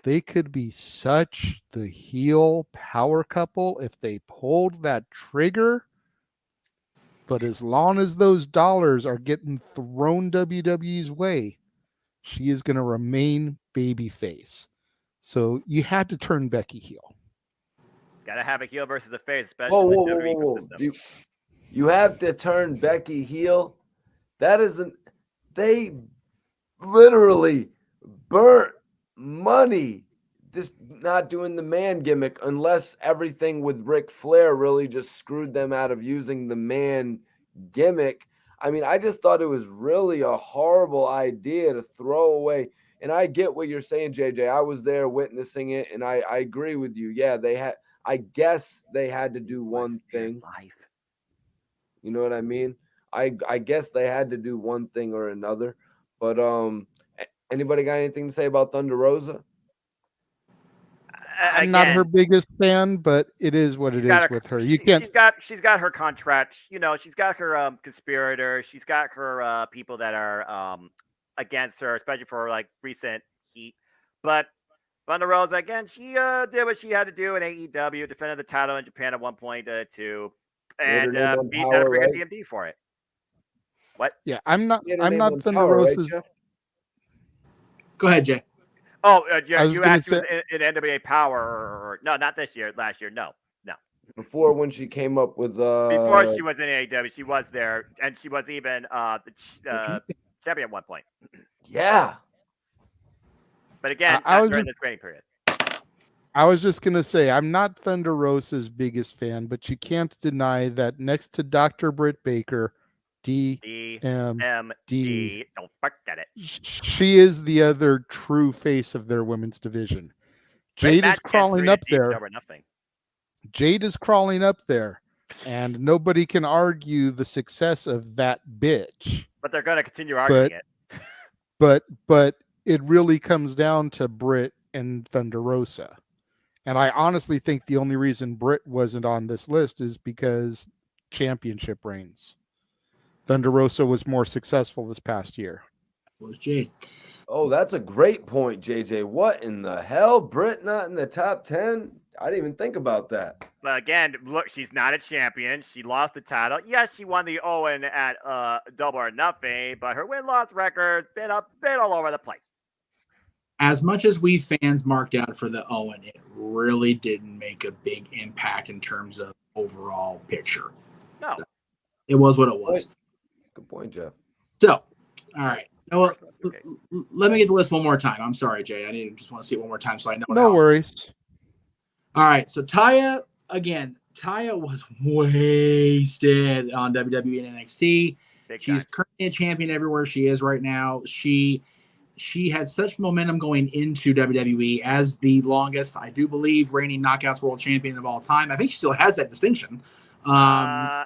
they could be such the heel power couple if they pulled that trigger. But as long as those dollars are getting thrown WWE's way, she is going to remain babyface. So you had to turn Becky heel. Got to have a heel versus a face, especially in the WWE ecosystem. You have to turn Becky heel. That isn't. They literally burnt money just not doing the man gimmick, unless everything with Ric Flair really just screwed them out of using the man gimmick. I mean, I just thought it was really a horrible idea to throw away. And I get what you're saying, JJ. I was there witnessing it, and I agree with you. Yeah, I guess they had to do one thing. You know what I mean? I guess they had to do one thing or another. But anybody got anything to say about Thunder Rosa? I'm not her biggest fan, but it is what it is with her. You can't. She's got her contract. She's got her conspirators. She's got her people that are against her, especially for like recent heat. But Thunder Rosa, again, she did what she had to do in AEW, defended the title in Japan at 1.2, and beat Undertaker DMD for it. What? Yeah, I'm not Thunder Rosa's. Right, go ahead, Jay. Oh, yeah, you asked in NWA Power. No, not this year. Last year, no. Before, when she came up with before she was in AEW, she was there, and she was even the champion at one point. Yeah. But again, during this grading period. I was just going to say, I'm not Thunder Rosa's biggest fan, but you can't deny that next to Dr. Britt Baker, DMD, Don't forget it. she is the other true face of their women's division. Jade is crawling up there. Jade is crawling up there, and nobody can argue the success of that bitch. But they're going to continue arguing it. But it really comes down to Britt and Thunder Rosa. And I honestly think the only reason Britt wasn't on this list is because championship reigns. Thunder Rosa was more successful this past year. Was Jade. Oh, that's a great point, JJ. What in the hell? Britt not in the top 10? I didn't even think about that. But again, look, she's not a champion. She lost the title. Yes, she won the Owen at Double or Nothing, but her win-loss record's been a bit all over the place. As much as we fans marked out for the Owen, it really didn't make a big impact in terms of overall picture. No. It was what it was. Good point, Jeff. So, all right. Noah, let me get the list one more time. I'm sorry, Jay. I just want to see it one more time so I know. No worries. All right. So, Taya was wasted on WWE and NXT. She's currently a champion everywhere she is right now. She had such momentum going into WWE as the longest, I do believe, reigning Knockouts World Champion of all time. I think she still has that distinction. I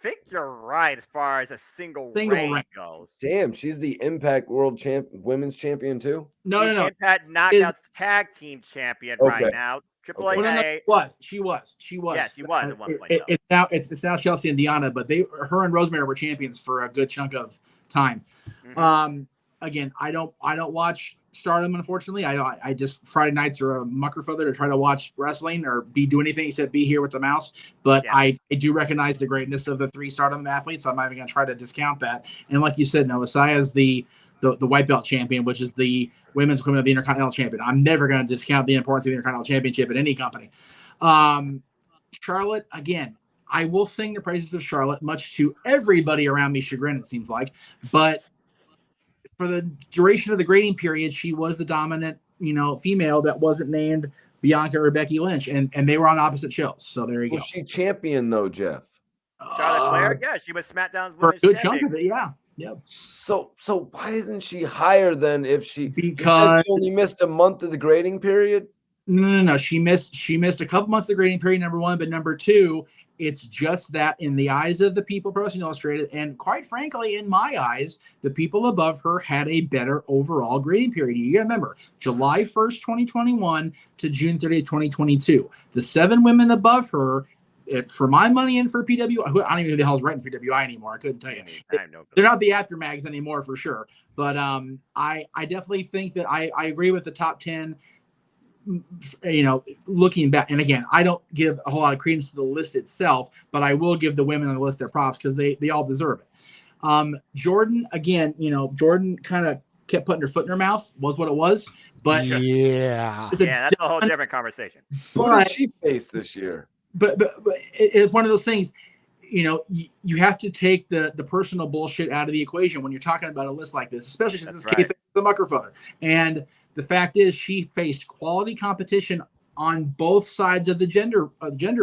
think you're right as far as a single reign goes. Damn, she's the Impact World Women's Champion too? No. Impact Knockouts Tag Team Champion right now. Triple A. No, she was. Yeah, she was at one point. It's now Chelsea and Deanna, but her and Rosemary were champions for a good chunk of time. Mm-hmm. Again, I don't watch Stardom, unfortunately. I just Friday nights are a mucker for to try to watch wrestling or do anything except be here with the mouse. But yeah. I do recognize the greatness of the 3 Stardom athletes, so I'm not even going to try to discount that. And like you said, Noah, Saya's the white belt champion, which is the women's equivalent of the Intercontinental Champion. I'm never going to discount the importance of the Intercontinental Championship at any company. Charlotte, again, I will sing the praises of Charlotte, much to everybody around me chagrin, it seems like. But for the duration of the grading period, she was the dominant, female that wasn't named Bianca or Becky Lynch, and they were on opposite shows. So there you go. Was she champion though, Jeff? Charlotte Flair, yeah, she was SmackDown's for a good chunk of it, yeah. Yep. So why isn't she higher than if she? Because she only missed a month of the grading period. No. She missed a couple months of the grading period. Number one, but number two, it's just that in the eyes of the people, Pro Wrestling Illustrated, and quite frankly, in my eyes, the people above her had a better overall grading period. You got to remember, July 1st, 2021 to June 30th, 2022. The 7 women above her, for my money and for PW, I don't even know who the hell's writing PWI anymore. I couldn't tell you. They're not the after mags anymore for sure. But I definitely think that I agree with the top 10. Looking back, and again, I don't give a whole lot of credence to the list itself, but I will give the women on the list their props because they all deserve it. Jordan, again, Jordan kind of kept putting her foot in her mouth, was what it was. But that's a whole different conversation. Who did she face this year? But it's one of those things, you have to take the personal bullshit out of the equation when you're talking about a list like this, especially since this case the muckerfucker. And the fact is, she faced quality competition on both sides of the gender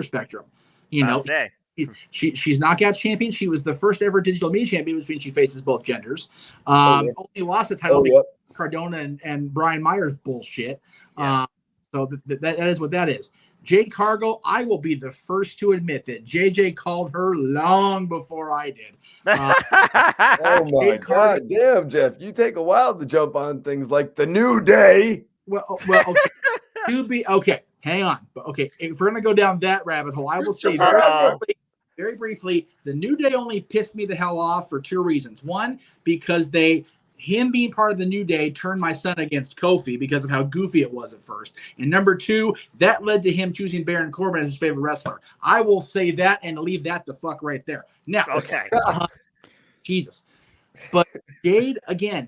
spectrum. She's Knockouts champion. She was the first ever digital media champion, which means she faces both genders. Only lost the title because Cardona and Brian Myers bullshit. Yeah. So that is what that is. Jade Cargill, I will be the first to admit that JJ called her long before I did. Oh my God, damn, Jeff, you take a while to jump on things like the New Day. Well, okay. Hang on, but okay, if we're gonna go down that rabbit hole, I will say very briefly, the New Day only pissed me the hell off for 2 reasons. One, because him being part of the New Day turned my son against Kofi because of how goofy it was at first. And number 2, that led to him choosing Baron Corbin as his favorite wrestler. I will say that and leave that the fuck right there. Now, okay. Jesus. But Jade, again,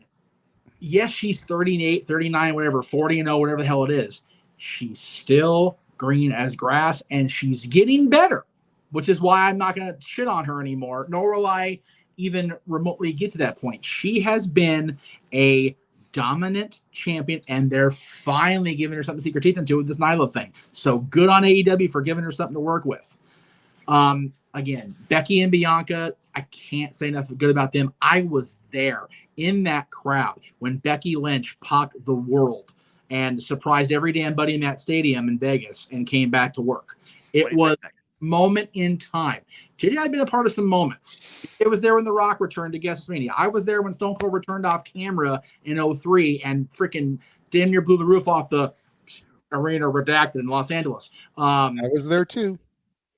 yes, she's 38, 39, whatever, 40-0, whatever the hell it is. She's still green as grass, and she's getting better, which is why I'm not going to shit on her anymore, nor will I even remotely get to that point. She has been a dominant champion, and they're finally giving her something to sink her teeth into with this Nyla thing. So good on AEW for giving her something to work with. Again, Becky and Bianca, I can't say enough good about them. I was there in that crowd when Becky Lynch popped the world and surprised every damn buddy in that stadium in Vegas and came back to work. It was moment in time. JD, I've been a part of some moments. It was there when The Rock returned to WrestleMania. I was there when Stone Cold returned off camera in 2003 and freaking damn near blew the roof off the arena redacted in Los Angeles. I was there too.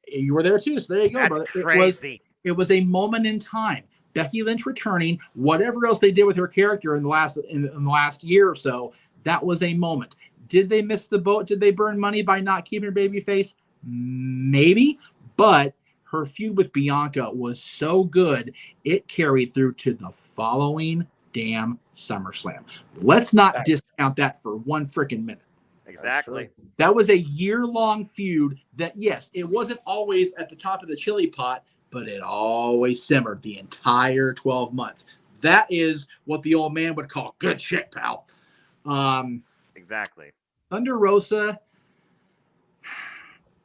You were there too, so there you go, brother. Crazy. It was a moment in time. Becky Lynch returning, whatever else they did with her character in the last year or so, that was a moment. Did they miss the boat? Did they burn money by not keeping her babyface? Maybe, but her feud with Bianca was so good, it carried through to the following damn SummerSlam. Let's not discount that for one freaking minute. Exactly. That was a year-long feud that, yes, it wasn't always at the top of the chili pot, but it always simmered the entire 12 months. That is what the old man would call good shit, pal. Exactly. Thunder Rosa,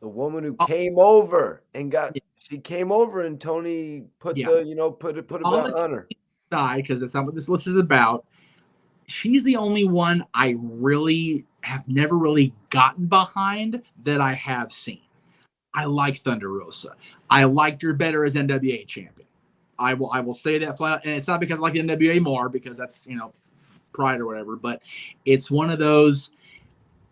the woman who came over and she came over and Tony put put a belt on her. Because that's not what this list is about. She's the only one I really have never really gotten behind that I have seen. I like Thunder Rosa. I liked her better as NWA champion. I will say that flat out. And it's not because I like NWA more, because that's, pride or whatever, but it's one of those,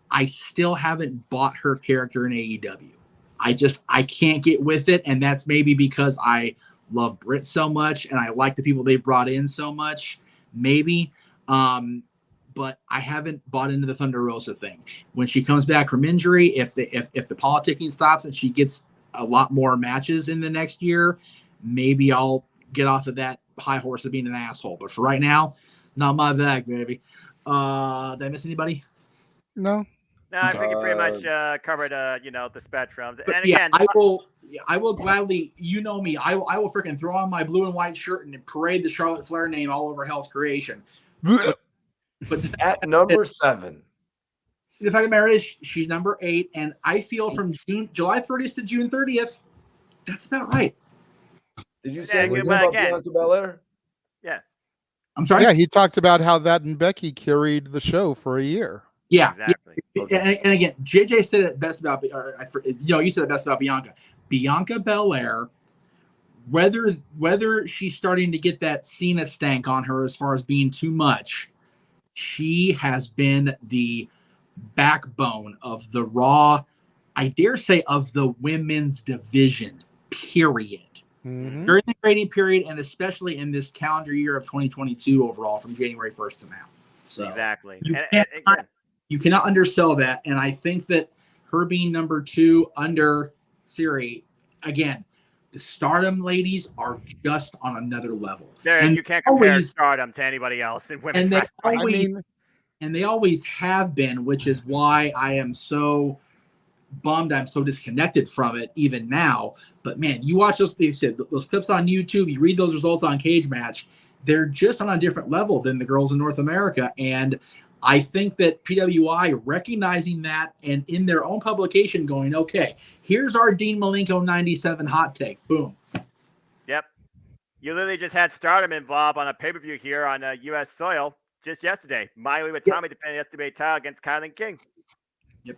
I still haven't bought her character in AEW. I can't get with it, and that's maybe because I love Britt so much and I like the people they've brought in so much, maybe. But I haven't bought into the Thunder Rosa thing. When she comes back from injury, if the politicking stops and she gets a lot more matches in the next year, maybe I'll get off of that high horse of being an asshole. But for right now, not my bag, baby. Did I miss anybody? No. No, I think you pretty much covered the spectrums. And yeah, again, I will gladly, me, I will freaking throw on my blue and white shirt and parade the Charlotte Flair name all over Hell's Creation. But at number 7. The fact of the matter is, she's number 8, and I feel from July 30th to June 30th, that's about right. Did you say about Bianca Belair? Yeah. I'm sorry? Yeah, he talked about how that and Becky carried the show for a year. Yeah. Exactly. Okay. And again, JJ said it best about, you said it best about Bianca. Bianca Belair, whether she's starting to get that Cena stank on her as far as being too much, she has been the backbone of the Raw, I dare say, of the women's division, period. Mm-hmm. During the grading period, and especially in this calendar year of 2022 overall, from January 1st to now. So exactly. You cannot undersell that. And I think that her being number 2 under Siri, again, the Stardom ladies are just on another level. And you can't compare Stardom to anybody else in women's wrestling. And they always have been, which is why I am so bummed I'm so disconnected from it even now. But man, you watch those clips on YouTube, you read those results on Cage Match, they're just on a different level than the girls in North America. And I think that PWI recognizing that and in their own publication going, okay, here's our Dean Malenko 97 hot take. Boom. Yep. You literally just had Stardom involved on a pay-per-view here on U.S. soil just yesterday. Miley with Tommy defending the SWA title against Kylan King. Yep.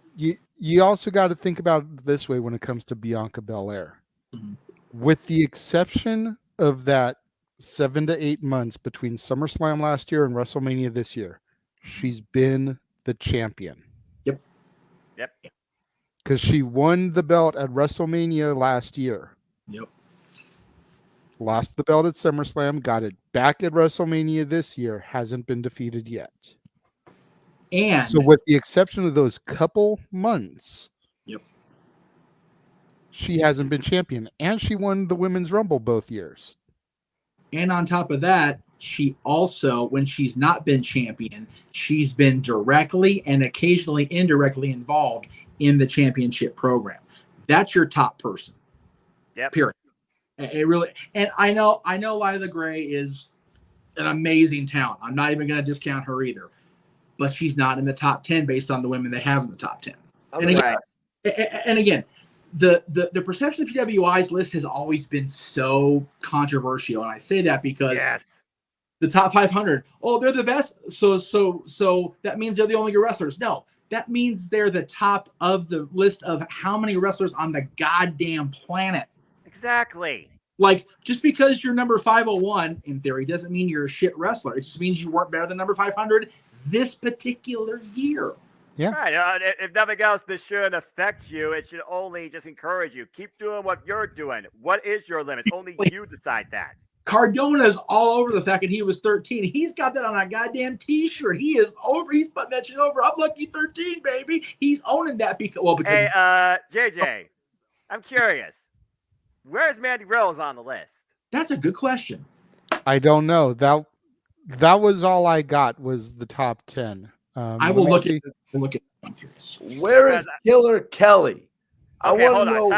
You also got to think about it this way when it comes to Bianca Belair. Mm-hmm. With the exception of that 7 to 8 months between SummerSlam last year and WrestleMania this year, she's been the champion. Yep. Because she won the belt at WrestleMania last year. Yep. Lost the belt at SummerSlam, got it back at WrestleMania this year, hasn't been defeated yet. And so with the exception of those couple months, yep, she hasn't been champion. And she won the Women's Rumble both years. And on top of that, she also, when she's not been champion, she's been directly and occasionally indirectly involved in the championship program. That's your top person. Yep. Period. It really, and I know Lila Gray is an amazing talent. I'm not even going to discount her either. But she's not in the top 10 based on the women they have in the top 10. And again, the perception of PWI's list has always been so controversial. And I say that because the top 500, they're the best. So that means they're the only good wrestlers. No, that means they're the top of the list of how many wrestlers on the goddamn planet. Exactly. Like, just because you're number 501, in theory, doesn't mean you're a shit wrestler. It just means you weren't better than number 500 this particular year. Yeah. Right. If nothing else, this shouldn't affect you. It should only just encourage you. Keep doing what you're doing. What is your limits? Only you decide that. Cardona's all over the fact that he was 13. He's got that on a goddamn T-shirt. He is over. He's putting that shit over. I'm lucky 13, baby. He's owning that because Hey, JJ, I'm curious. Where's Mandy Rose on the list? That's a good question. I don't know. That was all I got was the top 10. I will look at. I'm curious. Where is Killer Kelly? Okay, hold on.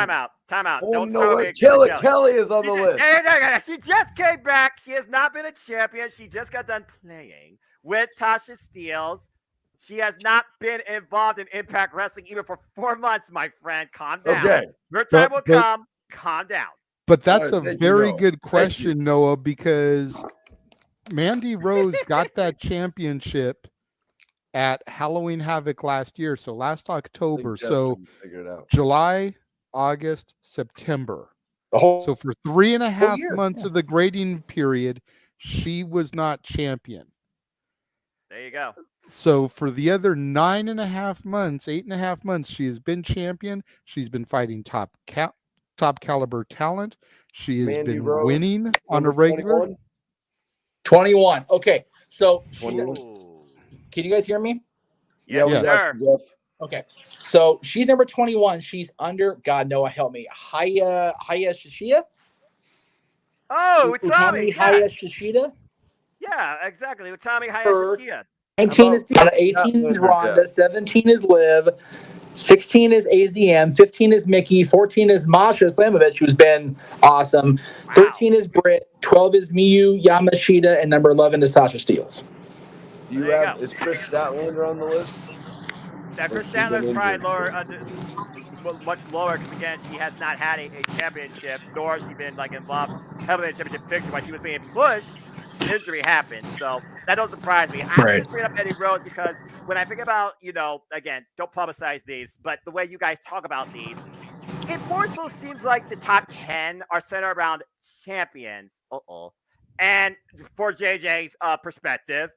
Time out. Don't know where Killer Kelly is on the list. She just came back. She has not been a champion. She just got done playing with Tasha Steelz. She has not been involved in Impact Wrestling even for 4 months, my friend. Calm down. Okay. Your time will come. Calm down. But that's a very good question, Noah, because Mandy Rose got that championship at Halloween Havoc last year. So last October. So July, August, September. So for 3.5 months of the grading period, she was not champion. There you go. So for the other 8.5 months, she has been champion. She's been fighting top caliber talent. She has Mandy been Rose, winning on a regular. 21. Okay, so 21. Can you guys hear me? Yes, sir. Jeff. Okay, so she's number 21. She's under, God, Noah, help me, Haya Shishida? Oh, Utami. Haya Shishida? Yeah, exactly. Utami Haya Shishida. 19 is 18 is Rhonda, 17 is Liv, 16 is AZM, 15 is Mickey, 14 is Masha Slamovich, who's been awesome, 13 is Britt, 12 is Miyu Yamashita, and number 11 is Tasha Steelz. Is Chris Statlander on the list? Now, Chris Statlander's probably lower, much lower, because again, she has not had a championship, nor has she been involved heavily in the championship picture while she was being pushed. Injury happened, so that don't surprise me. I'm just bringing up Eddie Rose because when I think about, again, don't publicize these, but the way you guys talk about these, it more so seems like the top 10 are centered around champions. And for JJ's perspective,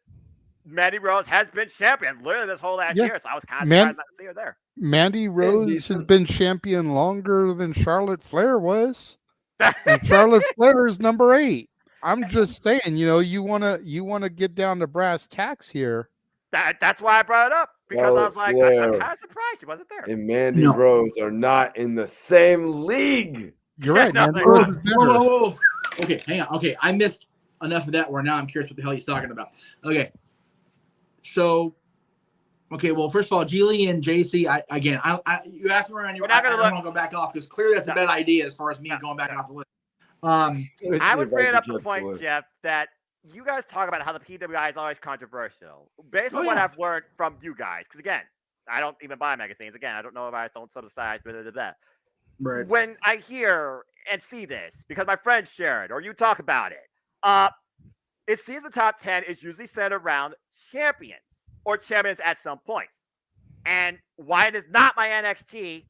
Mandy Rose has been champion literally this whole last year, so I was kind of surprised not to see her there. Mandy Rose has been champion longer than Charlotte Flair was, and Charlotte Flair is number 8. I'm just saying, you want to get down to brass tacks here. That's why I brought it up, because I was like, I'm kind of surprised she wasn't there. And Mandy Rose are not in the same league. You're right, man. Whoa. Okay, hang on. Okay, I missed enough of that where now I'm curious what the hell he's talking about. Okay, so, well, first of all, Geely and JC, you asked me around, I don't want to go back off because clearly that's a bad idea as far as me going back off the list. I was bringing up the point, Jeff, that you guys talk about how the PWI is always controversial. Based on what I've learned from you guys, because again, I don't even buy magazines. Again, I don't know if I don't subsidize, Right. When I hear and see this, because my friends share it, or you talk about it, it seems the top 10 is usually centered around champions, or champions at some point. And why it is not my NXT,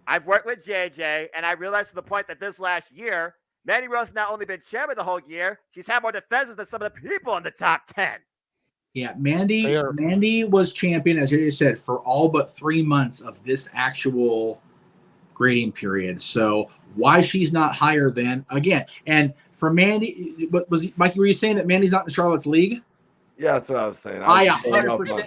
I've worked with JJ, and I realized to the point that this last year, Mandy Rose has not only been champion the whole year, she's had more defenses than some of the people in the top 10. Yeah, Mandy was champion, as you said, for all but 3 months of this actual grading period. So why she's not higher than, again, and for Mandy, but Mikey, were you saying that Mandy's not in Charlotte's league? Yeah, that's what I was saying. I 100%.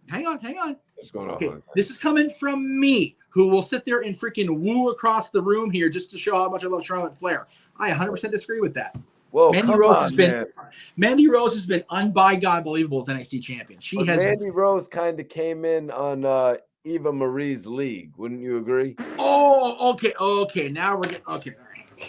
Hang on. What's going on? Okay, this is coming from me, who will sit there and freaking woo across the room here just to show how much I love Charlotte Flair. I 100% disagree with that. Whoa, Mandy Rose has been unbygod believable as NXT champion. Mandy Rose kind of came in on Eva Marie's league. Wouldn't you agree? Oh, okay. Now we're getting okay.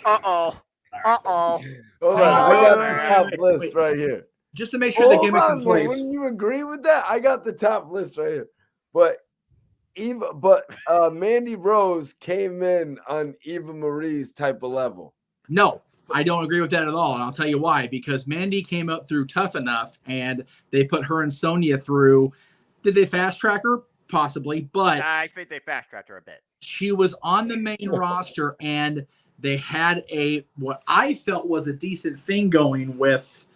Uh-oh. Hold on. I got the top list right here. just to make sure the gimmicks in man, place. wouldn't you agree with that? I got the top list right here. But Mandy Rose came in on Eva Marie's type of level. No, I don't agree with that at all, and I'll tell you why. Because Mandy came up through Tough Enough, and they put her and Sonya through. Did they fast track her? Possibly, but I think they fast tracked her a bit. She was on the main roster, and they had what I felt was a decent thing going with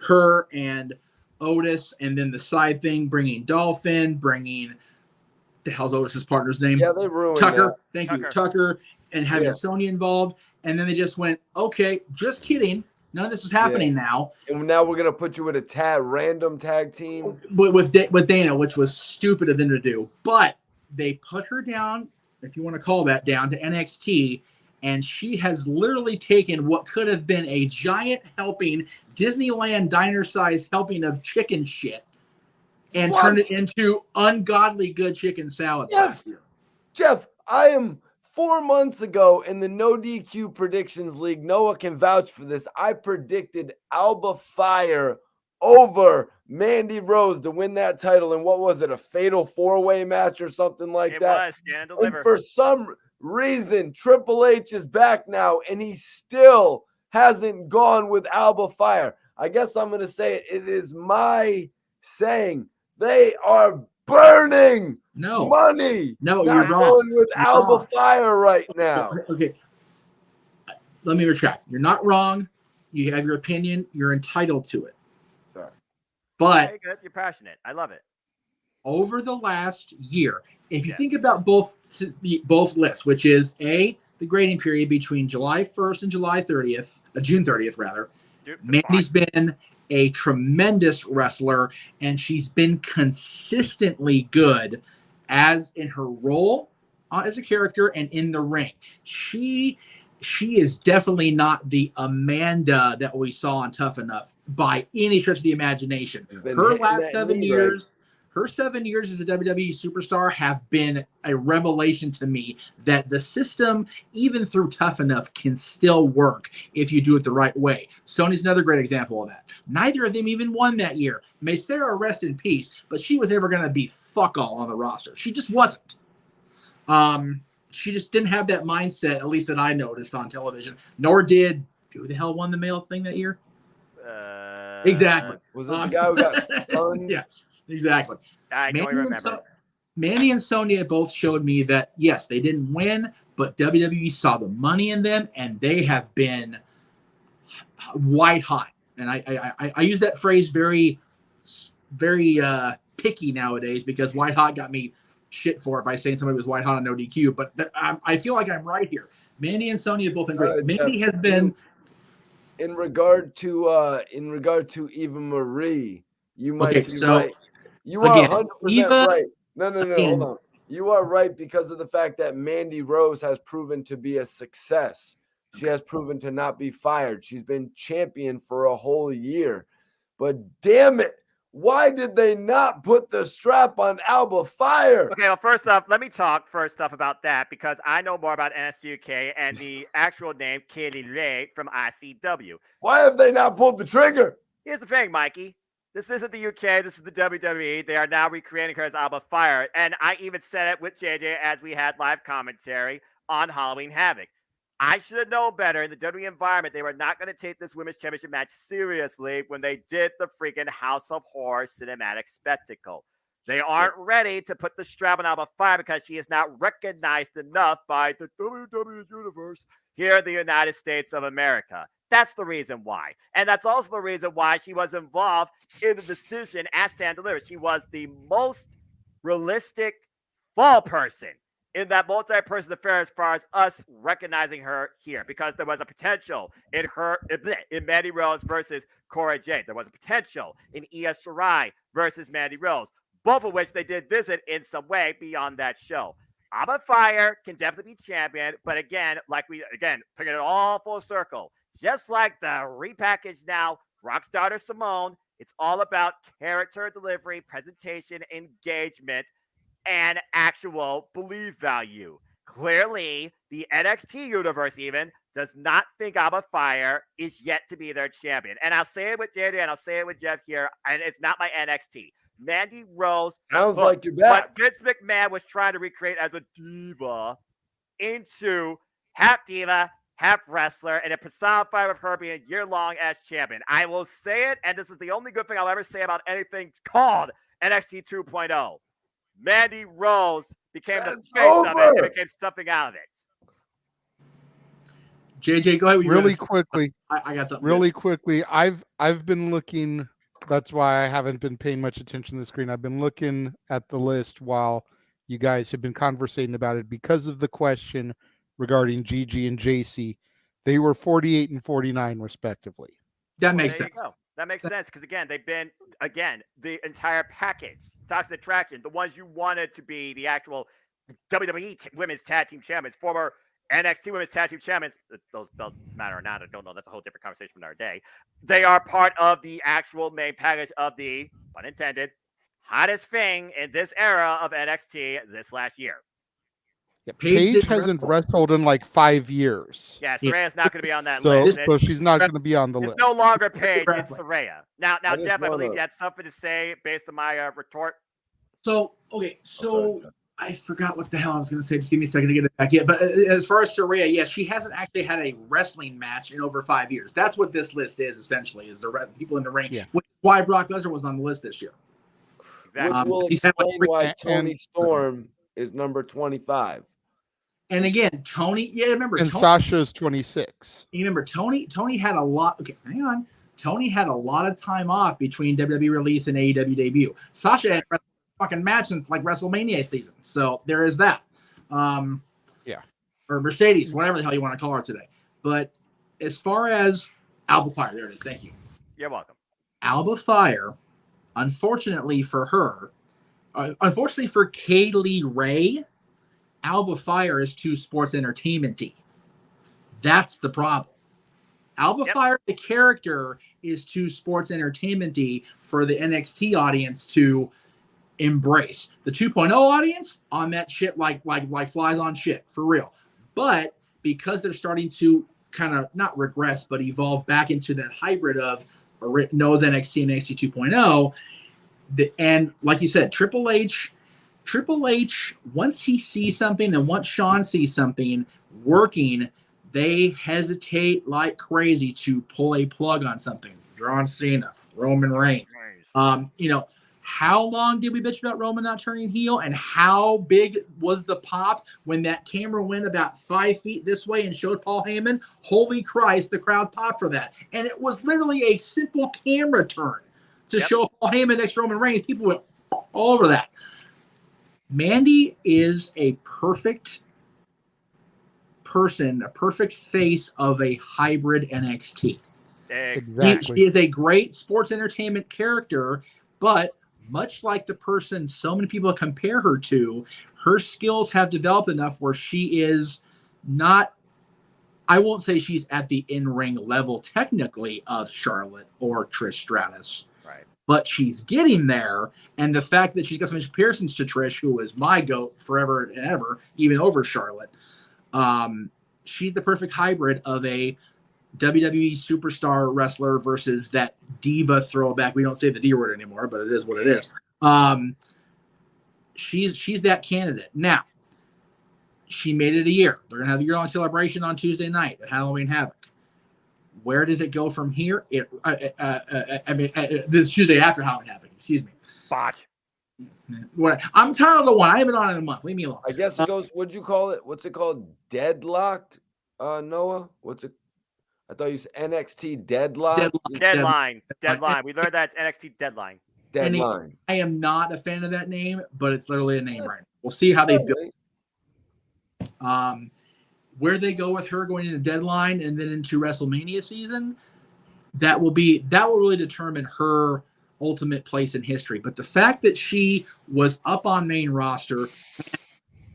her and Otis, and then the side thing, bringing Dolphin, bringing the hell's Otis's partner's name? Yeah, they ruined Tucker. that. Thank you, Tucker, and having Sonya involved. And then they just went, okay, just kidding. None of this was happening now. And now we're gonna put you with a random tag team with Dana, which was stupid of them to do. But they put her down, if you want to call that down, to NXT, and she has literally taken what could have been a giant helping, Disneyland diner-sized helping of chicken shit, and turned it into ungodly good chicken salad. Jeff, I am 4 months ago in the No DQ Predictions League. Noah can vouch for this. I predicted Alba Fire over Mandy Rose to win that title. And what was it, a fatal 4-way match or something like that? It was, Stand and Deliver. And for some reason, Triple H is back now, and he still hasn't gone with Alba Fire. I guess I'm going to say it. It is my saying they are burning money. No, not you're wrong. going with You're Alba wrong. Fire right now. Okay. Let me retract. You're not wrong. You have your opinion. You're entitled to it. Sorry. But you're passionate. I love it. Over the last year, if you think about both lists, which is the grading period between July 1st and July 30th, June 30th rather, Mandy's been a tremendous wrestler, and she's been consistently good as in her role as a character and in the ring. She is definitely not the Amanda that we saw on Tough Enough by any stretch of the imagination. Her last 7 years, her 7 years as a WWE superstar have been a revelation to me that the system, even through Tough Enough, can still work if you do it the right way. Sonya's another great example of that. Neither of them even won that year. May Sarah rest in peace, but she was never going to be fuck all on the roster. She just wasn't. She just didn't have that mindset, at least that I noticed on television. Nor did who the hell won the male thing that year? Exactly. Was it the guy who got yeah, exactly. I don't remember. Mandy and Sonya both showed me that yes, they didn't win, but WWE saw the money in them, and they have been white hot. And I use that phrase very, very picky nowadays because white hot got me shit for it by saying somebody was white hot on no DQ. But I feel like I'm right here. Mandy and Sonya have both been great. Mandy has been. In regard to Eva Marie, you might be right. You are 100% right. No, hold on. You are right because of the fact that Mandy Rose has proven to be a success. She has proven to not be fired. She's been champion for a whole year. But damn it, why did they not put the strap on Alba Fire? Okay, well, first off, let me talk about that because I know more about NXT UK and the actual name, Kaylee Ray from ICW. Why have they not pulled the trigger? Here's the thing, Mikey. This isn't the UK. This is the WWE. They are now recreating her as Alba Fire. And I even said it with JJ as we had live commentary on Halloween Havoc. I should have known better in the WWE environment. They were not going to take this Women's Championship match seriously when they did the freaking House of Horror cinematic spectacle. They aren't ready to put the strap on Alba Fire because she is not recognized enough by the WWE Universe here in the United States of America. That's the reason why. And that's also the reason why she was involved in the decision as Stand Deliver. She was the most realistic fall person in that multi-person affair as far as us recognizing her here, because there was a potential in her in Mandy Rose versus Cora Jade. There was a potential in Io Shirai versus Mandy Rose, both of which they did visit in some way beyond that show. Alba Fire can definitely be champion, but again, bringing it all full circle, just like the repackaged now Rockstar Simone, it's all about character delivery, presentation, engagement, and actual belief value. Clearly, the NXT universe even does not think Alba Fire is yet to be their champion. And I'll say it with JD and I'll say it with Jeff here, and it's not my NXT. Mandy Rose. Sounds like you're back. What Vince McMahon was trying to recreate as a diva into half diva, half wrestler, and it personified with her being year-long as champion. I will say it, and this is the only good thing I'll ever say about anything called NXT 2.0. Mandy Rose became the face of it and became something out of it. JJ, go ahead. Really quickly. I got something. Really quickly. I've been looking. That's why I haven't been paying much attention to the screen. I've been looking at the list while you guys have been conversating about it because of the question regarding Gigi and JC. They were 48 and 49 respectively. That makes sense. That makes sense because, again, they've been, the entire package. Toxic Attraction, the ones you wanted to be the actual WWE Women's Tag Team Champions, former NXT Women's Tag Team Champions. Those belts matter or not, I don't know. That's a whole different conversation for another day. They are part of the actual main package of the, pun intended, hottest thing in this era of NXT this last year. Yeah, Paige hasn't wrestled in like 5 years. Yeah, Saraya's not going to be on that list. So she's not going to be on the list. It's no longer Paige, it's Saraya. Now, Jeff, I believe you had something to say based on my retort. So I forgot what the hell I was going to say. Just give me a second to get it back. Yeah, but as far as Saraya, yeah, she hasn't actually had a wrestling match in over 5 years. That's what this list is essentially, is the people in the ring. Yeah. Which is why Brock Lesnar was on the list this year. Exactly. Which will explain why Tony Storm is number 25. And again, Tony, remember. And Sasha's 26. You remember, Tony had a lot. Okay, hang on. Tony had a lot of time off between WWE release and AEW debut. Sasha had a fucking match since like WrestleMania season. So there is that. Or Mercedes, whatever the hell you want to call her today. But as far as Alba Fire, there it is. Thank you. You're welcome. Alba Fire, unfortunately for her, unfortunately for Kaylee Ray, Alba Fire is too sports entertainment-y. That's the problem. Alba Fire, the character, is too sports entertainment-y for the NXT audience to embrace. The 2.0 audience on that shit like flies on shit, for real. But because they're starting to kind of not regress, but evolve back into that hybrid of knows NXT and NXT 2.0, and like you said, Triple H, once he sees something and once Sean sees something working, they hesitate like crazy to pull a plug on something. John Cena, Roman Reigns. How long did we bitch about Roman not turning heel? And how big was the pop when that camera went about 5 feet this way and showed Paul Heyman? Holy Christ, the crowd popped for that. And it was literally a simple camera turn to show Paul Heyman next to Roman Reigns. People went all over that. Mandy is a perfect person, a perfect face of a hybrid NXT. Exactly. She is a great sports entertainment character, but much like the person so many people compare her to, her skills have developed enough where she is not, I won't say she's at the in-ring level technically of Charlotte or Trish Stratus. But she's getting there, and the fact that she's got some comparisons to Trish, who is my GOAT forever and ever, even over Charlotte, she's the perfect hybrid of a WWE superstar wrestler versus that diva throwback. We don't say the D word anymore, but it is what it is. She's that candidate. Now, she made it a year. They're going to have a year-long celebration on Tuesday night at Halloween Havoc. Where does it go from here? This Tuesday after Halloween Havoc. Excuse me. Botch. I'm tired of the one. I haven't been on in a month. Leave me alone. I guess it goes. What'd you call it? What's it called? Deadlocked. Noah. What's it? I thought you said NXT Deadlock. Deadline. We learned that it's NXT Deadline. Deadline. I am not a fan of that name, but it's literally a name right now. We'll see how they build. Where they go with her going into Deadline and then into WrestleMania season, that will really determine her ultimate place in history. But the fact that she was up on main roster,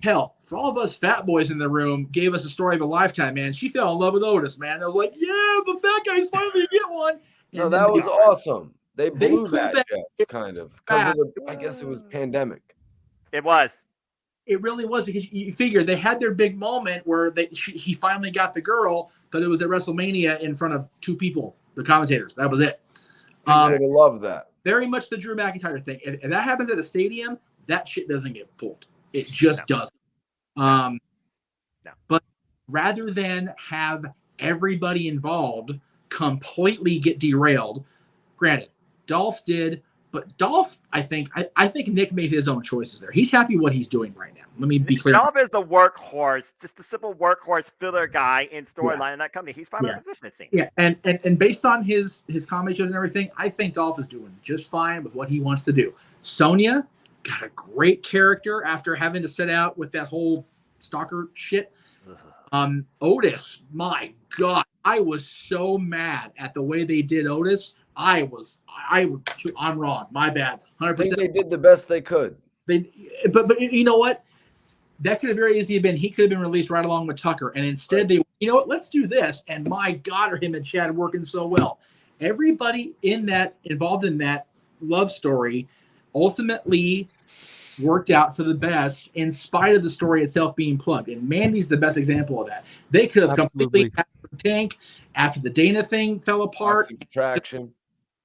hell, for all of us fat boys in the room, gave us a story of a lifetime, man. She fell in love with Otis, man. I was like, yeah, the fat guy's finally get one. And no, that was awesome. They blew that, kind of. Because I guess it was pandemic. It was. It really was, because you figure they had their big moment where he finally got the girl, but it was at WrestleMania in front of 2 people, the commentators. That was it. I love that. Very much the Drew McIntyre thing. If that happens at a stadium, that shit doesn't get pulled. It just doesn't. No. But rather than have everybody involved completely get derailed, granted, Dolph did, but Dolph, I think Nick made his own choices there. He's happy what he's doing right now. Let me be clear. Dolph is the workhorse, just the simple workhorse filler guy in storyline in that company. He's fine with the position, it seems. Yeah, and based on his comedy shows and everything, I think Dolph is doing just fine with what he wants to do. Sonya got a great character after having to sit out with that whole stalker shit. Otis, my God, I was so mad at the way they did Otis. I'm wrong. My bad. 100%. I think they did the best they could. But you know what? That could have very easily been, he could have been released right along with Tucker. And instead you know what? Let's do this. And my God, are him and Chad working so well. Everybody involved in that love story ultimately worked out for the best in spite of the story itself being plugged. And Mandy's the best example of that. They could have completely tank after the Dana thing fell apart. Attraction.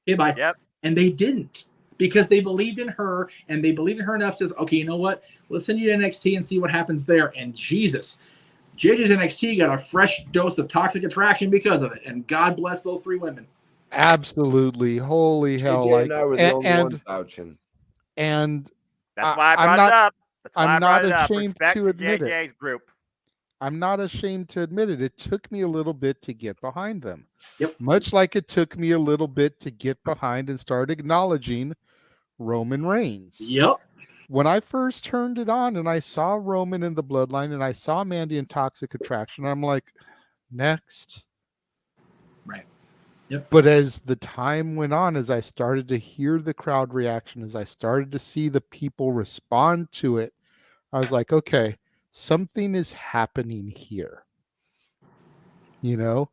Yep. And they didn't, because they believed in her, and they believed in her enough to say, okay, you know what? Let's send you to NXT and see what happens there. And Jesus, JJ's NXT got a fresh dose of toxic attraction because of it. And God bless those 3 women. Absolutely. Holy hell. JJ and I were the only ones vouching. And that's why I brought it up. That's why I'm I brought not it up. ashamed Respect to admit JJ's it. group. I'm not ashamed to admit it. It took me a little bit to get behind them. Yep. Much like it took me a little bit to get behind and start acknowledging Roman Reigns. Yep. When I first turned it on and I saw Roman in the Bloodline and I saw Mandy in Toxic Attraction, I'm like, next. Right. Yep. But as the time went on, as I started to hear the crowd reaction, as I started to see the people respond to it, I was like, okay, something is happening here. You know,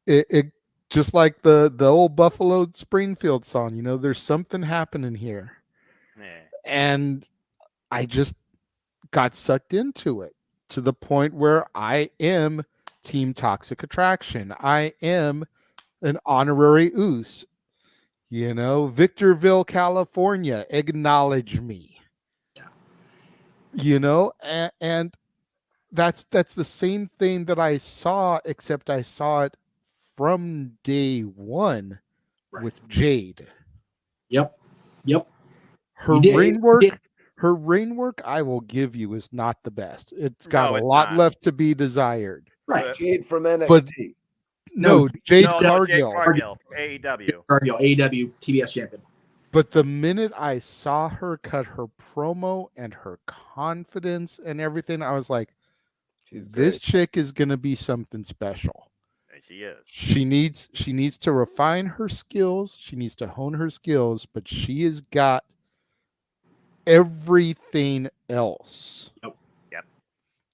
it just like the old Buffalo Springfield song, you know, there's something happening here. Yeah. And I just got sucked into it to the point where I am Team Toxic Attraction. I am an honorary Oos. You know, Victorville, California, acknowledge me. Yeah. You know, and that's the same thing that I saw, except I saw it from day one with Jade. Yep. Her reign work, I will give you, is not the best. It's got a lot left to be desired. Right. Jade from NXT. But Jade Cargill. Jade Cargill, AEW. Cargill, AEW, TBS champion. But the minute I saw her cut her promo and her confidence and everything, I was like, this chick is going to be something special. And she is. She needs to refine her skills. She needs to hone her skills, but she has got everything else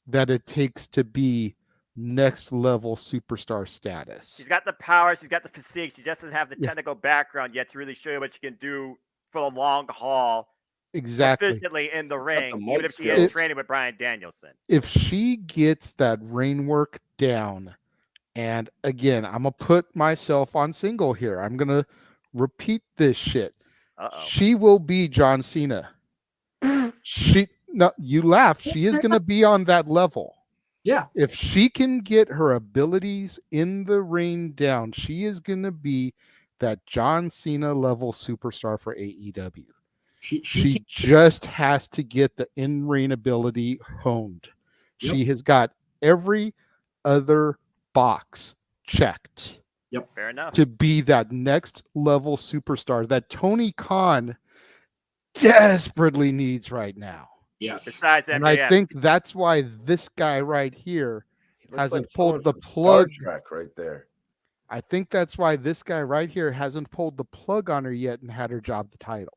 that it takes to be next level superstar status. She's got the power. She's got the physique. She just doesn't have the technical background yet to really show you what she can do for the long haul. Exactly. Efficiently in the ring, even if she is training with Bryan Danielson. If she gets that reign work down, and again, I'm going to put myself on single here. I'm going to repeat this shit. She will be John Cena. You laugh. She is going to be on that level. Yeah. If she can get her abilities in the ring down, she is going to be that John Cena level superstar for AEW. She just has to get the in-ring ability honed. Yep. She has got every other box checked. Yep. Fair enough. To be that next level superstar that Tony Khan desperately needs right now. Yes. Besides MJF. And I think that's why this guy right here hasn't pulled the plug. Star Trek right there. I think that's why this guy right here hasn't pulled the plug on her yet and had her job the title.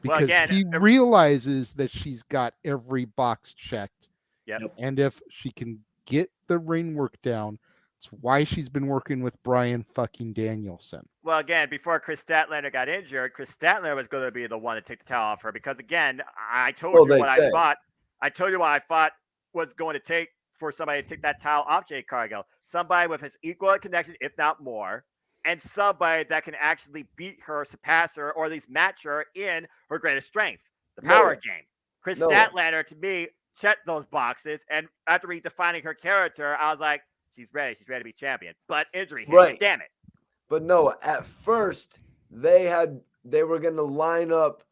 Because he realizes that she's got every box checked. Yep. And if she can get the ring work down, It's why she's been working with Brian fucking Danielson. Well, again, before Chris Statlander got injured, Chris Statlander was going to be the one to take the title off her because, again, I told you what I thought. I told you what I thought was going to take for somebody to take that title off Jade Cargill. Somebody with his equal connection, if not more, and somebody that can actually beat her, surpass her, or at least match her in her greatest strength, the power game. Chris Statlander, to me, checked those boxes, and after redefining her character, I was like, she's ready to be champion. But injury hit, Right. damn it. But no, at first they were gonna line up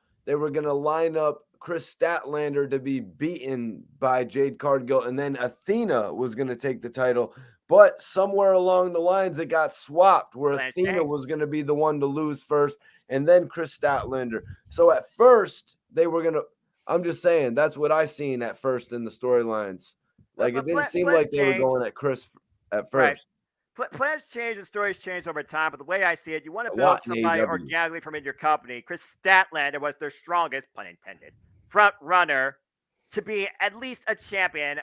Chris Statlander to be beaten by Jade Cargill, and then Athena was gonna take the title. But somewhere along the lines, it got swapped where Athena was going to be the one to lose first, and then Chris Statlander. So at first, they were going to – I'm just saying, that's what I seen at first in the storylines. Like, it didn't seem like they were going at Chris at first. Right. Plans change and stories change over time, but the way I see it, you want to build somebody organically from in your company. Chris Statlander was their strongest, pun intended, front runner to be at least a champion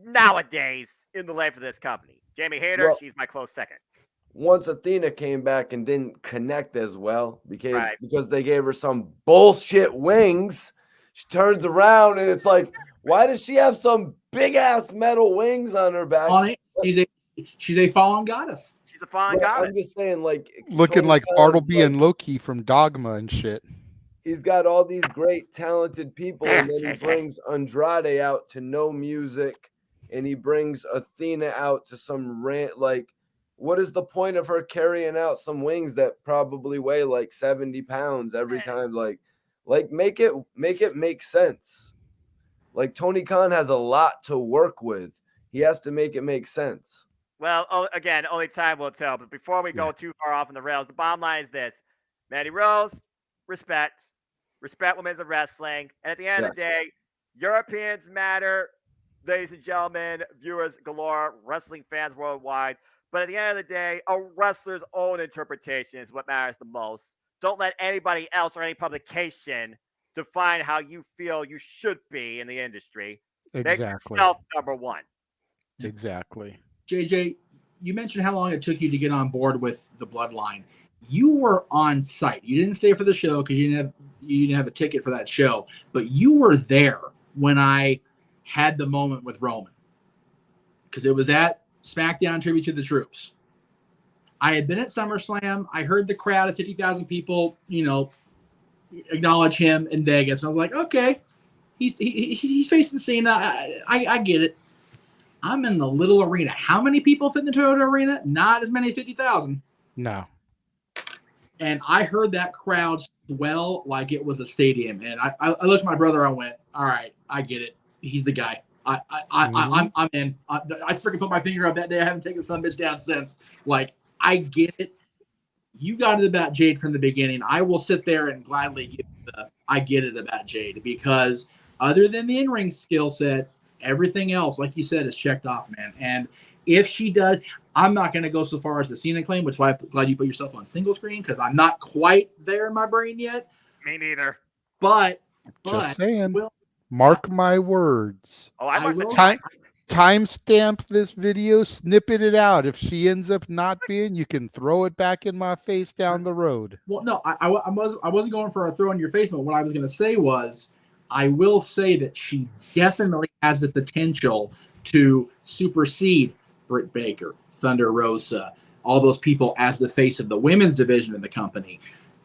nowadays in the life of this company. Jamie Hayter, she's my close second. Once Athena came back and didn't connect as well because they gave her some bullshit wings, she turns around and it's like, why does she have some big ass metal wings on her back? She's a fallen goddess. She's a fallen goddess. I'm just saying, like, looking like Bartleby and Loki from Dogma and shit. He's got all these great talented people, and then he brings Andrade out to no music. And he brings Athena out to some rant. Like, what is the point of her carrying out some wings that probably weigh like 70 pounds every time? Like make it make sense. Like, Tony Khan has a lot to work with. He has to make it make sense. Well, again, only time will tell. But before we go too far off in the rails, the bottom line is this: Mandy Rose, respect women's wrestling, and at the end of the day, Europeans matter. Ladies and gentlemen, viewers galore, wrestling fans worldwide. But at the end of the day, a wrestler's own interpretation is what matters the most. Don't let anybody else or any publication define how you feel you should be in the industry. Exactly. Make yourself number one. Exactly. JJ, you mentioned how long it took you to get on board with the Bloodline. You were on site. You didn't stay for the show because you didn't have a ticket for that show, but you were there when I had the moment with Roman, because it was at SmackDown Tribute to the Troops. I had been at SummerSlam. I heard the crowd of 50,000 people, acknowledge him in Vegas. And I was like, okay, he's facing Cena. I get it. I'm in the little arena. How many people fit in the Toyota Arena? Not as many as 50,000. No. And I heard that crowd swell like it was a stadium. And I looked at my brother. I went, all right, I get it. He's the guy. I'm in. I freaking put my finger up that day. I haven't taken some bitch down since. Like, I get it. You got it about Jade from the beginning. I will sit there and gladly give I get it about Jade, because other than the in-ring skill set, everything else, like you said, is checked off, man. And if she does, I'm not going to go so far as the Cena claim, which is why I'm glad you put yourself on single screen, because I'm not quite there in my brain yet. Me neither. But just saying. Mark my words. Oh, I will. Timestamp this video, snippet it out. If she ends up not being, you can throw it back in my face down the road. Well, no, I wasn't going for a throw in your face, but what I was going to say was, I will say that she definitely has the potential to supersede Britt Baker, Thunder Rosa, all those people as the face of the women's division in the company.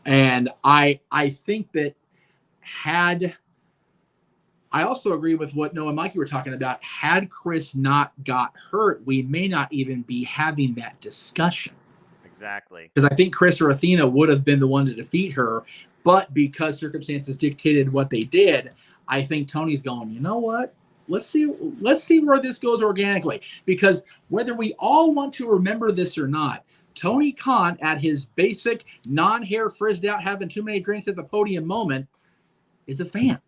And I think that I also agree with what Noah and Mikey were talking about. Had Chris not got hurt, we may not even be having that discussion. Exactly. Because I think Chris or Athena would have been the one to defeat her, but because circumstances dictated what they did, I think Tony's going, you know what? Let's see where this goes organically. Because whether we all want to remember this or not, Tony Khan, at his basic non-hair frizzed out, having too many drinks at the podium moment, is a fan.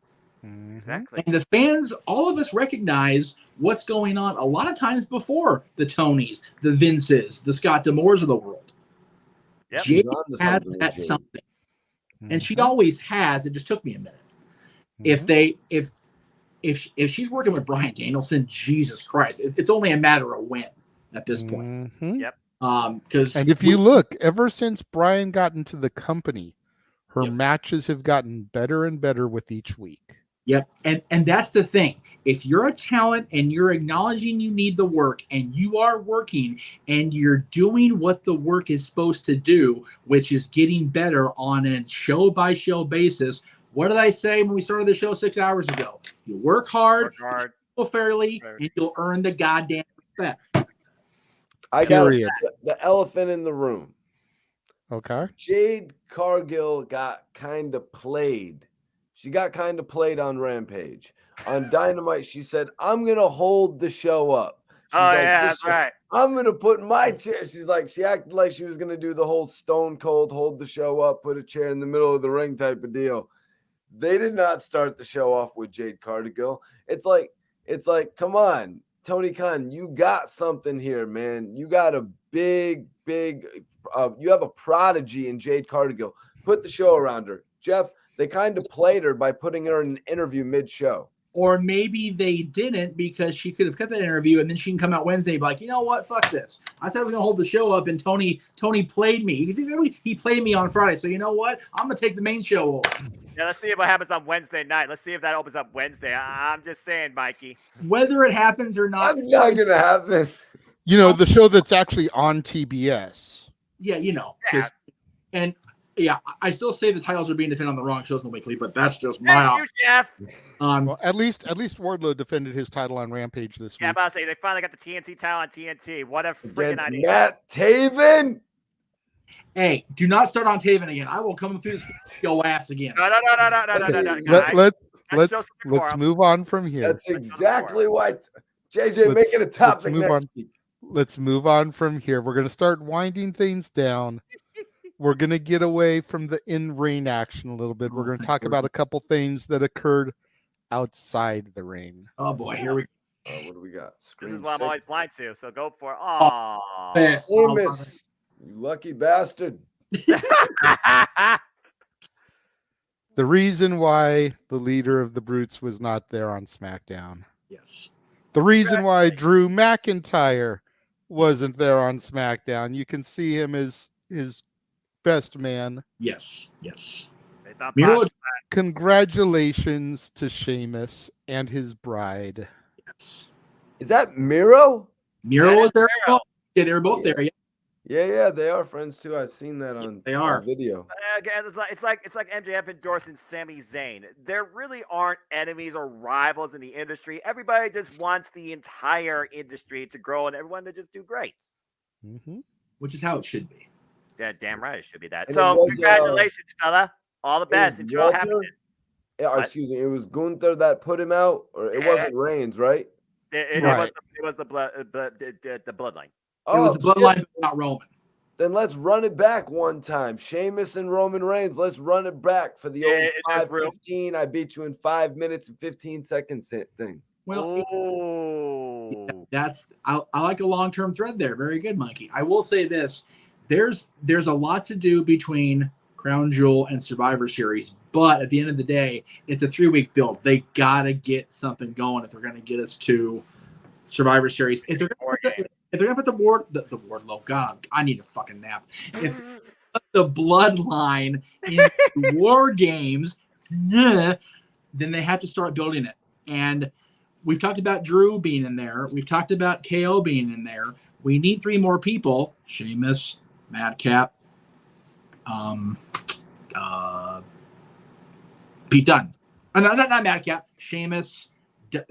Exactly. And the fans, all of us recognize what's going on a lot of times before the Tonys, the Vinces, the Scott D'Amores of the world. Yep. Jade has that something. And she always has. It just took me a minute. If she's working with Bryan Danielson, Jesus Christ, it's only a matter of when. at this point. Mhm. Yep. Because And if you look, ever since Brian got into the company, her Yep. matches have gotten better and better with each week. Yep. And that's the thing. If you're a talent and you're acknowledging you need the work and you are working and you're doing what the work is supposed to do, which is getting better on a show by show basis. What did I say when we started the show 6 hours ago? You work hard, Work hard. you fairly, Right. and you'll earn the goddamn respect. I got Period. the elephant in the room. Okay. Jade Cargill got kind of played. She got kind of played on Rampage. On Dynamite, she said, I'm going to hold the show up. She's Oh, like, yeah, "This that's show- right. I'm going to put my chair. She's like, she acted like she was going to do the whole Stone Cold, hold the show up, put a chair in the middle of the ring type of deal. They did not start the show off with Jade Cargill. It's like, come on, Tony Khan, you got something here, man. You got a big, you have a prodigy in Jade Cargill. Put the show around her. Jeff, they kind of played her by putting her in an interview mid-show. Or maybe they didn't because she could have cut that interview and then she can come out Wednesday and be like, you know what? Fuck this. I said I was going to hold the show up and Tony played me. He played me on Friday. So you know what? I'm going to take the main show over. Yeah, let's see what happens on Wednesday night. Let's see if that opens up Wednesday. I'm just saying, Mikey. Whether it happens or not. That's not going to happen. You know, the show that's actually on TBS. Yeah, you know. Yeah. And yeah, I still say the titles are being defended on the wrong shows in the weekly, but that's just my Thank you, Jeff. Well, at least Wardlow defended his title on Rampage this Yeah, I'm week. about to say they finally got the TNT title on TNT. What a freaking Against idea. Matt Taven. Hey, do not start on Taven again. I will come through this your ass again. No. Let's shows some let's decorum. move on from here. That's exactly why JJ make it a topic move next on. week. Let's move on from here. We're going to start winding things down. We're going to get away from the in-ring action a little bit. We're going to talk about a couple things that occurred outside the ring. Oh boy, here we go. What do we got? This is Screen what I'm six. always blind to, so go for it. Aww. Amos, you lucky bastard. The reason why the leader of the Brutes was not there on SmackDown. Yes. The reason why Drew McIntyre wasn't there on SmackDown. You can see him as his best man. Yes. Yes. They thought Miro, possible. Congratulations to Sheamus and his bride. yes. Is that Miro? Miro was there. Miro. Yeah, they were both there. Yeah. Yeah, they are friends too. I've seen that on They are. video. Again, it's like MJF endorsing Sami Zayn. There really aren't enemies or rivals in the industry. Everybody just wants the entire industry to grow and everyone to just do great. Mm-hmm. Which is how it should be. Yeah, damn right, it should be that. And So it was, congratulations, fella. All the it best. was Enjoy Walter? happiness. Yeah, What? excuse me. It was Gunther that put him out, or it Yeah. wasn't Reigns, right? It Right. was the bloodline. It was the shit. bloodline, not Roman. Then let's run it back one time. Sheamus and Roman Reigns. Let's run it back for the old It is real. 5:15. I beat you in 5 minutes and 15 seconds thing. Well, Ooh. that's I like a long-term thread there. Very good, Monkey. I will say this: there's a lot to do between Crown Jewel and Survivor Series, but at the end of the day, it's a 3-week build. They gotta get something going if they're gonna get us to Survivor Series. If they're gonna put the Wardlow, God, I need a fucking nap. If they put the bloodline in War Games, then they have to start building it. And we've talked about Drew being in there. We've talked about KO being in there. We need 3 more people: Sheamus, Madcap, Pete Dunne. No, not Madcap. Sheamus.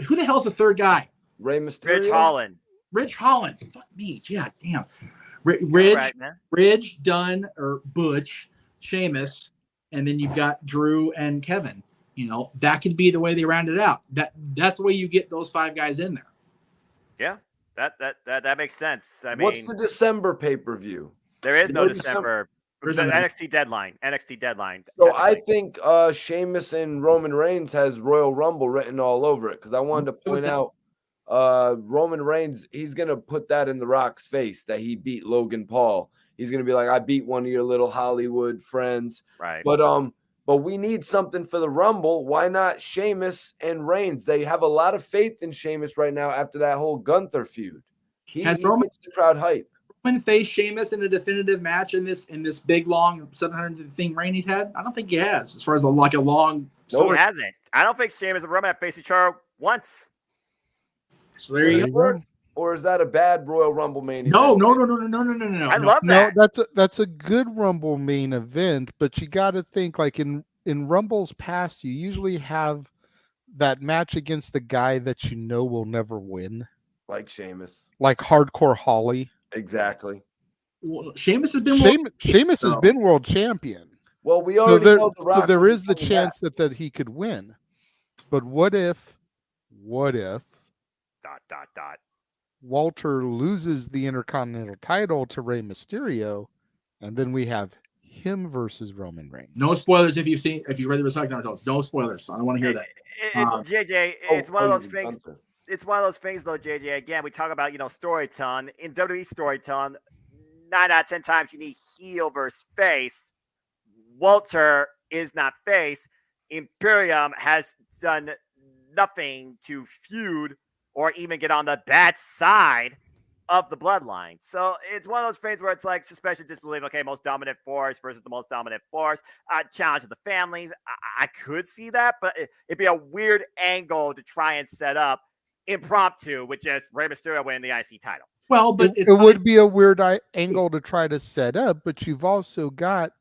Who the hell's the third guy? Rey Mysterio. Rich Holland. Rich Holland. Fuck me. Yeah, damn. All Ridge, right, man. Ridge, Dunn, or Butch, Sheamus, and then you've got Drew and Kevin. You know, that could be the way they round it out. That's the way you get those 5 guys in there. Yeah, that makes sense. I What's mean, the December pay-per-view? there is no no December. There's The no- NXT deadline. So I think Sheamus and Roman Reigns has Royal Rumble written all over it because I wanted to point out Roman Reigns, he's going to put that in The Rock's face that he beat Logan Paul. He's going to be like, I beat one of your little Hollywood friends. right. But we need something for the Rumble. Why not Sheamus and Reigns? They have a lot of faith in Sheamus right now after that whole Gunther feud. He Has Roman gets the crowd hype. faced Sheamus in a definitive match in this big long 700 thing reign he's had? I don't think he has, as far as a long He story. hasn't. I don't think Sheamus and Roman have faced each other once. So there you go. Or is that a bad Royal Rumble main event? No. I love that. No, that's a good Rumble main event, but you got to think like in Rumbles past, you usually have that match against the guy that you know will never win, Like Sheamus. like Hardcore Holly. Exactly. Well, Sheamus has been Sheamus has been world champion. Well, we already know The Rock. So there is the coming chance back. that he could win. But what if Walter loses the Intercontinental title to Rey Mysterio, and then we have him versus Roman Reigns? No spoilers if you read the Respect Results. No spoilers. I don't want to hear that. JJ, it's one of those things. Gunther. It's one of those things, though, JJ. Again, we talk about storytelling in WWE storytelling. 9 out of 10 times you need heel versus face. Walter is not face. Imperium has done nothing to feud or even get on the bad side of the bloodline. So it's one of those things where it's like suspension of disbelief. Okay, most dominant force versus the most dominant force. Challenge of the families. I could see that, but it'd be a weird angle to try and set up impromptu with just Rey Mysterio winning the IC title. Well, but it would be a weird angle to try to set up, but you've also got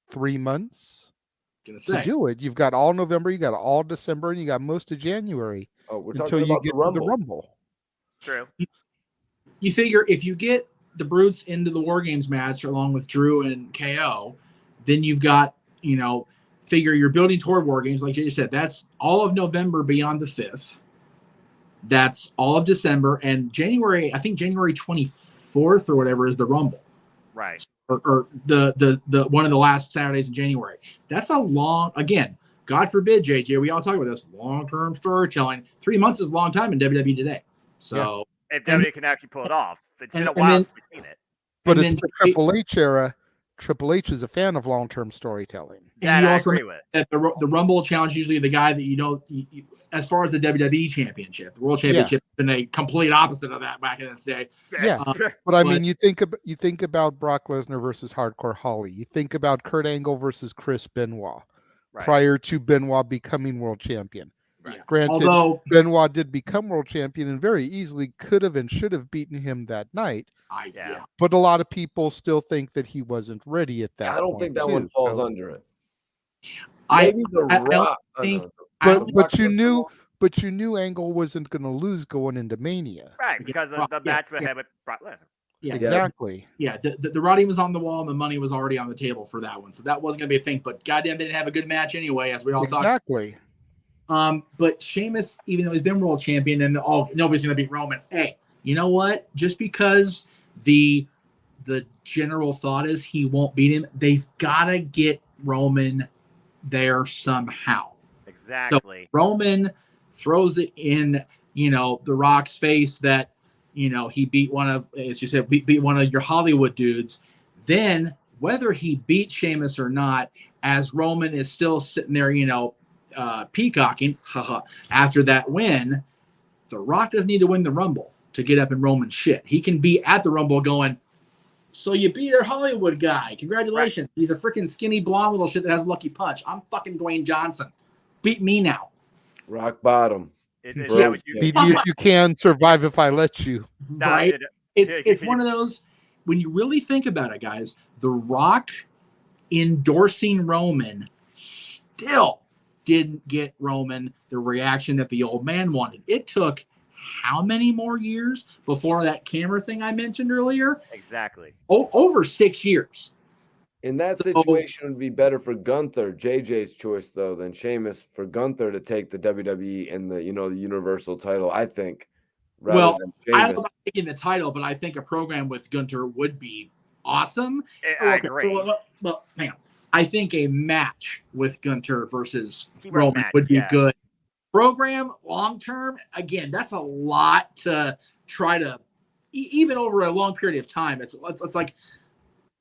3 months to do it. You've got all November, you got all December, and you got most of January until you get to the Rumble. True. You figure if you get the Brutes into the War Games match along with Drew and KO, then you've got, figure you're building toward War Games, like Jay said. That's all of November beyond the 5th. That's all of December, and January. I think January 24th or whatever is the Rumble, right? Or the one of the last Saturdays in January. That's a long. Again, God forbid, JJ. We all talk about this long-term storytelling. 3 months is a long time in WWE today. So if WWE can actually pull it off, it's been a while since we've seen it. But it's the Triple H era. Triple H is a fan of long-term storytelling. And you I also agree with. That the Rumble challenge usually the guy that you as far as the WWE Championship, the World Championship has been a complete opposite of that back in its day. Yeah, but I mean, you think about Brock Lesnar versus Hardcore Holly. You think about Kurt Angle versus Chris Benoit prior to Benoit becoming world champion. Right. Granted, Benoit did become world champion and very easily could have and should have beaten him that night. But a lot of people still think that he wasn't ready at that point. I don't think that one falls under it. Maybe The Rock. But you knew Angle wasn't going to lose going into Mania. Right, because of the match with him with Brock Lesnar. Yeah, exactly. Yeah, the writing was on the wall and the money was already on the table for that one. So that wasn't going to be a thing. But goddamn, they didn't have a good match anyway, as we all talked. Exactly. But Sheamus, even though he's been world champion and nobody's going to beat Roman, hey, you know what? Just because the general thought is he won't beat him, they've got to get Roman there somehow. Exactly. So Roman throws it in, The Rock's face that, he beat one of, as you said, beat one of your Hollywood dudes. Then whether he beats Sheamus or not, as Roman is still sitting there, peacocking after that win, The Rock doesn't need to win the Rumble to get up in Roman shit. He can be at the Rumble going, so you beat your Hollywood guy. Congratulations. Right. He's a freaking skinny blonde little shit that has a lucky punch. I'm fucking Dwayne Johnson. Beat me now. Rock bottom. Beat me if you can, survive if I let you. Right? It's one of those, when you really think about it, guys, The Rock endorsing Roman still didn't get Roman the reaction that the old man wanted. It took how many more years before that camera thing I mentioned earlier? Exactly. Over 6 years. In that situation, it would be better for Gunther, JJ's choice, though, than Sheamus, for Gunther to take the WWE and the Universal title, I think, rather than Sheamus. I don't know about taking the title, but I think a program with Gunther would be awesome. I agree. Well, hang on. I think a match with Gunther versus Roman would be good. Program long-term, again, that's a lot to try to, even over a long period of time. It's like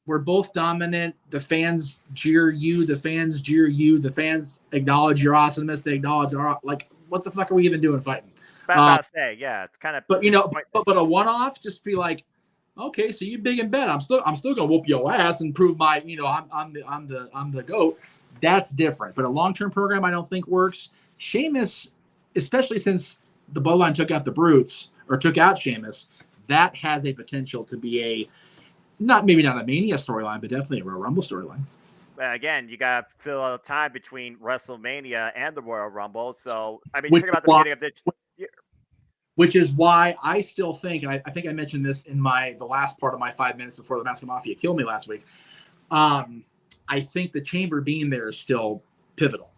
we're both dominant. The fans jeer you. The fans jeer you. The fans acknowledge your awesomeness. They acknowledge our, like, what the fuck are we even doing fighting? About to say, yeah, it's kind of. But but a one-off, just be like, okay, so you big and bad. I'm still gonna whoop your ass and prove my, I'm the GOAT. That's different. But a long-term program, I don't think works. Sheamus, especially since the Bloodline took out the Brutes or took out Sheamus, that has a potential to be maybe not a Mania storyline, but definitely a Royal Rumble storyline. Again, you got to fill out time between WrestleMania and the Royal Rumble. So, I mean, think about the beginning of this year. Which is why I still think, and I think I mentioned this in the last part of my 5 minutes before the Mask Mafia killed me last week. I think the Chamber being there is still pivotal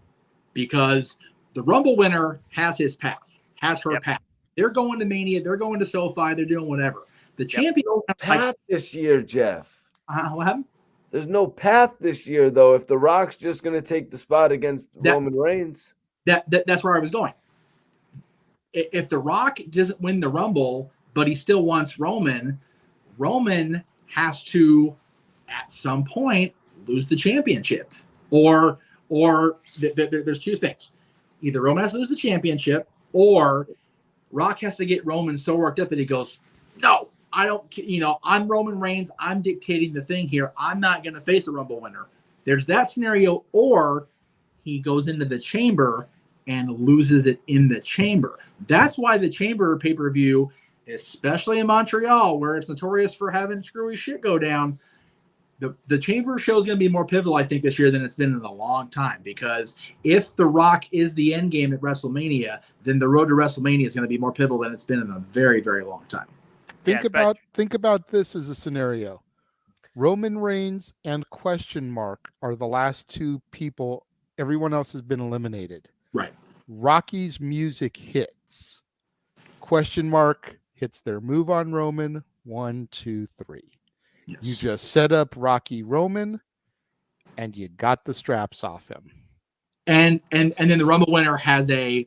because the Rumble winner has his path, has her path. They're going to Mania, they're going to SoFi, they're doing whatever. The champion no path this year, Jeff. What happened? There's no path this year, though. If The Rock's just going to take the spot against Roman Reigns, that's where I was going. If The Rock doesn't win the Rumble, but he still wants Roman has to, at some point, lose the championship. Or there's two things. Either Roman has to lose the championship, or Rock has to get Roman so worked up that he goes, no, I don't, I'm Roman Reigns. I'm dictating the thing here. I'm not going to face a Rumble winner. There's that scenario, or he goes into the Chamber and loses it in the Chamber. That's why the Chamber pay-per-view, especially in Montreal, where it's notorious for having screwy shit go down, the Chamber show is going to be more pivotal, I think, this year than it's been in a long time. Because if The Rock is the end game at WrestleMania, then the road to WrestleMania is going to be more pivotal than it's been in a very, very long time. Think about this as a scenario. Roman Reigns and Question Mark are the last two people. Everyone else has been eliminated. Right. Rocky's music hits. Question Mark hits their move on Roman. 1, 2, 3. Yes. You just set up Rocky Roman, and you got the straps off him. And then the Rumble winner has a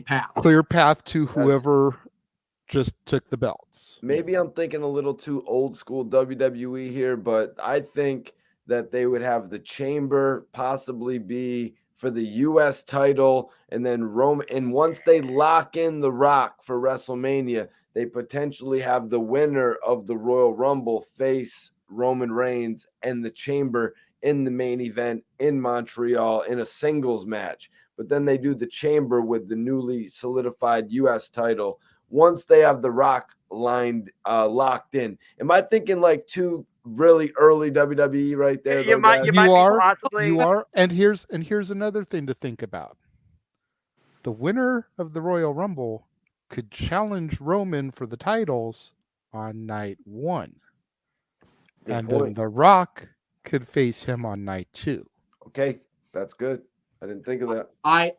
path. Clear path to whoever just took the belts. Maybe I'm thinking a little too old school WWE here, but I think that they would have the Chamber possibly be for the U.S. title, and then Roman. And once they lock in The Rock for WrestleMania, they potentially have the winner of the Royal Rumble face Roman Reigns and the Chamber in the main event in Montreal in a singles match. But then they do the Chamber with the newly solidified U.S. title once they have The Rock locked in. Am I thinking like two really early WWE right there? You are. And here's another thing to think about. The winner of the Royal Rumble could challenge Roman for the titles on night 1. Good point. Then The Rock could face him on night 2. Okay, that's good. I didn't think of that. I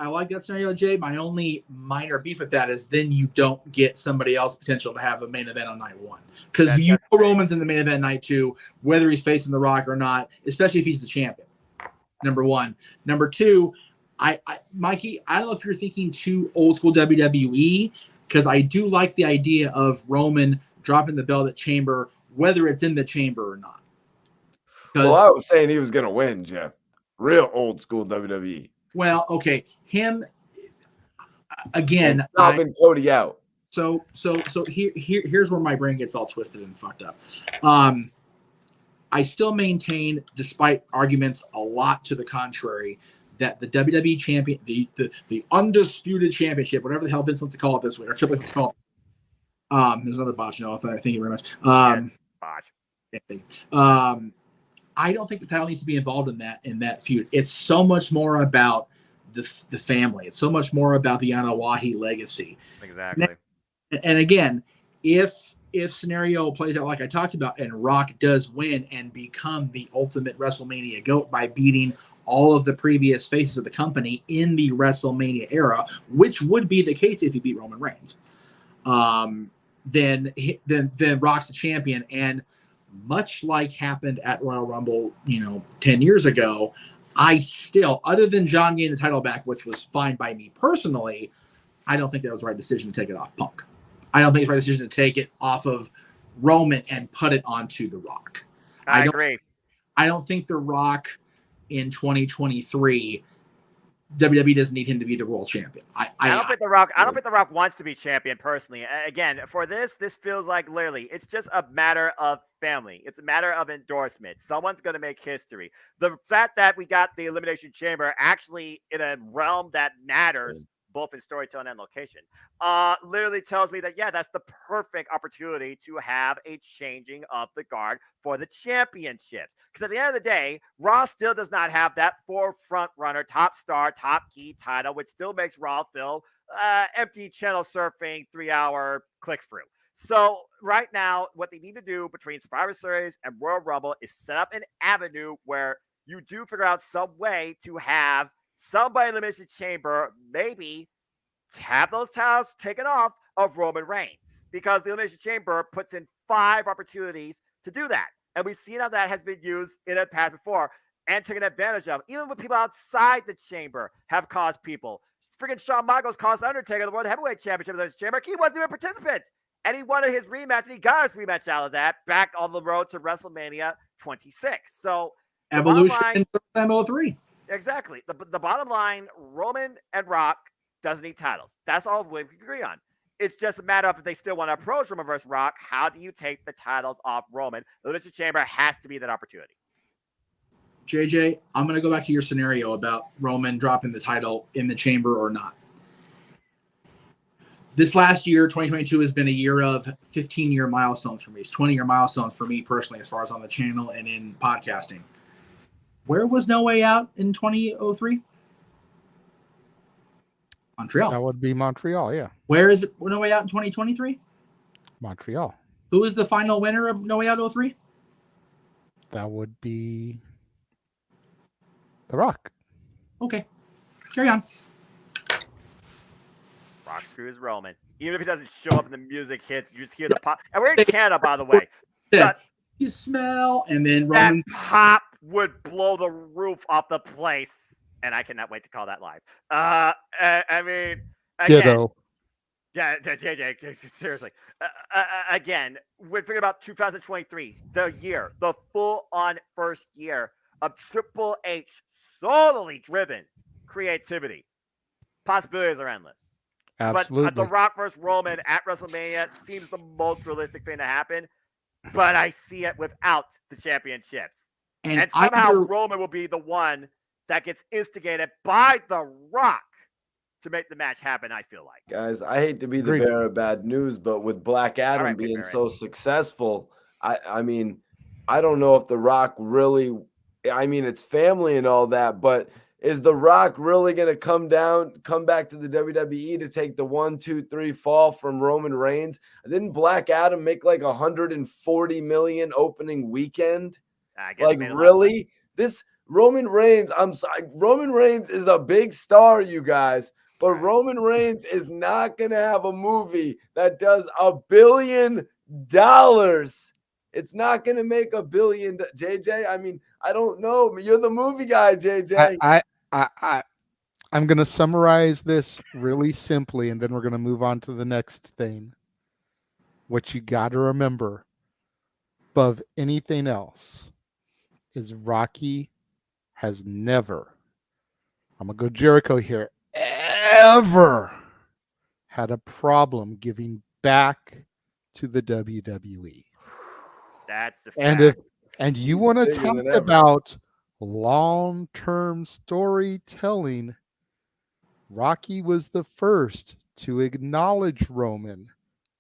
like that scenario, Jay. My only minor beef with that is then you don't get somebody else potential to have a main event on night 1. Because you know Roman's in the main event night 2, whether he's facing The Rock or not, especially if he's the champion. Number 1. Number 2, Mikey, I don't know if you're thinking too old school WWE, because I do like the idea of Roman dropping the belt at Chamber, whether it's in the Chamber or not. Well, I was saying he was going to win, Jeff. Real old school WWE. Well, okay, him again. Knobbing Cody out. So here's where my brain gets all twisted and fucked up. I still maintain, despite arguments a lot to the contrary, that the WWE champion, the undisputed championship, whatever the hell Vince wants to call it this way, or Triple H call it. There's another botch. No, thank you very much. Botch. I don't think the title needs to be involved in that feud. It's so much more about the family. It's so much more about the Anawahi legacy. Exactly. And again, if scenario plays out like I talked about, and Rock does win and become the ultimate WrestleMania GOAT by beating all of the previous faces of the company in the WrestleMania era, which would be the case if he beat Roman Reigns, then Rock's the champion. And much like happened at Royal Rumble, 10 years ago, I still, other than John getting the title back, which was fine by me personally, I don't think that was the right decision to take it off Punk. I don't think it's the right decision to take it off of Roman and put it onto The Rock. I agree. I don't think The Rock in 2023 WWE doesn't need him to be the world champion. I don't think The Rock. I don't think The Rock wants to be champion personally. Again, for this feels like literally it's just a matter of family. It's a matter of endorsement. Someone's going to make history. The fact that we got the Elimination Chamber actually in a realm that matters, both in storytelling and location, literally tells me that, yeah, that's the perfect opportunity to have a changing of the guard for the championships. Because at the end of the day, Raw still does not have that forefront runner, top star, top key title, which still makes Raw feel empty channel surfing 3-hour click through. So right now, what they need to do between Survivor Series and Royal Rumble is set up an avenue where you do figure out some way to have somebody in the Elimination Chamber maybe have those titles taken off of Roman Reigns, because the Elimination Chamber puts in 5 opportunities to do that. And we've seen how that has been used in the past before and taken advantage of. Even when people outside the chamber have caused people. Freaking Shawn Michaels caused Undertaker the World Heavyweight Championship in the chamber. He wasn't even a participant. And he wanted his rematch, and he got his rematch out of that back on the road to WrestleMania 26. So, Evolution in 03. Exactly. The bottom line, Roman and Rock doesn't need titles. That's all we agree on. It's just a matter of if they still want to approach Roman versus Rock, how do you take the titles off Roman? The Elimination Chamber has to be that opportunity. JJ, I'm going to go back to your scenario about Roman dropping the title in the chamber or not. This last year, 2022, has been a year of 15-year milestones for me. It's 20-year milestones for me personally, as far as on the channel and in podcasting. Where was No Way Out in 2003? Montreal. That would be Montreal, yeah. Where is No Way Out in 2023? Montreal. Who is the final winner of No Way Out 03? That would be The Rock. Okay. Carry on. Rock screws Roman. Even if he doesn't show up and the music hits, you just hear the pop. And we're in Canada, by the way. But you smell, and then that Roman pop would blow the roof off the place. And I cannot wait to call that live. I mean, again, Ditto. Yeah, JJ, seriously. Again, we're thinking about 2023, the full-on first year of Triple H solely driven creativity. Possibilities are endless. Absolutely. But The Rock versus Roman at WrestleMania seems the most realistic thing to happen. But I see it without the championships. And somehow Roman will be the one that gets instigated by The Rock to make the match happen, I feel like. Guys, I hate to be the bearer of bad news, but with Black Adam being so successful, I mean, I don't know if The Rock really, I mean, it's family and all that, but is The Rock really going to come back to the WWE to take the 1, 2, 3 fall from Roman Reigns? Didn't Black Adam make like $140 million opening weekend? Like, really? This Roman Reigns, I'm sorry, Roman Reigns is a big star, you guys, but Roman Reigns is not going to have a movie that does $1 billion. It's not going to make $1 billion. JJ, I mean, I don't know. You're the movie guy, JJ. I'm going to summarize this really simply, and then we're going to move on to the next thing. What you got to remember above anything else is Rocky has never, I'm going to go Jericho here, ever had a problem giving back to the WWE. That's a fact. And you want to talk about long-term storytelling, Rocky was the first to acknowledge Roman,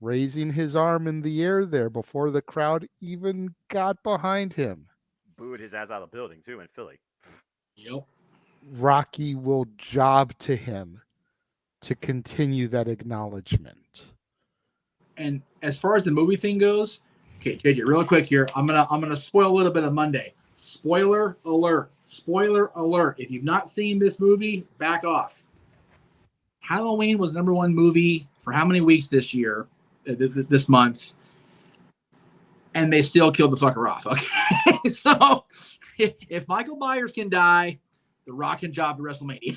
raising his arm in the air there before the crowd even got behind him. Booed his ass out of the building, too, in Philly. Yep. Rocky will job to him to continue that acknowledgement. And as far as the movie thing goes, okay, JJ, real quick here, I'm gonna spoil a little bit of Monday. Spoiler alert! Spoiler alert! If you've not seen this movie, back off. Halloween was #1 movie for how many weeks this year, this month, and they still killed the fucker off. Okay, so if Michael Myers can die, The Rock can job at WrestleMania.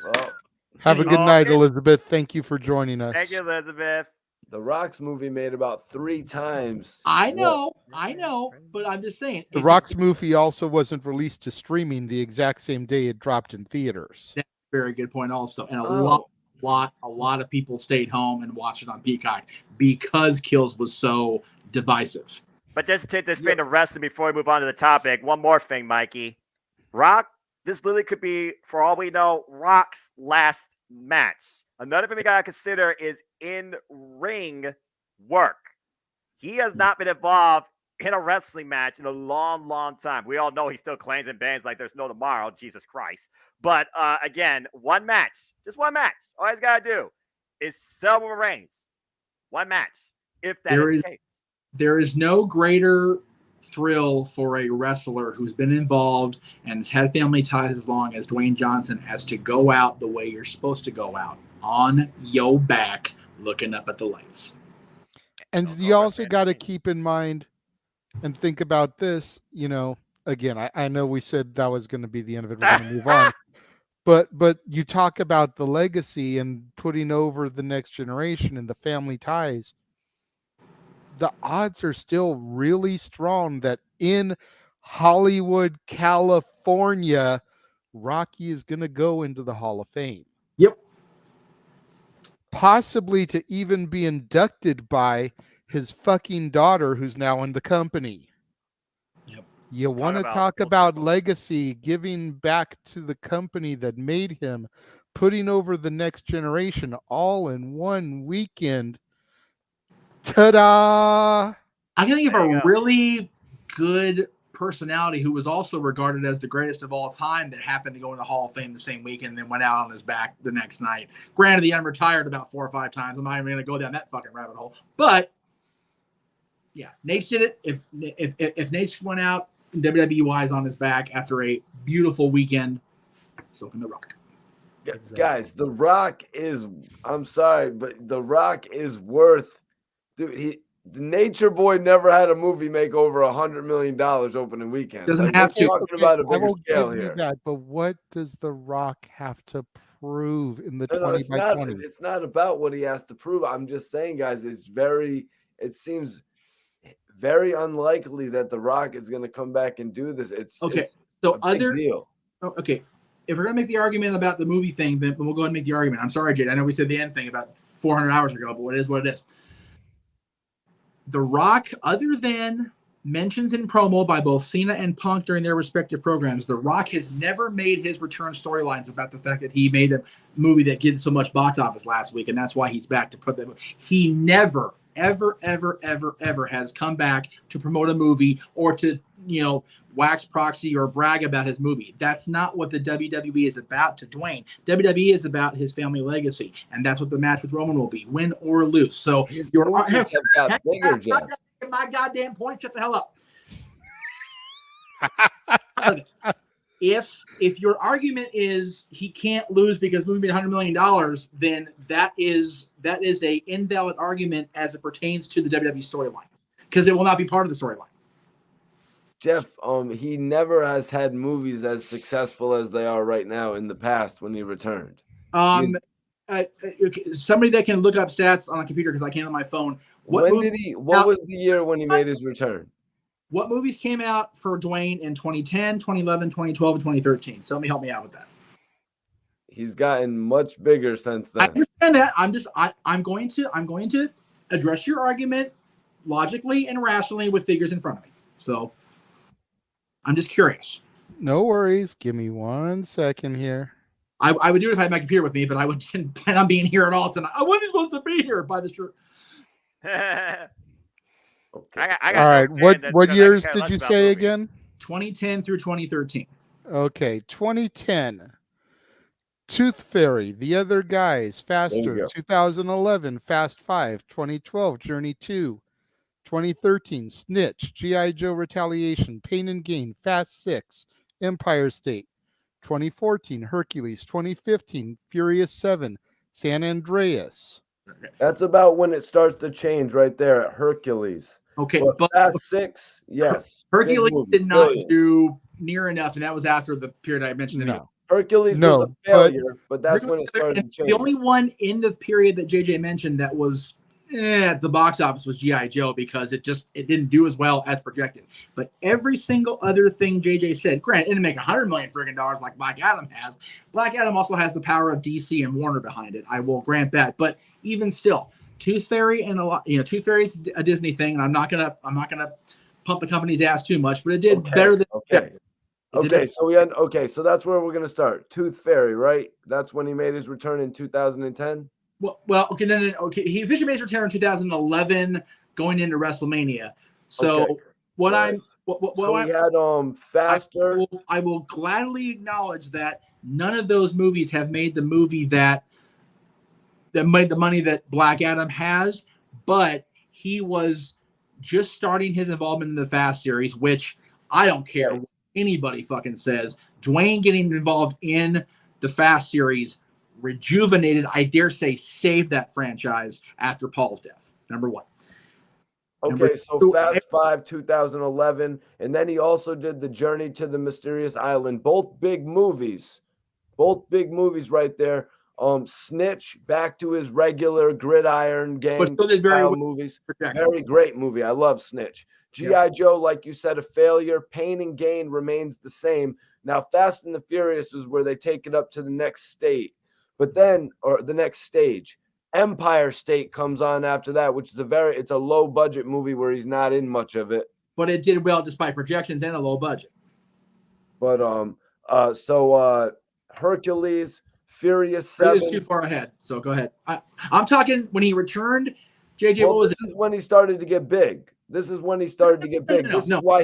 Well, have a good night, Elizabeth. Thank you for joining us. Thank you, Elizabeth. The Rock's movie made about 3 times. I know, but I'm just saying. The Rock's movie also wasn't released to streaming the exact same day it dropped in theaters. That's a very good point also. And a lot of people stayed home and watched it on Peacock because Kills was so divisive. But just to take this thing to wrestling before we move on to the topic, one more thing, Mikey. Rock, this literally could be, for all we know, Rock's last match. Another thing we got to consider is in-ring work. He has not been involved in a wrestling match in a long, long time. We all know he still claims and bands like there's no tomorrow, Jesus Christ. But again, one match, just one match. All he's got to do is sell Roman Reigns. One match, if that is the case. There is no greater thrill for a wrestler who's been involved and has had family ties as long as Dwayne Johnson as to go out the way you're supposed to go out, on your back, looking up at the lights. And you also got to keep in mind and think about this, again, I know we said that was going to be the end of it. We're going to move on. But you talk about the legacy and putting over the next generation and the family ties. The odds are still really strong that in Hollywood, California, Rocky is going to go into the Hall of Fame. Yep. Possibly to even be inducted by his fucking daughter, who's now in the company. Yep. You want to talk about legacy, giving back to the company that made him, putting over the next generation all in one weekend. Ta-da! I can think of a really good personality who was also regarded as the greatest of all time that happened to go in the Hall of Fame the same weekend and then went out on his back the next night. Granted, he unretired about 4 or 5 times. I'm not even going to go down that fucking rabbit hole. But, yeah, Nate did it. If Nate went out WWE-wise on his back after a beautiful weekend, so can The Rock. Exactly. Guys, The Rock is, I'm sorry, but The Rock is worth, dude, the Nature Boy never had a movie make over $100 million opening weekend. Doesn't have to. Talking about a bigger scale here. That, but what does The Rock have to prove in the 20 by 20? It's not about what he has to prove. I'm just saying, guys, it seems very unlikely that The Rock is going to come back and do this. It's so a big deal. Okay. If we're going to make the argument about the movie thing, then we'll go ahead and make the argument. I'm sorry, Jade. I know we said the end thing about 400 hours ago, but it is what it is. The Rock, other than mentions in promo by both Cena and Punk during their respective programs, The Rock has never made his return storylines about the fact that he made a movie that did so much box office last week, and that's why he's back to put that. He never, ever, ever, ever, ever has come back to promote a movie or to, wax proxy or brag about his movie. That's not what the WWE is about to Dwayne. WWE is about his family legacy, and that's what the match with Roman will be, win or lose. So my goddamn point. Shut the hell up. If your argument is he can't lose because the movie made $100 million, then that is a invalid argument as it pertains to the WWE storylines, because it will not be part of the storyline. Jeff, he never has had movies as successful as they are right now in the past when he returned. Somebody that can look up stats on a computer, because I can't on my phone. What was the year when he made his return? What movies came out for Dwayne in 2010, 2011, 2012, and 2013? So help me out with that. He's gotten much bigger since then. I understand that. I'm going to address your argument logically and rationally with figures in front of me. So I'm just curious. No worries. Give me 1 second here. I would do it if I had my computer with me, but I wouldn't plan on being here at all tonight. I wasn't supposed to be here by the shirt. Okay. All right. What years did you say again? 2010 through 2013. Okay. 2010. Tooth Fairy, The Other Guys, Faster. 2011, Fast 5. 2012, Journey 2. 2013, Snitch, G.I. Joe Retaliation, Pain and Gain, Fast 6, Empire State. 2014, Hercules. 2015, Furious 7, San Andreas. That's about when it starts to change right there at Hercules. Okay, but Fast 6, yes. Hercules did not do near enough, and that was after the period I mentioned. No. Hercules was a failure, but that's when it started to change. The only one in the period that JJ mentioned that was at the box office was G.I. Joe because it didn't do as well as projected. But every single other thing JJ said, granted, it didn't make $100 million friggin' dollars like Black Adam has. Black Adam also has the power of DC and Warner behind it. I will grant that. But even still, Tooth Fairy and Tooth Fairy's a Disney thing, and I'm not gonna pump the company's ass too much, but it did better than So that's where we're gonna start. Tooth Fairy, right? That's when he made his return in 2010. Well, okay, no. Okay, he officially made his return in 2011, going into WrestleMania. So we had Faster. I will gladly acknowledge that none of those movies have made the movie that made the money that Black Adam has, but he was just starting his involvement in the Fast series, which I don't care what anybody fucking says. Dwayne getting involved in the Fast series rejuvenated, I dare say, saved that franchise after Paul's death. Number one. Okay, so Fast 5, 2011, and then he also did The Journey to the Mysterious Island. Both big movies right there. Snitch, back to his regular gridiron gang style movies. Very great movie. I love Snitch. G.I. Joe, like you said, a failure. Pain and Gain remains the same. Now, Fast and the Furious is where they take it up to the next state. But then, or the next stage, Empire State comes on after that, which is it's a low budget movie where he's not in much of it. But it did well despite projections and a low budget. But Hercules, Furious 7. He was too far ahead. So go ahead. I'm talking when he returned. JJ, what was it? This is when he started to get big. This is why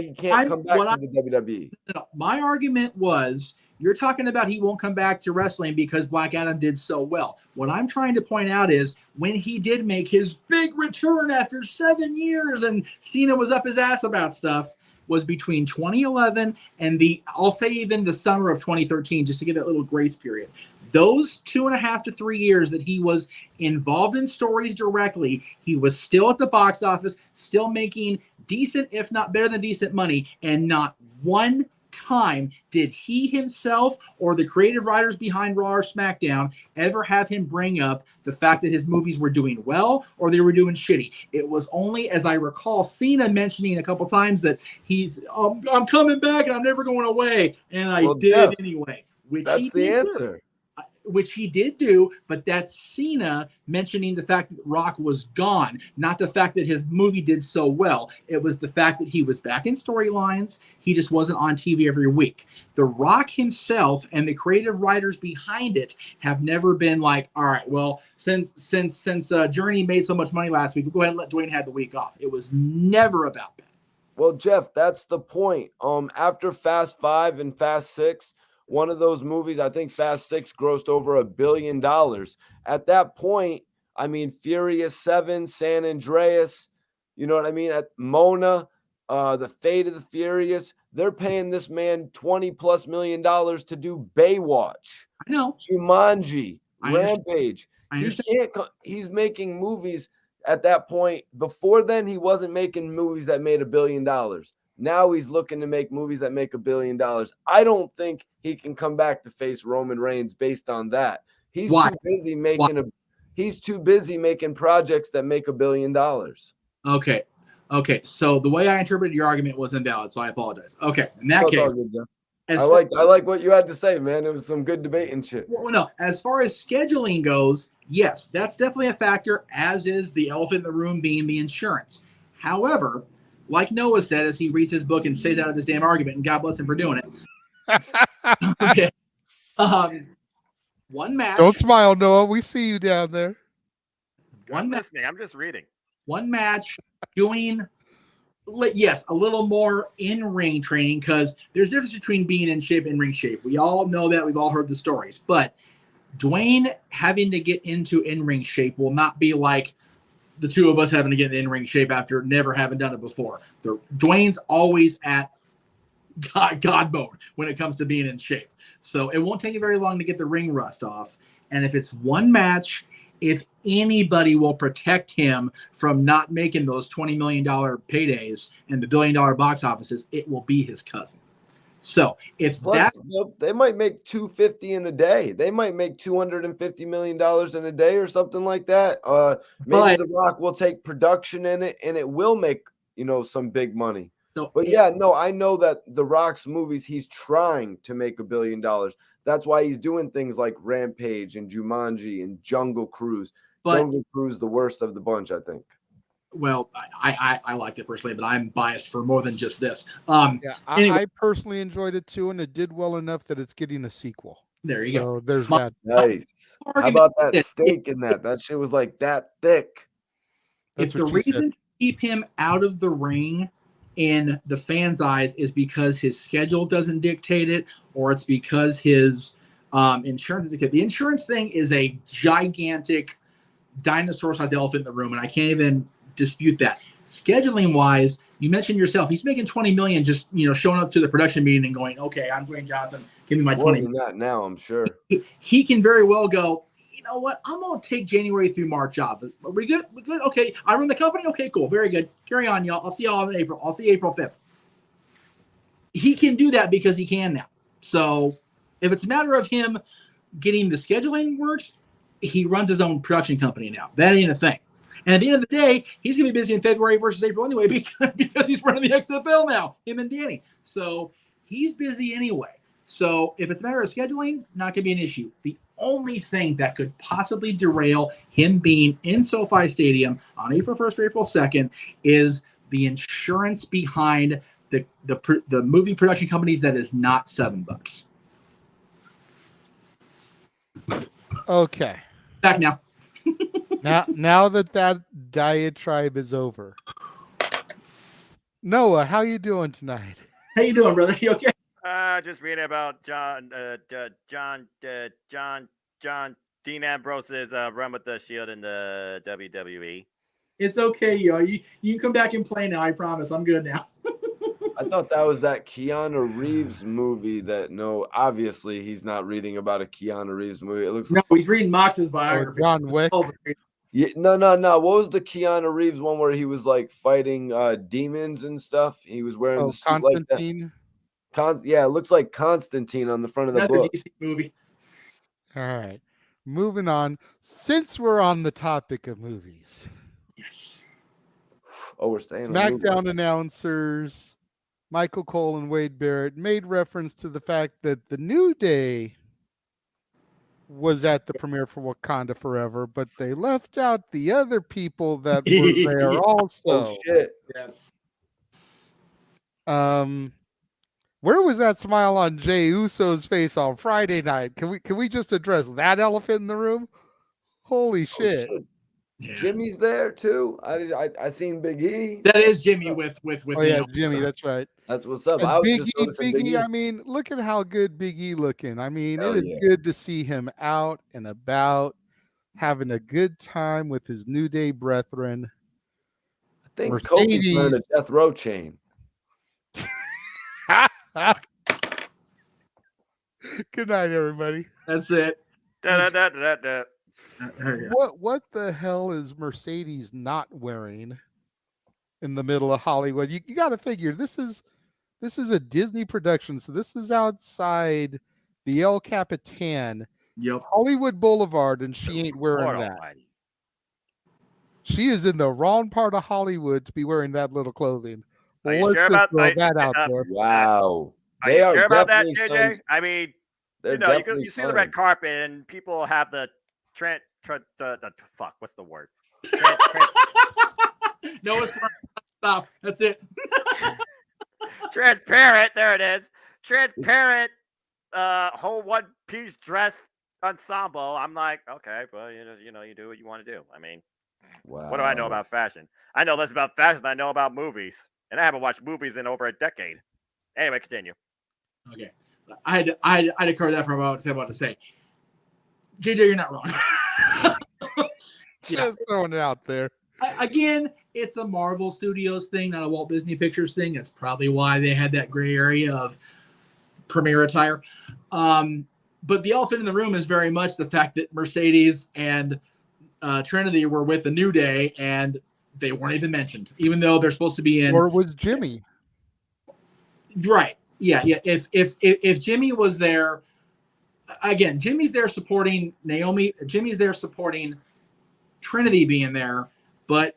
he can't come back to the WWE. No. My argument was, you're talking about he won't come back to wrestling because Black Adam did so well. What I'm trying to point out is when he did make his big return after 7 years and Cena was up his ass about stuff, was between 2011 and I'll say even the summer of 2013, just to give that little grace period. Those 2.5 to 3 years that he was involved in stories directly, he was still at the box office, still making decent, if not better than decent money, and not one time did he himself or the creative writers behind Raw or SmackDown ever have him bring up the fact that his movies were doing well or they were doing shitty. It was only, as I recall, Cena mentioning a couple times that I'm coming back and I'm never going away, and I did Jeff, anyway. That's the answer. Which he did do, but that's Cena mentioning the fact that Rock was gone, not the fact that his movie did so well. It was the fact that he was back in storylines. He just wasn't on TV every week. The Rock himself and the creative writers behind it have never been like, all right, well, since Journey made so much money last week, we'll go ahead and let Dwayne have the week off. It was never about that. Well, Jeff, that's the point. After Fast 5 and Fast 6, one of those movies, I think Fast 6 grossed over $1 billion. At that point, I mean, Furious 7, San Andreas, you know what I mean? At Mona, The Fate of the Furious, they're paying this man $20+ million to do Baywatch. I know. Jumanji, Rampage. He's making movies at that point. Before then, he wasn't making movies that made $1 billion. Now he's looking to make movies that make $1 billion. I don't think he can come back to face Roman Reigns based on that. He's too busy making projects that make $1 billion. Okay. So the way I interpreted your argument was invalid, so I apologize. Okay, in that case, I like what you had to say, man. It was some good debate and shit. Well, no, as far as scheduling goes, yes, that's definitely a factor, as is the elephant in the room being the insurance. However, like Noah said, as he reads his book and stays out of this damn argument, and God bless him for doing it. Okay. One match. Don't smile, Noah. We see you down there. I'm listening. I'm just reading. One match doing, yes, a little more in-ring training, because there's a difference between being in shape and ring shape. We all know that. We've all heard the stories. But Dwayne having to get into in-ring shape will not be like the two of us having to get in in-ring shape after never having done it before. Dwayne's always at God mode when it comes to being in shape. So it won't take you very long to get the ring rust off. And if it's one match, if anybody will protect him from not making those $20 million paydays and the $1 billion box offices, it will be his cousin. So if Plus, that, they might make 250 in a day. They might make $250 million in a day or something like that. Maybe The Rock will take production in it, and it will make some big money. But I know that The Rock's movies, he's trying to make $1 billion. That's why he's doing things like Rampage and Jumanji and Jungle Cruise. Jungle Cruise, the worst of the bunch, I think. Well, I liked it personally, but I'm biased for more than just this. I personally enjoyed it too, and it did well enough that it's getting a sequel. There you go. There's that. Nice. How about that steak in that? That shit was like that thick. If the reason to keep him out of the ring in the fans' eyes is because his schedule doesn't dictate it, or it's because his insurance, the insurance thing is a gigantic dinosaur-sized elephant in the room, and I can't even dispute that. Scheduling wise, you mentioned yourself, he's making $20 million just showing up to the production meeting and going, okay, I'm Dwayne Johnson, give me my $20 million. That now, I'm sure he can very well go, you know what, I'm gonna take January through March off. Are we good? We're good. Okay, I run the company. Okay, cool, very good. Carry on, y'all. I'll see y'all in April. I'll see April 5th. He can do that because he can now. So if it's a matter of him getting the scheduling works, he runs his own production company now. That ain't a thing. And at the end of the day, he's going to be busy in February versus April anyway because he's running the XFL now, him and Danny. So he's busy anyway. So if it's a matter of scheduling, not going to be an issue. The only thing that could possibly derail him being in SoFi Stadium on April 1st or April 2nd is the insurance behind the movie production companies that is not $7. Okay. Back now. now that diatribe is over. Noah, how you doing tonight? How you doing, brother? You okay? Just reading about John Dean Ambrose's run with the Shield in the WWE. It's okay, yo. You can come back and play now. I promise. I'm good now. I thought that was that Keanu Reeves movie obviously he's not reading about a Keanu Reeves movie. It looks he's reading Mox's biography. John Wick. Yeah, no. What was the Keanu Reeves one where he was like fighting demons and stuff? He was wearing the suit Constantine. Like that. Yeah, it looks like Constantine on the front of the book. DC movie. All right. Moving on. Since we're on the topic of movies. Yes. Oh, we're staying SmackDown announcers Michael Cole and Wade Barrett made reference to the fact that the New Day was at the premiere for Wakanda Forever, but they left out the other people that were there also. Oh shit! Yes. Where was that smile on Jey Uso's face on Friday night? Can we just address that elephant in the room? Holy shit! Yeah. Jimmy's there too. I seen Big E. That is Jimmy with. Oh yeah, Jimmy. That's right. That's what's up. And Big E. I mean, look at how good Big E looking. I mean, it is good to see him out and about, having a good time with his New Day brethren. I think Kofi's wearing a death row chain. Good night, everybody. That's it. What the hell is Mercedes not wearing in the middle of Hollywood? You got to figure this is a Disney production, so this is outside the El Capitan, Hollywood Boulevard, and she ain't wearing that. She is in the wrong part of Hollywood to be wearing that little clothing. Are you sure about that out there? Wow. Are you sure about that, JJ? I mean, you see the red carpet and people have the fuck, what's the word? No, it's stop. That's it. Transparent. There it is. Transparent. Whole one-piece dress ensemble. I'm like, okay, well, you do what you want to do. I mean, what do I know about fashion? I know less about fashion than I know about movies, and I haven't watched movies in over a decade. Anyway, continue. Okay, I had to cover that for what I was about to say. JJ, you're not wrong. Just throwing it out there. Again, it's a Marvel Studios thing, not a Walt Disney Pictures thing. That's probably why they had that gray area of premiere attire. But the elephant in the room is very much the fact that Mercedes and Trinity were with the New Day, and they weren't even mentioned, even though they're supposed to be in. Or was Jimmy? Right. Yeah. If Jimmy was there, again, Jimmy's there supporting Naomi. Jimmy's there supporting Trinity being there, but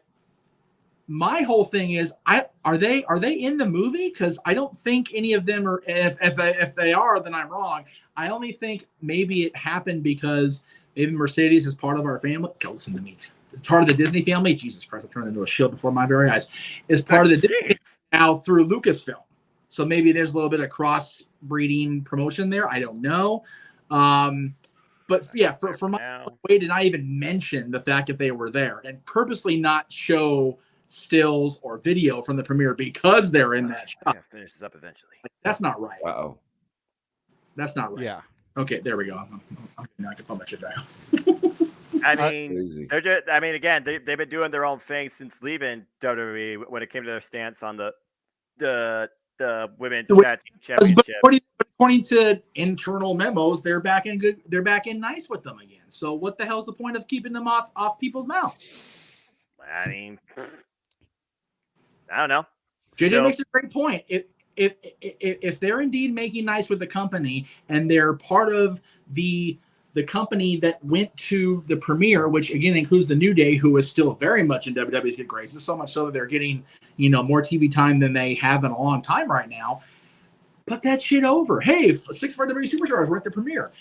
my whole thing is, are they in the movie? Because I don't think any of them are. If they are, then I'm wrong. I only think maybe it happened because maybe Mercedes is part of our family. Go listen to me. Part of the Disney family. Jesus Christ, I'm turning into a shield before my very eyes. Is part of the Disney now through Lucasfilm. So maybe there's a little bit of cross breeding promotion there. I don't know. But yeah, for my way to not even mention the fact that they were there and purposely not show stills or video from the premiere because they're in that shot. Finish this up eventually. Like, that's not right. Uh-oh. That's not right. Yeah. Okay, there we go. I can put my shit down. I mean, they're just. I mean, again, they've been doing their own thing since leaving WWE when it came to their stance on the women's tag team championship. But according to internal memos, they're back in good. They're back in nice with them again. So what the hell's the point of keeping them off people's mouths? I mean, I don't know. JJ makes a great point. If they're indeed making nice with the company and they're part of the company that went to the premiere, which again includes the New Day, who is still very much in WWE's good graces, so much so that they're getting more TV time than they have in a long time right now. Put that shit over. Hey, 6 for WWE Superstars were at the premiere.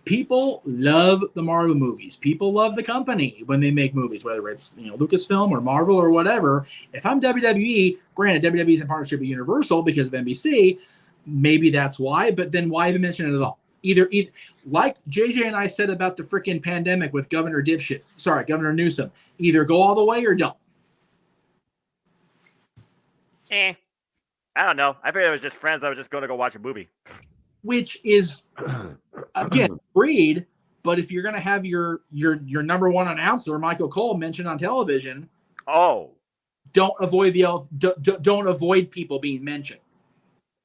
People love the Marvel movies. People love the company when they make movies, whether it's Lucasfilm or Marvel or whatever. If I'm WWE, granted WWE's in partnership with Universal because of NBC, maybe that's why. But then why even mention it at all? Either like JJ and I said about the freaking pandemic with Governor Newsom, either go all the way or don't. I don't know. I figured it was just friends that were just going to go watch a movie. Which is, again, agreed. But if you're going to have your number one announcer, Michael Cole, mentioned on television, don't avoid people being mentioned.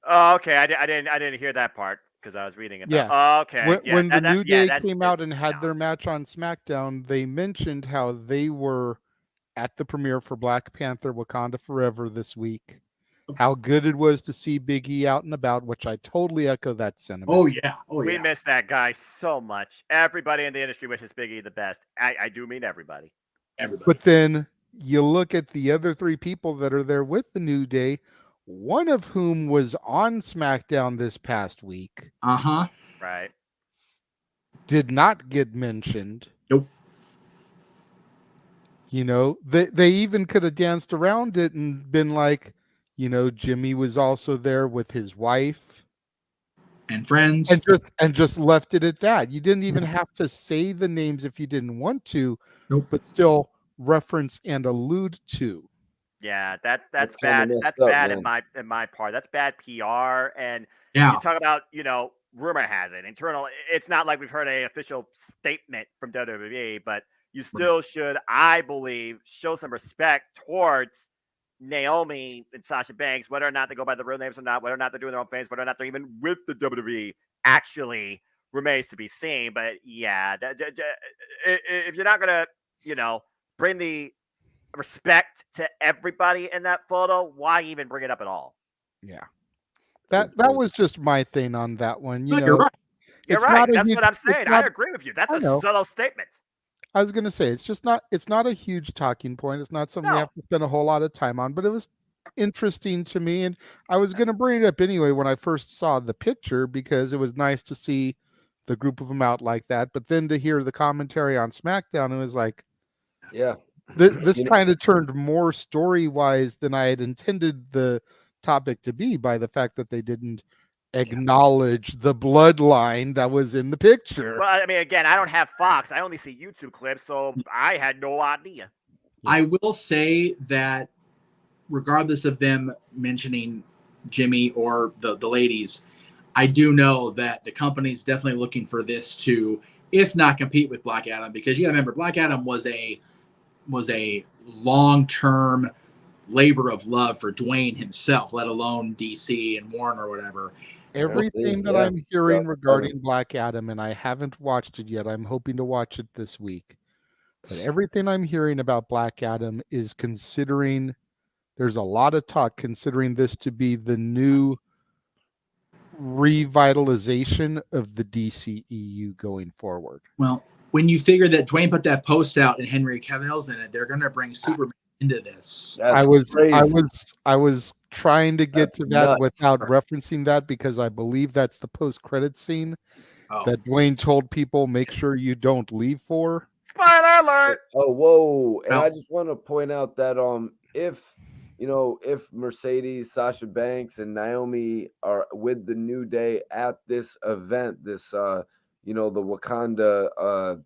Oh, okay. I didn't hear that part because I was reading it. Yeah. Oh, okay. When the New Day came out and had their match on SmackDown, they mentioned how they were at the premiere for Black Panther: Wakanda Forever this week. How good it was to see Big E out and about, which I totally echo that sentiment. Oh, yeah. We miss that guy so much. Everybody in the industry wishes Big E the best. I do mean everybody. But then you look at the other 3 people that are there with the New Day, one of whom was on SmackDown this past week. Right. Did not get mentioned. Nope. They even could have danced around it and been like, Jimmy was also there with his wife and friends, and just left it at that. You didn't even have to say the names if you didn't want to, but still reference and allude to. Yeah, that's bad. That's bad in my part. That's bad PR. And you talk about rumor has it internal. It's not like we've heard an official statement from WWE, but you still should, I believe, show some respect towards Naomi and Sasha Banks, whether or not they go by the real names or not, whether or not they're doing their own things, whether or not they're even with the WWE, actually remains to be seen. But yeah, if you're not gonna, bring the respect to everybody in that photo, why even bring it up at all? Yeah, that was just my thing on that one. You're right. You're right. That's what I'm saying. I agree with you. That's a subtle statement. I was going to say, it's not a huge talking point. It's not something we have to spend a whole lot of time on, but it was interesting to me. And I was going to bring it up anyway when I first saw the picture, because it was nice to see the group of them out like that. But then to hear the commentary on SmackDown, it was like, yeah, this kind of turned more story-wise than I had intended the topic to be, by the fact that they didn't acknowledge the bloodline that was in the picture. Well, I mean, again, I don't have Fox. I only see YouTube clips, so I had no idea. I will say that regardless of them mentioning Jimmy or the ladies, I do know that the company's definitely looking for this to, if not compete with Black Adam, because you gotta remember, Black Adam was a long-term labor of love for Dwayne himself, let alone DC and Warner or whatever. Everything that I'm hearing regarding Black Adam, and I haven't watched it yet, I'm hoping to watch it this week. But everything I'm hearing about Black Adam is considering, there's a lot of talk considering this to be the new revitalization of the DCEU going forward. Well, when you figure that Dwayne put that post out and Henry Cavill's in it, they're going to bring Superman into this. That's I was trying to get That's to that nuts. without referencing that because I believe that's the post-credit scene Oh, that Dwayne told people make sure you don't leave for. Spoiler alert! Oh, whoa! And No. I just want to point out that if Mercedes, Sasha Banks, and Naomi are with the New Day at this event, this the Wakanda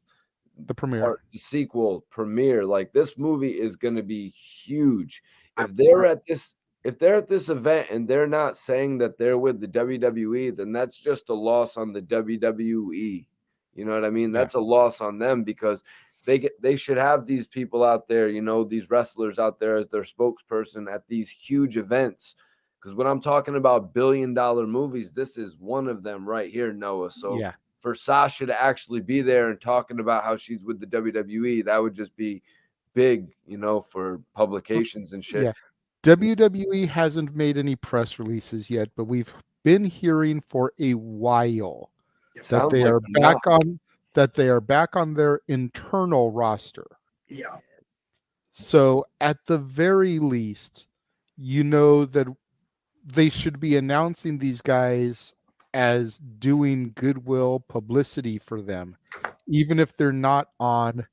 The premiere. the sequel premiere, like this movie is going to be huge. If they're at this event and they're not saying that they're with the WWE, then that's just a loss on the WWE. You know what I mean? Yeah. That's a loss on them because they should have these people out there, these wrestlers out there as their spokesperson at these huge events. Because when I'm talking about billion-dollar movies, this is one of them right here, Noah. So Yeah. for Sasha to actually be there and talking about how she's with the WWE, that would just be big, for publications and shit. Yeah. WWE hasn't made any press releases yet, but we've been hearing for a while that Sounds they like are they're back not. on their internal roster. yeah. So at the very least, that they should be announcing these guys as doing goodwill publicity for them, even if they're not on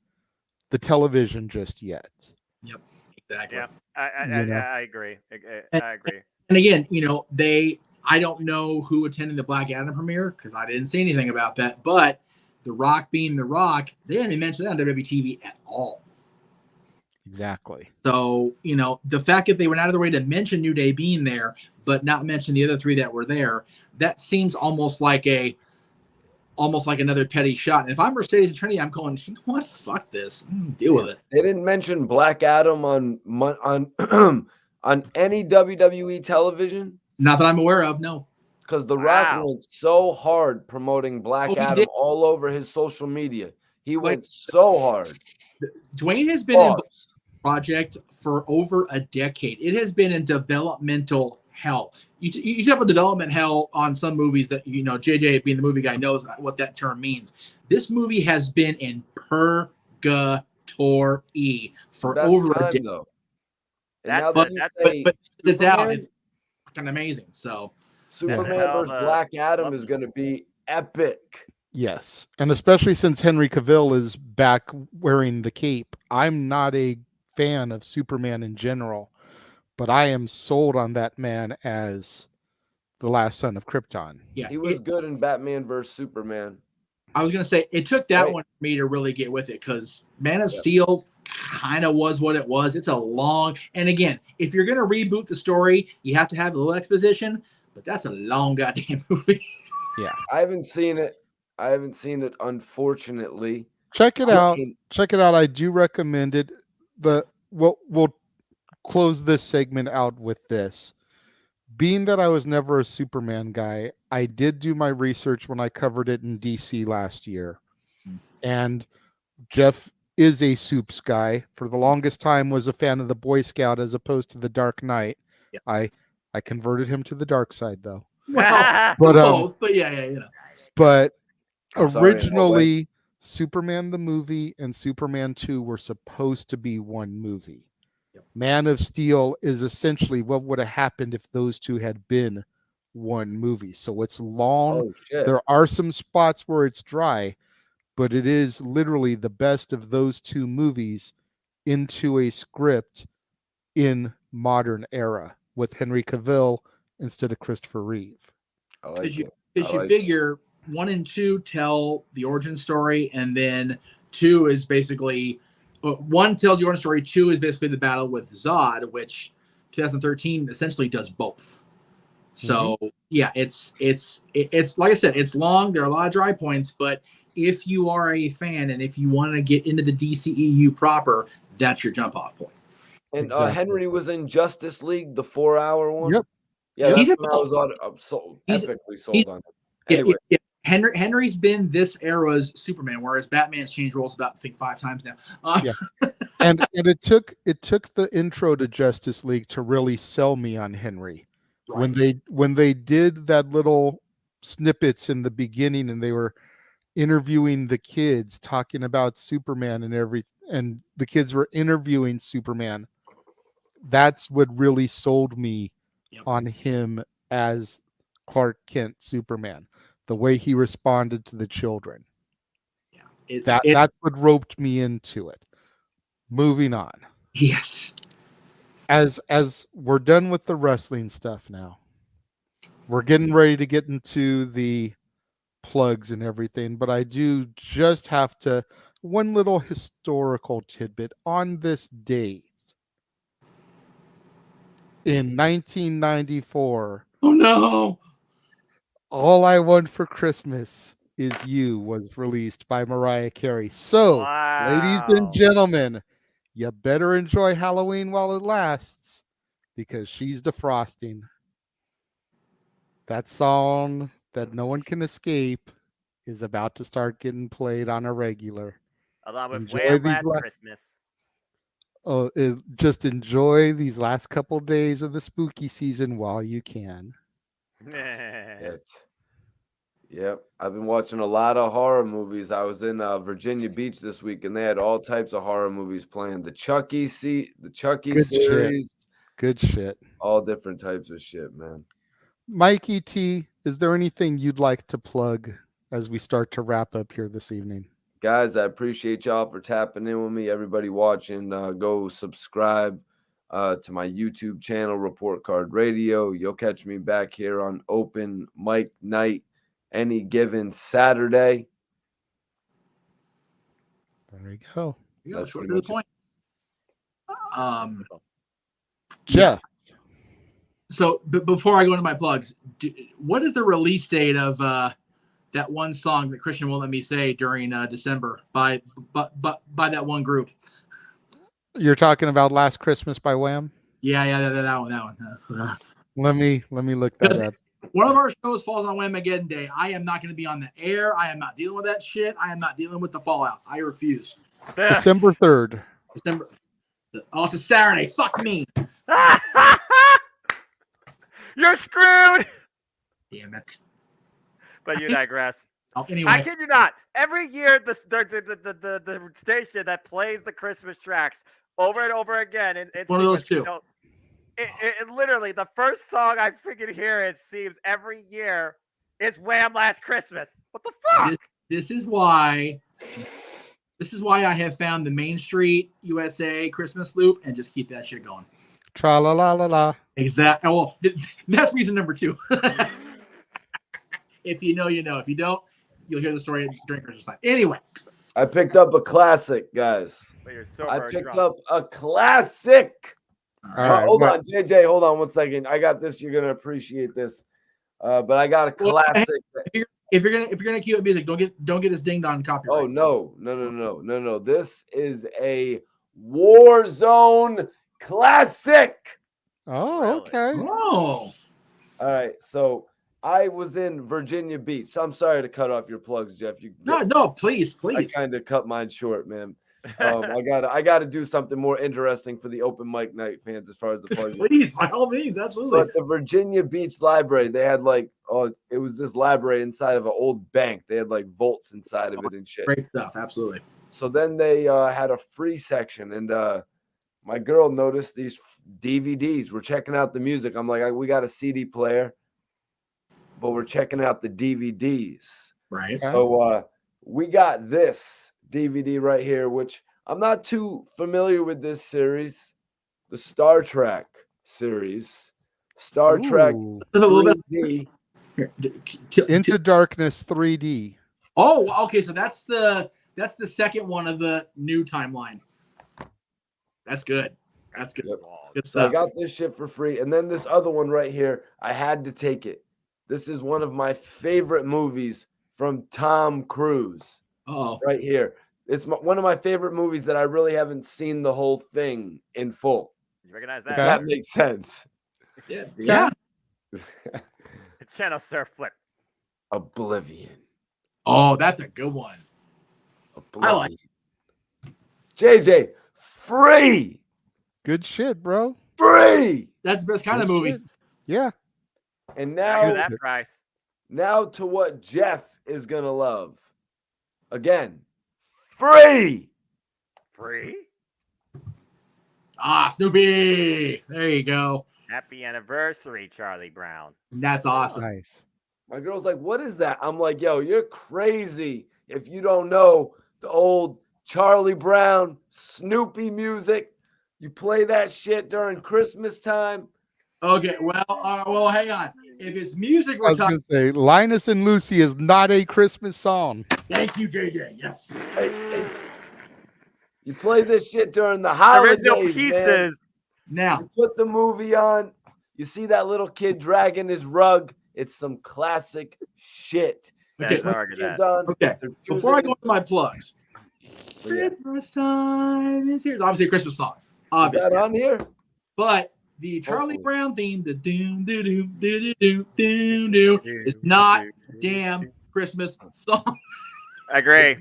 the television just yet. Yep. Exactly. Yeah, I agree. I agree. And again, I don't know who attended the Black Adam premiere because I didn't see anything about that. But The Rock being The Rock, they didn't mention that on WWTV at all. Exactly. So, the fact that they went out of their way to mention New Day being there, but not mention the other three that were there, that seems almost like another petty shot. And if I'm Mercedes and Trinity, I'm going, you know what? Fuck this. Deal with it. They didn't mention Black Adam on any WWE television. Not that I'm aware of, no. Because The Rock Wow. went so hard promoting Black Oh, he Adam did. all over his social media. He went so hard. Dwayne has been involved Pause. in the project for over a decade. It has been in developmental hell. You talk about development hell on some movies that, JJ being the movie guy knows what that term means. This movie has been in purgatory for Best over a time, decade. though. And That's now it, that you that's say But it's out. Superman- It's fucking amazing. So Superman hell of versus a- Black Adam love is it. going to be epic. Yes. And especially since Henry Cavill is back wearing the cape. I'm not a fan of Superman in general, but I am sold on that man as the last son of Krypton. yeah, He was good in Batman versus Superman. I was gonna say it took that Right. one for me to really get with it because Man of Steel kind of was what it was. It's a long, and again, if you're gonna reboot the story, you have to have a little exposition, but that's a long goddamn movie. Yeah. I haven't seen it, unfortunately. Check it I out. mean, Check it out. I do recommend it. We'll close this segment out with this. Being that I was never a Superman guy, I did do my research when I covered it in DC last year. And Jeff is a Supes guy. For the longest time was a fan of the Boy Scout as opposed to the Dark Knight. Yeah. I converted him to the dark side though. Well, But both, but yeah. But I'm sorry, in what way? originally Superman the movie and Superman 2 were supposed to be one movie. Yep. Man of Steel is essentially what would have happened if those two had been one movie. So it's long. Oh shit! There are some spots where it's dry, but it is literally the best of those two movies into a script in modern era with Henry Cavill instead of Christopher Reeve. I like Because it. you figure 1 and 2 tell the origin story, and then 2 is basically 1 tells the origin story. 2 is basically the battle with Zod, which 2013 essentially does both. So yeah, it's like I said, it's long. There are a lot of dry points, but if you are a fan and if you want to get into the DCEU proper, that's your jump off point. And Exactly. Henry was in Justice League, the 4-hour one. Yep. Yeah, So that's he's when I was sold, he's- epically sold he's- on it. Yeah, Anyway, yeah. Henry's been this era's Superman, whereas Batman's changed roles about I think 5 times now. Yeah. and it took the intro to Justice League to really sell me on Henry. Right. When they did that little snippets in the beginning, and they were interviewing the kids, talking about Superman and the kids were interviewing Superman. That's what really sold me on him as Clark Kent Superman. The way he responded to the children. That's what roped me into it. Moving on. Yes. As we're done with the wrestling stuff now, we're getting ready to get into the plugs and everything, but I do just have to one little historical tidbit on this date in 1994. Oh no! All I Want for Christmas Is You was released by Mariah Carey. So, ladies and gentlemen, you better enjoy Halloween while it lasts because she's defrosting. That song that no one can escape is about to start getting played on a regular. Along with Enjoy Wham! these Last Christmas. Just enjoy these last couple days of the spooky season while you can. Yep, I've been watching a lot of horror movies. I was in Virginia Beach this week, and they had all types of horror movies playing. The Chucky Good series, good shit. all different types of shit, man. Mikey T, is there anything you'd like to plug as we start to wrap up here this evening? Guys, I appreciate y'all for tapping in with me. Everybody watching, go subscribe to my YouTube channel, Report Card Radio. You'll catch me back here on Open Mic Night any given Saturday. There we go. That's short to the point. Jeff. Yeah. So before I go into my plugs, what is the release date of that one song that Christian won't let me say during December by that one group? You're talking about Last Christmas by Wham? Yeah, that one. Let me look that up. One of our shows falls on Whamageddon Day. I am not going to be on the air. I am not dealing with that shit. I am not dealing with the fallout. I refuse. December 3rd. Oh, it's a Saturday. Fuck me. You're screwed. Damn it. But you digress. Anyway. I kid you not. Every year, the station that plays the Christmas tracks over and over again. It's one of those two. You know, it literally, the first song I freaking hear, it seems, every year is Wham! Last Christmas. What the fuck? This is why I have found the Main Street USA Christmas loop and just keep that shit going. Tra la la la la. Exactly. Well, that's reason number 2. If you know, you know. If you don't, you'll hear the story at Drinkers Aside. Anyway. I picked up a classic, guys. I picked up a classic. Right, hold on, JJ. Hold on 1 second. I got this. You're gonna appreciate this. But I got a classic. If you're gonna cue up music, don't get us dinged on copyright. Oh no. This is a Warzone classic. Oh, okay. Oh. All right. So I was in Virginia Beach. So I'm sorry to cut off your plugs, Jeff. No, please. I kind of cut mine short, man. I gotta do something more interesting for the Open Mic Night fans as far as the plugs. Please, by all means, absolutely. But the Virginia Beach Library, they had it was this library inside of an old bank. They had vaults inside of it and shit. Great stuff, absolutely. So then they had a free section, and my girl noticed these DVDs. We're checking out the music. I'm like, we got a CD player, but we're checking out the DVDs. Right. So we got this DVD right here, which I'm not too familiar with this series, the Star Trek series, Star Trek 3D. Into Darkness 3D. Oh, okay. So that's the second one of the new timeline. That's good. That's good. Yep. Good So I stuff. got this shit for free, and then this other one right here, I had to take it. This is one of my favorite movies from Tom Cruise. Oh, right here. It's one of my favorite movies that I really haven't seen the whole thing in full. You recognize that? If that makes sense. Yeah. Channel Surf Flip. Oblivion. Oh, that's a good one. Oblivion. I like it. JJ, free. Good shit, bro. Free. That's the best kind of movie. Shit. Yeah. And I hear now that price. Now to what Jeff is going to love. Again, free. Free. Ah, Snoopy. There you go. Happy anniversary, Charlie Brown. That's awesome. Nice. My girl's like, what is that? I'm like, yo, you're crazy if you don't know the old Charlie Brown, Snoopy music. You play that shit during Christmas time. Okay, well, hang on. If it's music I we're was talking, going to say, Linus and Lucy is not a Christmas song. thank you, JJ. Yes. Hey. You play this shit during the holidays, Original pieces. Now, You put the movie on. You see that little kid dragging his rug. It's some classic shit. okay, That's hard to Kids that. on. okay. They're Before I choosing- go into my plugs, Yeah. Christmas time is here. It's obviously a Christmas song, Is obviously, that on here? but the Charlie Hopefully. Brown theme, the doom doo doo doo doo doo doo, is not a damn Christmas song. I agree.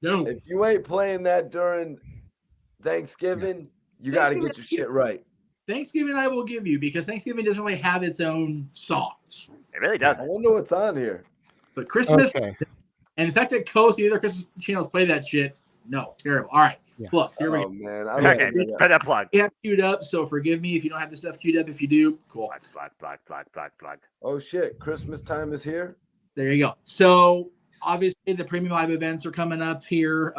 If you ain't playing that during Thanksgiving, you got to get your shit right. Thanksgiving I will give you because Thanksgiving doesn't really have its own songs. It really I doesn't. wonder what's on here. But Christmas, Okay. and the fact that Coast and the other Christmas channels play that shit, no, terrible. All right, Yeah. plugs. Here we Oh go. man, Okay, put that plug. We have queued up, so forgive me if you don't have the stuff queued up. If you do, cool. Plug. Oh shit, Christmas time is here. There you go. So obviously the premium live events are coming up here.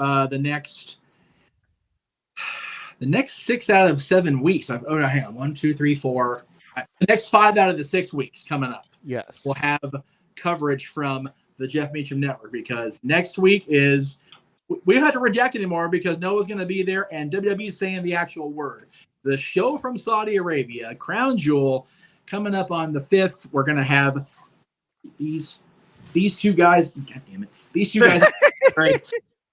The next 6 out of 7 weeks. Hang on. 1, 2, 3, 4. The next 5 out of the 6 weeks coming up. Yes. We'll have coverage from the Jeff Meacham Network because next week is we don't have to redact anymore because Noah's going to be there and WWE's saying the actual word. The show from Saudi Arabia, Crown Jewel, coming up on the 5th. We're going to have these two guys. God damn it! These two guys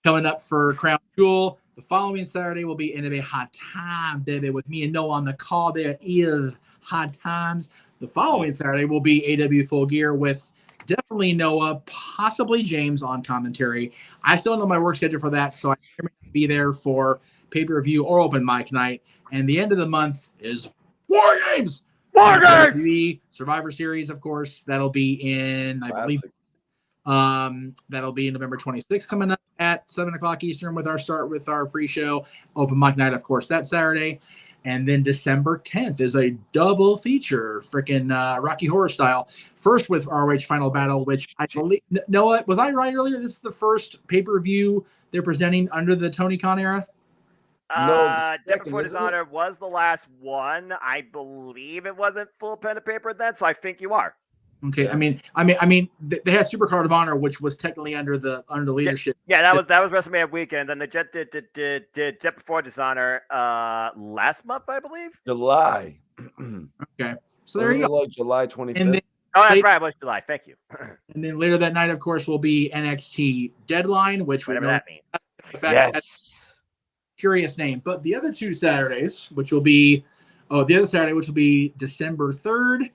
coming up for Crown Jewel. The following Saturday will be NBA Hot Time, baby, with me and Noah on the call. There is Hot Times. The following Saturday will be AW Full Gear with definitely Noah, possibly James on commentary. I still don't know my work schedule for that, so I may not be there for pay-per-view or open mic night. And the end of the month is War Games. War Games! Survivor Series, of course. That'll be in, I believe, that'll be November 26th coming up at 7 o'clock Eastern with our pre-show. Open mic night, of course, that Saturday. And then December 10th is a double feature, freaking Rocky Horror style. First with ROH Final Battle, which I believe, Noah, was I right earlier? This is the first pay-per-view they're presenting under the Tony Khan era? Death Before Dishonor was the last one. I believe it wasn't full pen and paper then, so I think you are. Okay, I mean, they had Supercard of Honor, which was technically under the leadership. Yeah, that was WrestleMania weekend. Then the Jet did Jet Before Dishonor last month, I believe. July. Okay, so there you go. Like July 25th. And then, that's right. It was July. Thank you. And then later that night, of course, will be NXT Deadline, which whatever that means. Yes. Curious name. But the other two Saturdays, which will be December 3rd,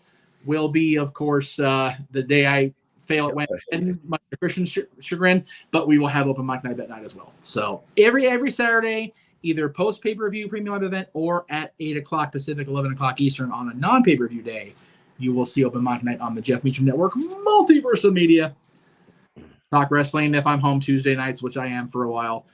will be, of course, the day I fail at Wednesday, much to Christian's chagrin, but we will have open mic night that night as well. So every Saturday, either post pay-per-view premium live event or at 8 o'clock Pacific, 11 o'clock Eastern on a non-pay-per-view day, you will see open mic night on the Jeff Meacham Network multiverse of media. Talk wrestling if I'm home Tuesday nights, which I am for a while.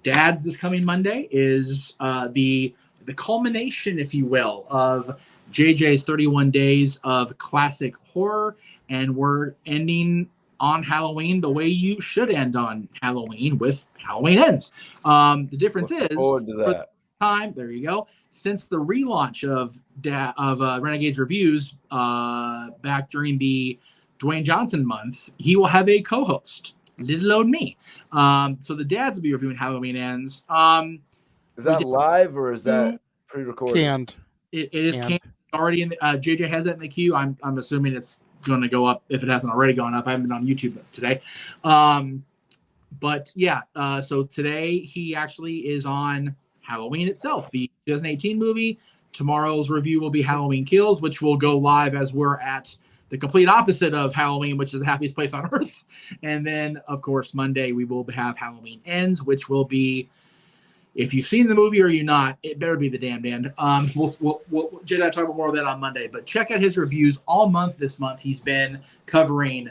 Dad's this coming Monday is the culmination, if you will, of JJ's 31 days of classic horror, and we're ending on Halloween the way you should end on Halloween with Halloween Ends. The difference is forward to that. Time, there you go. Since the relaunch of Renegade's reviews back during the Dwayne Johnson month, he will have a co-host, little old me. So the dads will be reviewing Halloween Ends. Is that live or is that pre-recorded? Canned. It is canned. Already in the JJ has that in the queue. I'm assuming it's going to go up if it hasn't already gone up. I haven't been on YouTube today. But yeah, so today he actually is on Halloween itself, the 2018 movie. Tomorrow's review will be Halloween Kills, which will go live as we're at the complete opposite of Halloween, which is the happiest place on earth. And then, of course, Monday we will have Halloween Ends, which will be If you've seen the movie or you're not, it better be the damned end. We'll Jedi talk about more of that on Monday, but check out his reviews all month. This month, he's been covering.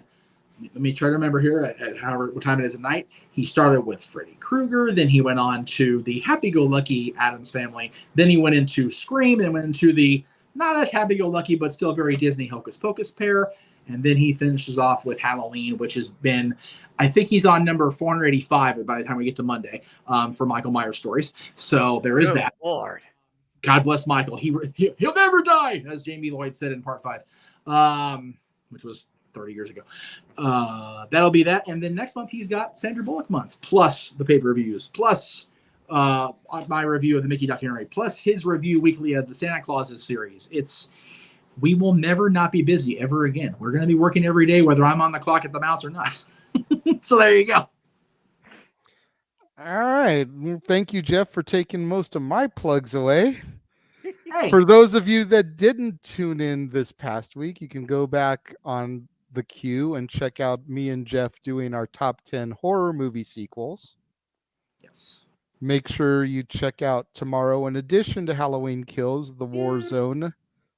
Let me try to remember here at however what time it is at night. He started with Freddy Krueger, then he went on to the Happy-Go-Lucky Addams Family, then he went into Scream, and went into the not as happy-go-lucky but still very Disney Hocus Pocus pair, and then he finishes off with Halloween, which has been, I think he's on number 485 by the time we get to Monday for Michael Myers stories. So there is that. Lord. God bless Michael. He'll never die, as Jamie Lloyd said in part 5, which was 30 years ago. That'll be that. And then next month, he's got Sandra Bullock month, plus the pay-per-views, plus my review of the Mickey documentary, plus his review weekly of the Santa Clauses series. We will never not be busy ever again. We're going to be working every day, whether I'm on the clock at the mouse or not. So there you go. All right. Well, thank you, Jeff, for taking most of my plugs away. Hey. For those of you that didn't tune in this past week, you can go back on the queue and check out me and Jeff doing our top 10 horror movie sequels. Yes. Make sure you check out tomorrow, in addition to Halloween Kills, the War Zone,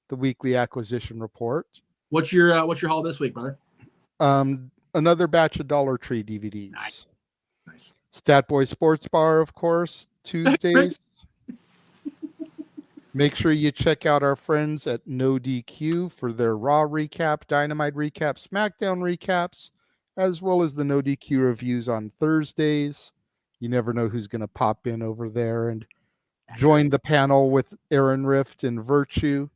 the weekly acquisition report. What's your haul this week, brother? Another batch of Dollar Tree DVDs. Nice. Stat Boy Sports Bar, of course, Tuesdays. Make sure you check out our friends at No DQ for their Raw recap, Dynamite recap, SmackDown recaps, as well as the No DQ reviews on Thursdays. You never know who's going to pop in over there and join the panel with Aaron Rift and Virtue.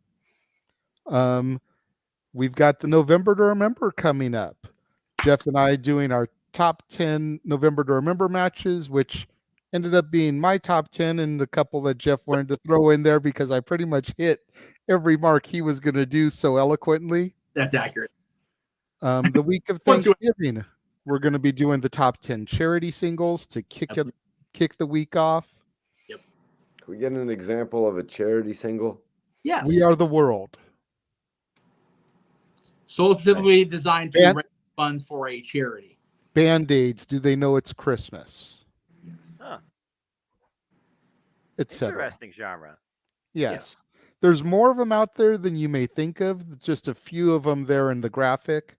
We've got the November to Remember coming up. Jeff and I doing our top 10 November to Remember matches, which ended up being my top 10 and a couple that Jeff wanted to throw in there because I pretty much hit every mark he was going to do so eloquently. That's accurate. The week of Thanksgiving, we're going to be doing the top 10 charity singles to kick the week off. Yep. Can we get an example of a charity single? Yes. We Are the World. So specifically designed to raise funds for a charity. Band-Aids, Do They Know It's Christmas? Huh. Interesting genre. Yes. Yeah. There's more of them out there than you may think of. Just a few of them there in the graphic.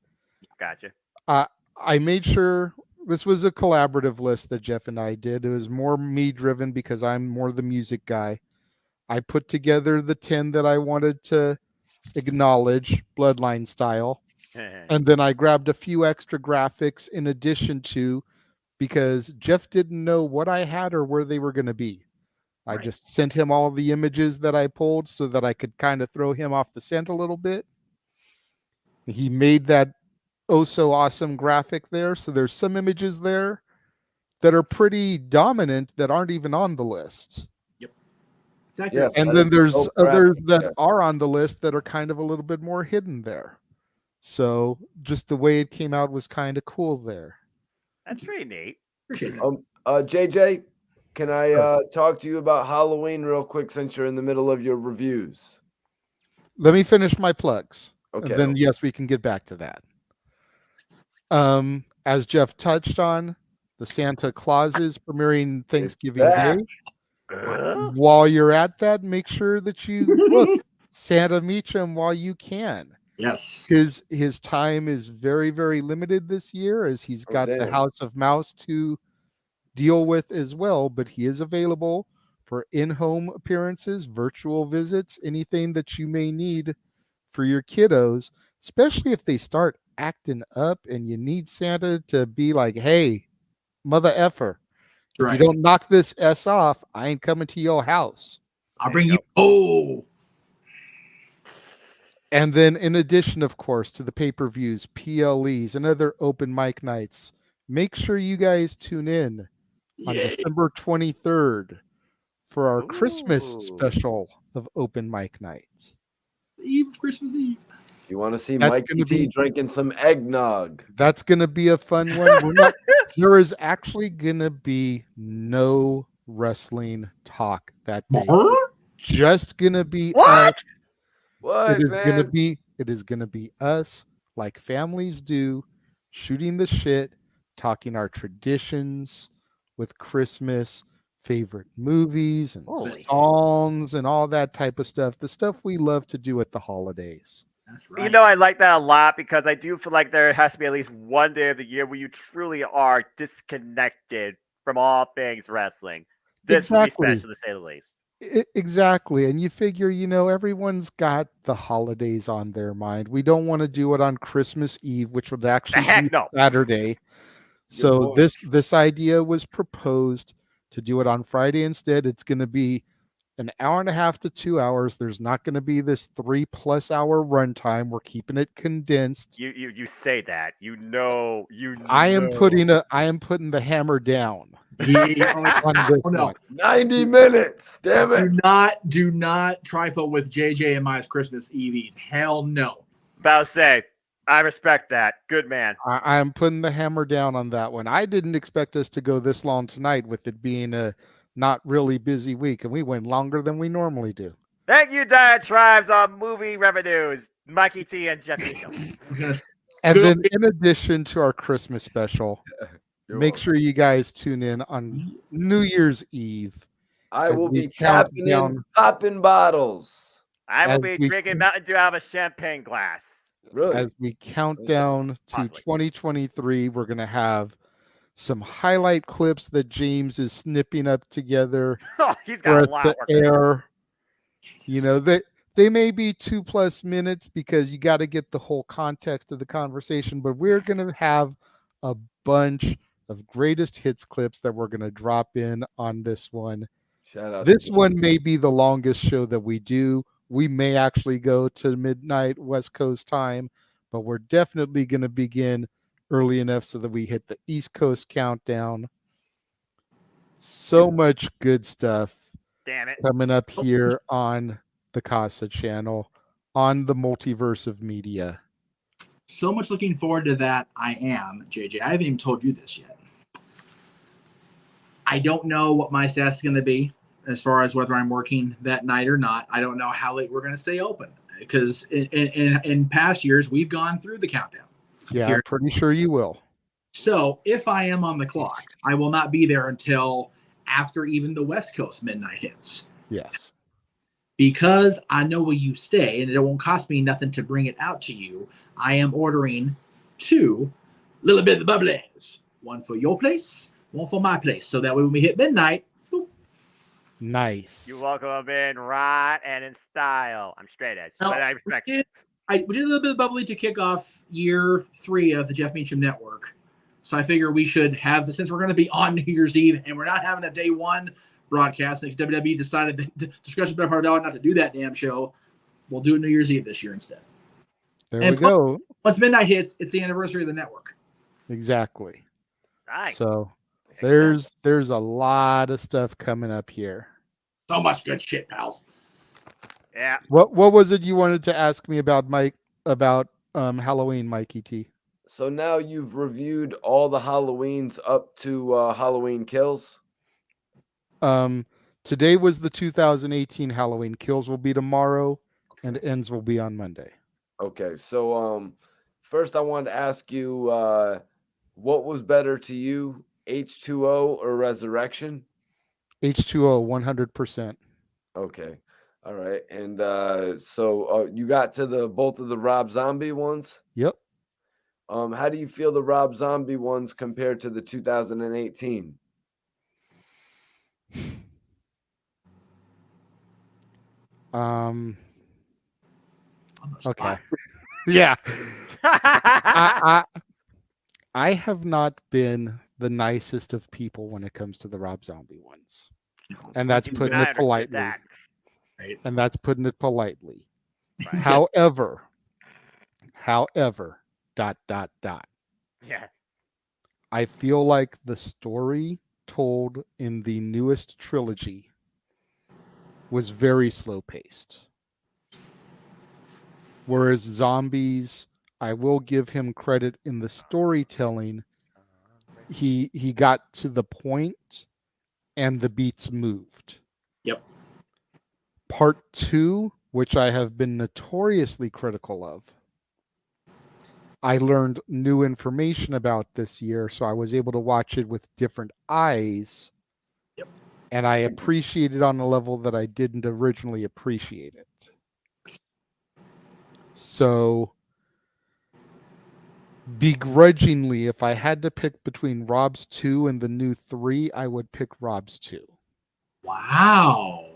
Gotcha. I made sure this was a collaborative list that Jeff and I did. It was more me driven because I'm more the music guy. I put together the 10 that I wanted to acknowledge, Bloodline style. And then I grabbed a few extra graphics in addition to, because Jeff didn't know what I had or where they were going to be. I just sent him all the images that I pulled so that I could kind of throw him off the scent a little bit. He made that oh so awesome graphic there. So there's some images there that are pretty dominant that aren't even on the list. Yep. Exactly. Yes, and then there's others that are on the list that are kind of a little bit more hidden there. So just the way it came out was kind of cool there. That's pretty neat. Appreciate it. JJ, can I talk to you about Halloween real quick since you're in the middle of your reviews? Let me finish my plugs. Okay. And then, yes, we can get back to that. As Jeff touched on, the Santa Clauses premiering Thanksgiving Day. While you're at that, make sure that you look Santa Meacham while you can. Yes. His time is very, very limited this year as he's got the House of Mouse to deal with as well, but he is available for in-home appearances, virtual visits, anything that you may need for your kiddos, especially if they start acting up and you need Santa to be like, hey, mother effer, if you don't knock this S off, I ain't coming to your house. I'll bring you. Oh. And then in addition, of course, to the pay-per-views, PLEs, and other open mic nights, make sure you guys tune in on December 23rd for our Christmas special of open mic nights. Eve of Christmas Eve. You want to see Mike T drinking some eggnog? That's going to be a fun one. There is actually going to be no wrestling talk that day. Just going to be us. It is going to be us, like families do, shooting the shit, talking our traditions with Christmas, favorite movies and Holy. songs and all that type of stuff. The stuff we love to do at the holidays. That's right. You know, I like that a lot because I do feel like there has to be at least one day of the year where you truly are disconnected from all things wrestling. This would be Exactly. special to say the least. Exactly. And you figure, everyone's got the holidays on their mind. We don't want to do it on Christmas Eve, which would actually Heck be no. Saturday. So point. this idea was proposed to do it on Friday instead. It's going to be an hour and a half to 2 hours. There's not going to be this 3+ hour runtime. We're keeping it condensed. You say that. I am putting the hammer down on this no. one. 90 minutes. Damn it. Do not trifle with JJ and my Christmas EVs. Hell no. About to say, I respect that. Good man. I'm putting the hammer down on that one. I didn't expect us to go this long tonight with it being a not really busy week, and we went longer than we normally do. Thank you, Diatribes on movie revenues. Mikey T and Jeff Beacom. And then in addition to our Christmas special, make sure you guys tune in on New Year's Eve. I will be tapping in, popping bottles. I will be drinking Mountain Dew out of a champagne glass. Really? As we count down to 2023, we're going to have some highlight clips that James is snipping up together. Oh, he's got a lot of work air. They may be 2+ minutes because you got to get the whole context of the conversation, but we're going to have a bunch of greatest hits clips that we're going to drop in on this one. Shout out. This one may be the longest show that we do. We may actually go to midnight West Coast time, but we're definitely going to begin early enough so that we hit the East Coast countdown. So much good stuff. Damn it. Coming up here on the Casa channel, on the multiverse of media. So much looking forward to that. I am, JJ. I haven't even told you this yet. I don't know what my status is going to be as far as whether I'm working that night or not. I don't know how late we're going to stay open because in past years, we've gone through the countdown. Yeah, I'm pretty sure you will. So if I am on the clock, I will not be there until after even the West Coast midnight hits. Yes. Because I know where you stay and it won't cost me nothing to bring it out to you, I am ordering 2 little bit of the bubblies. One for your place, one for my place. So that way when we hit midnight, boop. Nice. You welcome in right and in style. I'm straight edge, but I respect it. We did a little bit of bubbly to kick off year 3 of the Jeff Meacham Network. So I figure we should have, since we're going to be on New Year's Eve and we're not having a day 1 broadcast, since WWE decided the discussion about $100 not to do that damn show, we'll do it New Year's Eve this year instead. There we go. Once midnight hits, it's the anniversary of the network. Exactly. Nice. So there's a lot of stuff coming up here. So much good shit, pals. Yeah. What was it you wanted to ask me about Halloween, Mikey T? So now you've reviewed all the Halloweens up to Halloween Kills? Today was the 2018 Halloween. Kills will be tomorrow and Ends will be on Monday. Okay, so first I wanted to ask you what was better to you, H2O or Resurrection? H2O, 100%. Okay. All right. And so you got to both of the Rob Zombie ones? Yep. How do you feel the Rob Zombie ones compared to the 2018? Okay. Yeah. I have not been the nicest of people when it comes to the Rob Zombie ones. And that's putting it politely. Right. And that's putting it politely. Right. However, dot. Yeah. I feel like the story told in the newest trilogy was very slow paced. Whereas Zombies, I will give him credit in the storytelling. He got to the point and the beats moved. Yep. Part 2, which I have been notoriously critical of, I learned new information about this year, so I was able to watch it with different eyes. Yep. and I appreciate it on a level that I didn't originally appreciate it. So, begrudgingly, if I had to pick between Rob's 2 and the new 3, I would pick Rob's 2. Wow.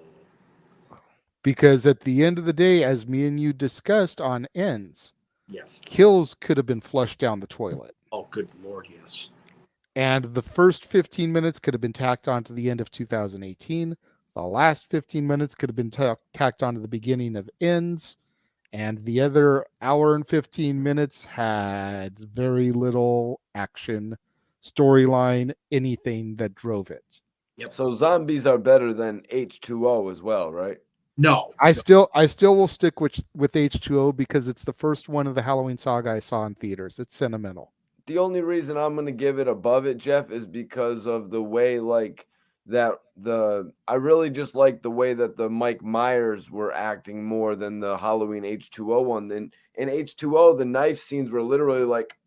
Because at the end of the day, as me and you discussed on Ends, Yes. kills could have been flushed down the toilet. Oh, good Lord, yes. And the first 15 minutes could have been tacked on to the end of 2018. The last 15 minutes could have been tacked on to the beginning of Ends. And the other hour and 15 minutes had very little action, storyline, anything that drove it. Yep. So zombies are better than H2O as well, right? No. I still will stick with H2O because it's the first one of the Halloween saga I saw in theaters. It's sentimental. The only reason I'm gonna give it above it, Jeff, is because of the way I really just like the way that the Mike Myers were acting more than the Halloween H2O one. Then in H2O, the knife scenes were literally like.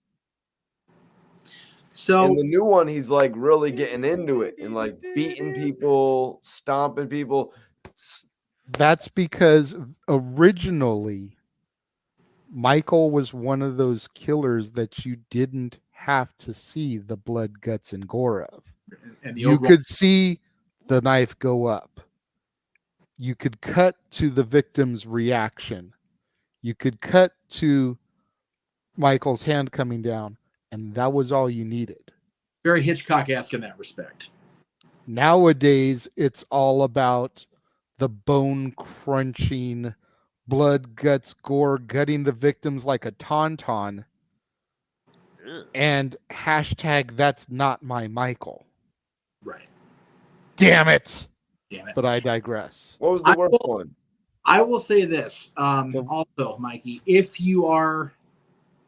So in the new one, he's like really getting into it and like beating people, stomping people. That's because originally Michael was one of those killers that you didn't have to see the blood, guts, and gore of. and You could see the knife go up. You could cut to the victim's reaction. You could cut to Michael's hand coming down, and that was all you needed. Very Hitchcock-esque in that respect. Nowadays, it's all about the bone-crunching, blood, guts, gore, gutting the victims like a tauntaun, and hashtag that's not my Michael. Right. Damn it. Damn it. But I digress. What was the worst one? I will say this. Also, Mikey, if you are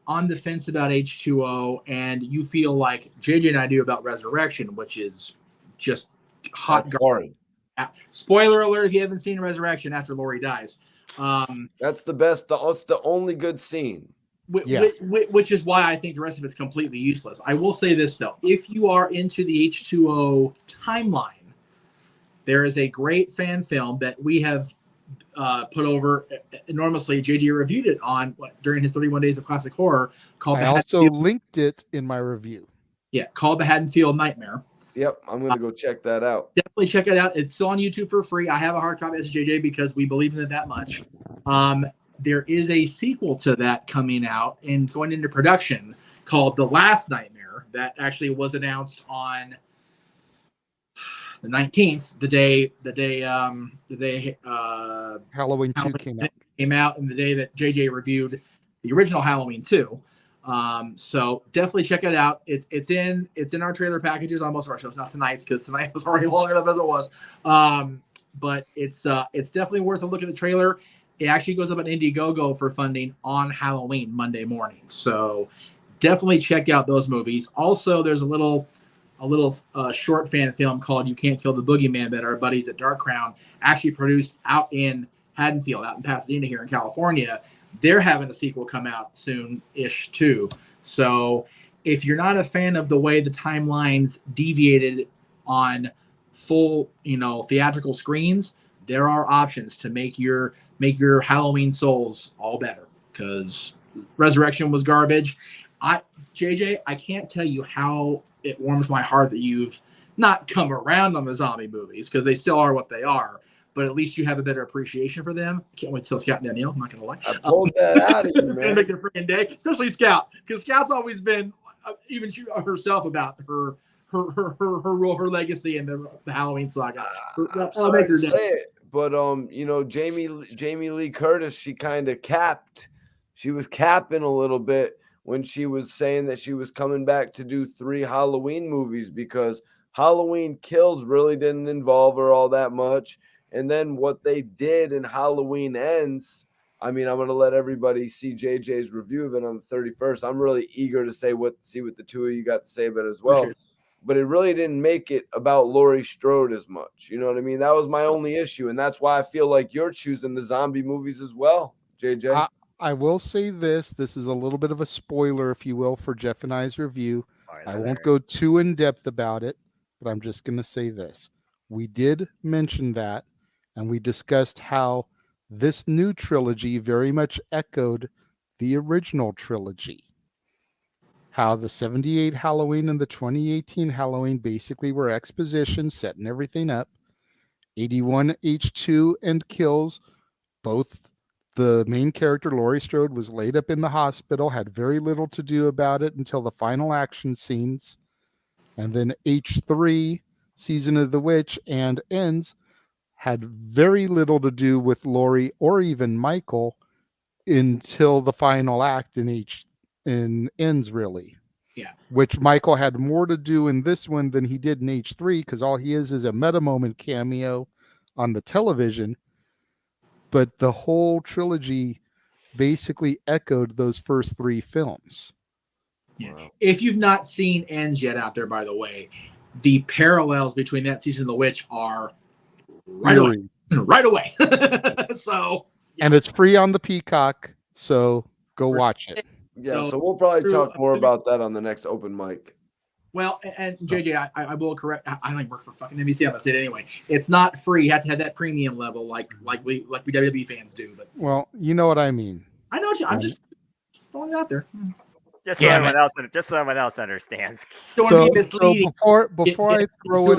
on the fence about H2O and you feel like JJ and I do about Resurrection, which is just hot garbage. Spoiler alert if you haven't seen Resurrection after Laurie dies. That's the best. That's the only good scene. Which is why I think the rest of it's completely useless. I will say this, though. If you are into the H2O timeline, there is a great fan film that we have put over enormously. JJ reviewed it on during his 31 Days of Classic Horror. Called I also linked it in my review. Yeah, called The Haddonfield Nightmare. Yep, I'm going to go check that out. Definitely check it out. It's still on YouTube for free. I have a hard copy as JJ because we believe in it that much. There is a sequel to that coming out and going into production called The Last Nightmare that actually was announced on the 19th, the day Halloween 2 came out, and the day that JJ reviewed the original Halloween 2. So definitely check it out. It's in our trailer packages on most of our shows, not tonight's because tonight was already long enough as it was. But it's definitely worth a look at the trailer. It actually goes up on Indiegogo for funding on Halloween Monday morning. So definitely check out those movies. Also, there's a little short fan film called You Can't Kill the Boogeyman that our buddies at Dark Crown actually produced out in Haddonfield, out in Pasadena here in California. They're having a sequel come out soon-ish too. So if you're not a fan of the way the timelines deviated on full, theatrical screens, there are options to make your Halloween Souls all better, because Resurrection was garbage. JJ, I can't tell you how it warms my heart that you've not come around on the zombie movies, because they still are what they are, but at least you have a better appreciation for them. Can't wait till Scout and Danielle. I'm not gonna lie. I pulled that out of you, It's man. gonna make a freaking day, especially Scout, because Scout's always been even herself about her legacy in the Halloween saga. Sorry to say it, but Jamie Lee Curtis, she kind of capped. She was capping a little bit when she was saying that she was coming back to do 3 Halloween movies, because Halloween Kills really didn't involve her all that much. And then what they did in Halloween Ends, I mean, I'm going to let everybody see JJ's review of it on the 31st. I'm really eager to see what the two of you got to say about it as well. Sure. But it really didn't make it about Laurie Strode as much. You know what I mean? That was my only issue. And that's why I feel like you're choosing the zombie movies as well, JJ. I will say this. This is a little bit of a spoiler, if you will, for Jeff and I's review. I won't go too in depth about it, but I'm just going to say this. we did mention that, and we discussed how this new trilogy very much echoed the original trilogy. How the 78 Halloween and the 2018 Halloween basically were exposition, setting everything up. 81 H2 and Kills, both the main character, Laurie Strode, was laid up in the hospital, had very little to do about it until the final action scenes. And then H3, Season of the Witch and Ends, had very little to do with Laurie or even Michael until the final act in Ends, really. Yeah. Which Michael had more to do in this one than he did in H3, because all he is a meta moment cameo on the television. But the whole trilogy basically echoed those first three films. Yeah. Wow. If you've not seen Ends yet out there, by the way, the parallels between that Season of the Witch are right away. Right away. So, yeah. And it's free on the Peacock, so go watch it. Yeah, so we'll probably talk more about that on the next open mic. Well, and JJ, I will correct. I don't even work for fucking NBC. I'm gonna say it anyway. It's not free. You have to have that premium level, like we WWE fans do. But well, you know what I mean. I know. I'm just throwing it out there. Just so everyone else understands. So before I throw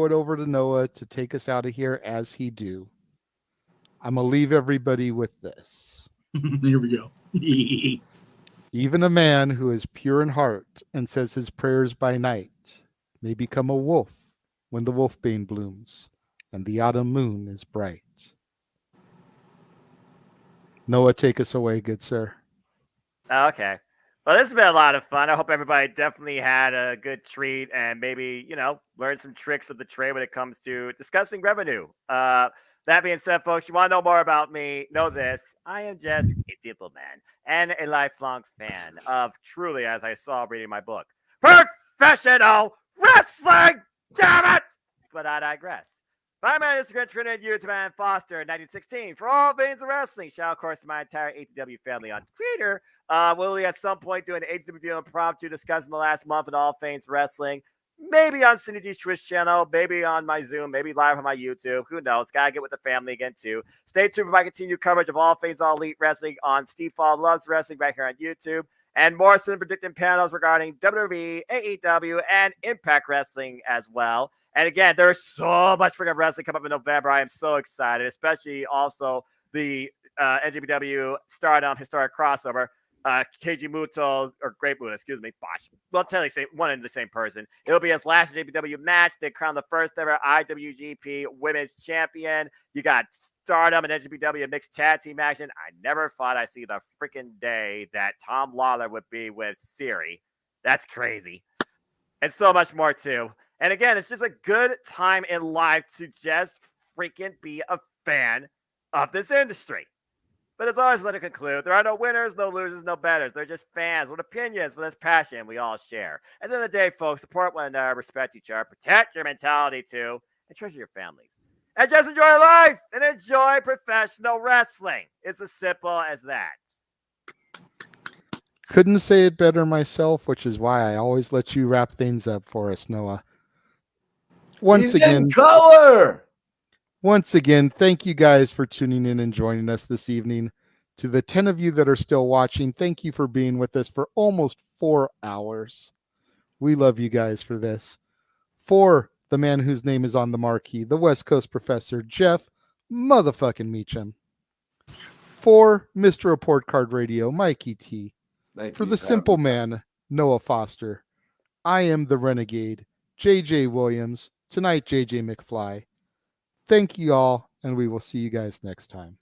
it over to Noah to take us out of here as he do, I'm gonna leave everybody with this. Here we go. Even a man who is pure in heart and says his prayers by night may become a wolf when the wolfbane blooms and the autumn moon is bright. Noah, take us away, good sir. Okay. Well, this has been a lot of fun. I hope everybody definitely had a good treat and maybe, learned some tricks of the trade when it comes to discussing revenue. That being said, folks, you want to know more about me, know this. I am just a simple man and a lifelong fan of truly, as I saw reading my book, professional wrestling, damn it! But I digress. Find me on Instagram, Twitter, and YouTube, and Foster 1916 for all veins of wrestling. Shout out, of course, to my entire ATW family on Twitter. Will we at some point do an ATW video impromptu discussing the last month of all veins wrestling? Maybe on Synergy's Twitch channel, maybe on my Zoom, maybe live on my YouTube. Who knows? Gotta get with the family again, too. Stay tuned for my continued coverage of all things All Elite Wrestling on Steve Paul Loves Wrestling right here on YouTube. And more soon predicting panels regarding WWE, AEW, and Impact Wrestling as well. And again, there's so much freaking wrestling coming up in November. I am so excited, especially also the NJPW Stardom Historic Crossover. Keiji Muto, or Great Muta, excuse me, botch. Well, technically, one and the same person. It'll be his last JPW match. They crown the first ever IWGP Women's Champion. You got Stardom and NJPW mixed tag team action. I never thought I'd see the freaking day that Tom Lawler would be with Siri. That's crazy. And so much more, too. And again, it's just a good time in life to just freaking be a fan of this industry. But as always, let it conclude, there are no winners, no losers, no betters. They're just fans with opinions, with this passion we all share. At the end of the day, folks, support one another, respect each other, protect your mentality too, and treasure your families. And just enjoy life and enjoy professional wrestling. It's as simple as that. Couldn't say it better myself, which is why I always let you wrap things up for us, Noah. Once again, thank you guys for tuning in and joining us this evening. To the 10 of you that are still watching, thank you for being with us for almost 4 hours. We love you guys for this. For the man whose name is on the marquee, the West Coast Professor, Jeff motherfucking Meacham. For Mr. Report Card Radio, Mikey T. For the simple man, Noah Foster. I am the Renegade, JJ Williams. Tonight, JJ McFly. Thank you all, and we will see you guys next time.